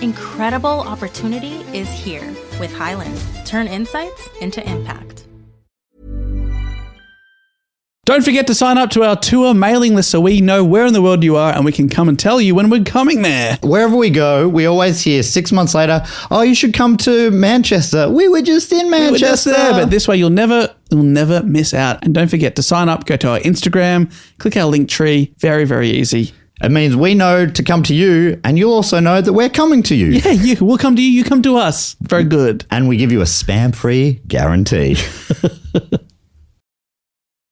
Incredible opportunity is here with Highland. Turn insights into impact. Don't forget to sign up to our tour mailing list so we know where in the world you are and we can come and tell you when we're coming there. Wherever we go, we always hear 6 months later, oh, you should come to Manchester. We were just in Manchester. We're just there, but this way you'll never miss out. And don't forget to sign up, go to our Instagram, click our link tree. Very, very easy. It means we know to come to you, and you'll also know that we're coming to you. Yeah, we'll come to you, you come to us. Very good. And we give you a spam-free guarantee.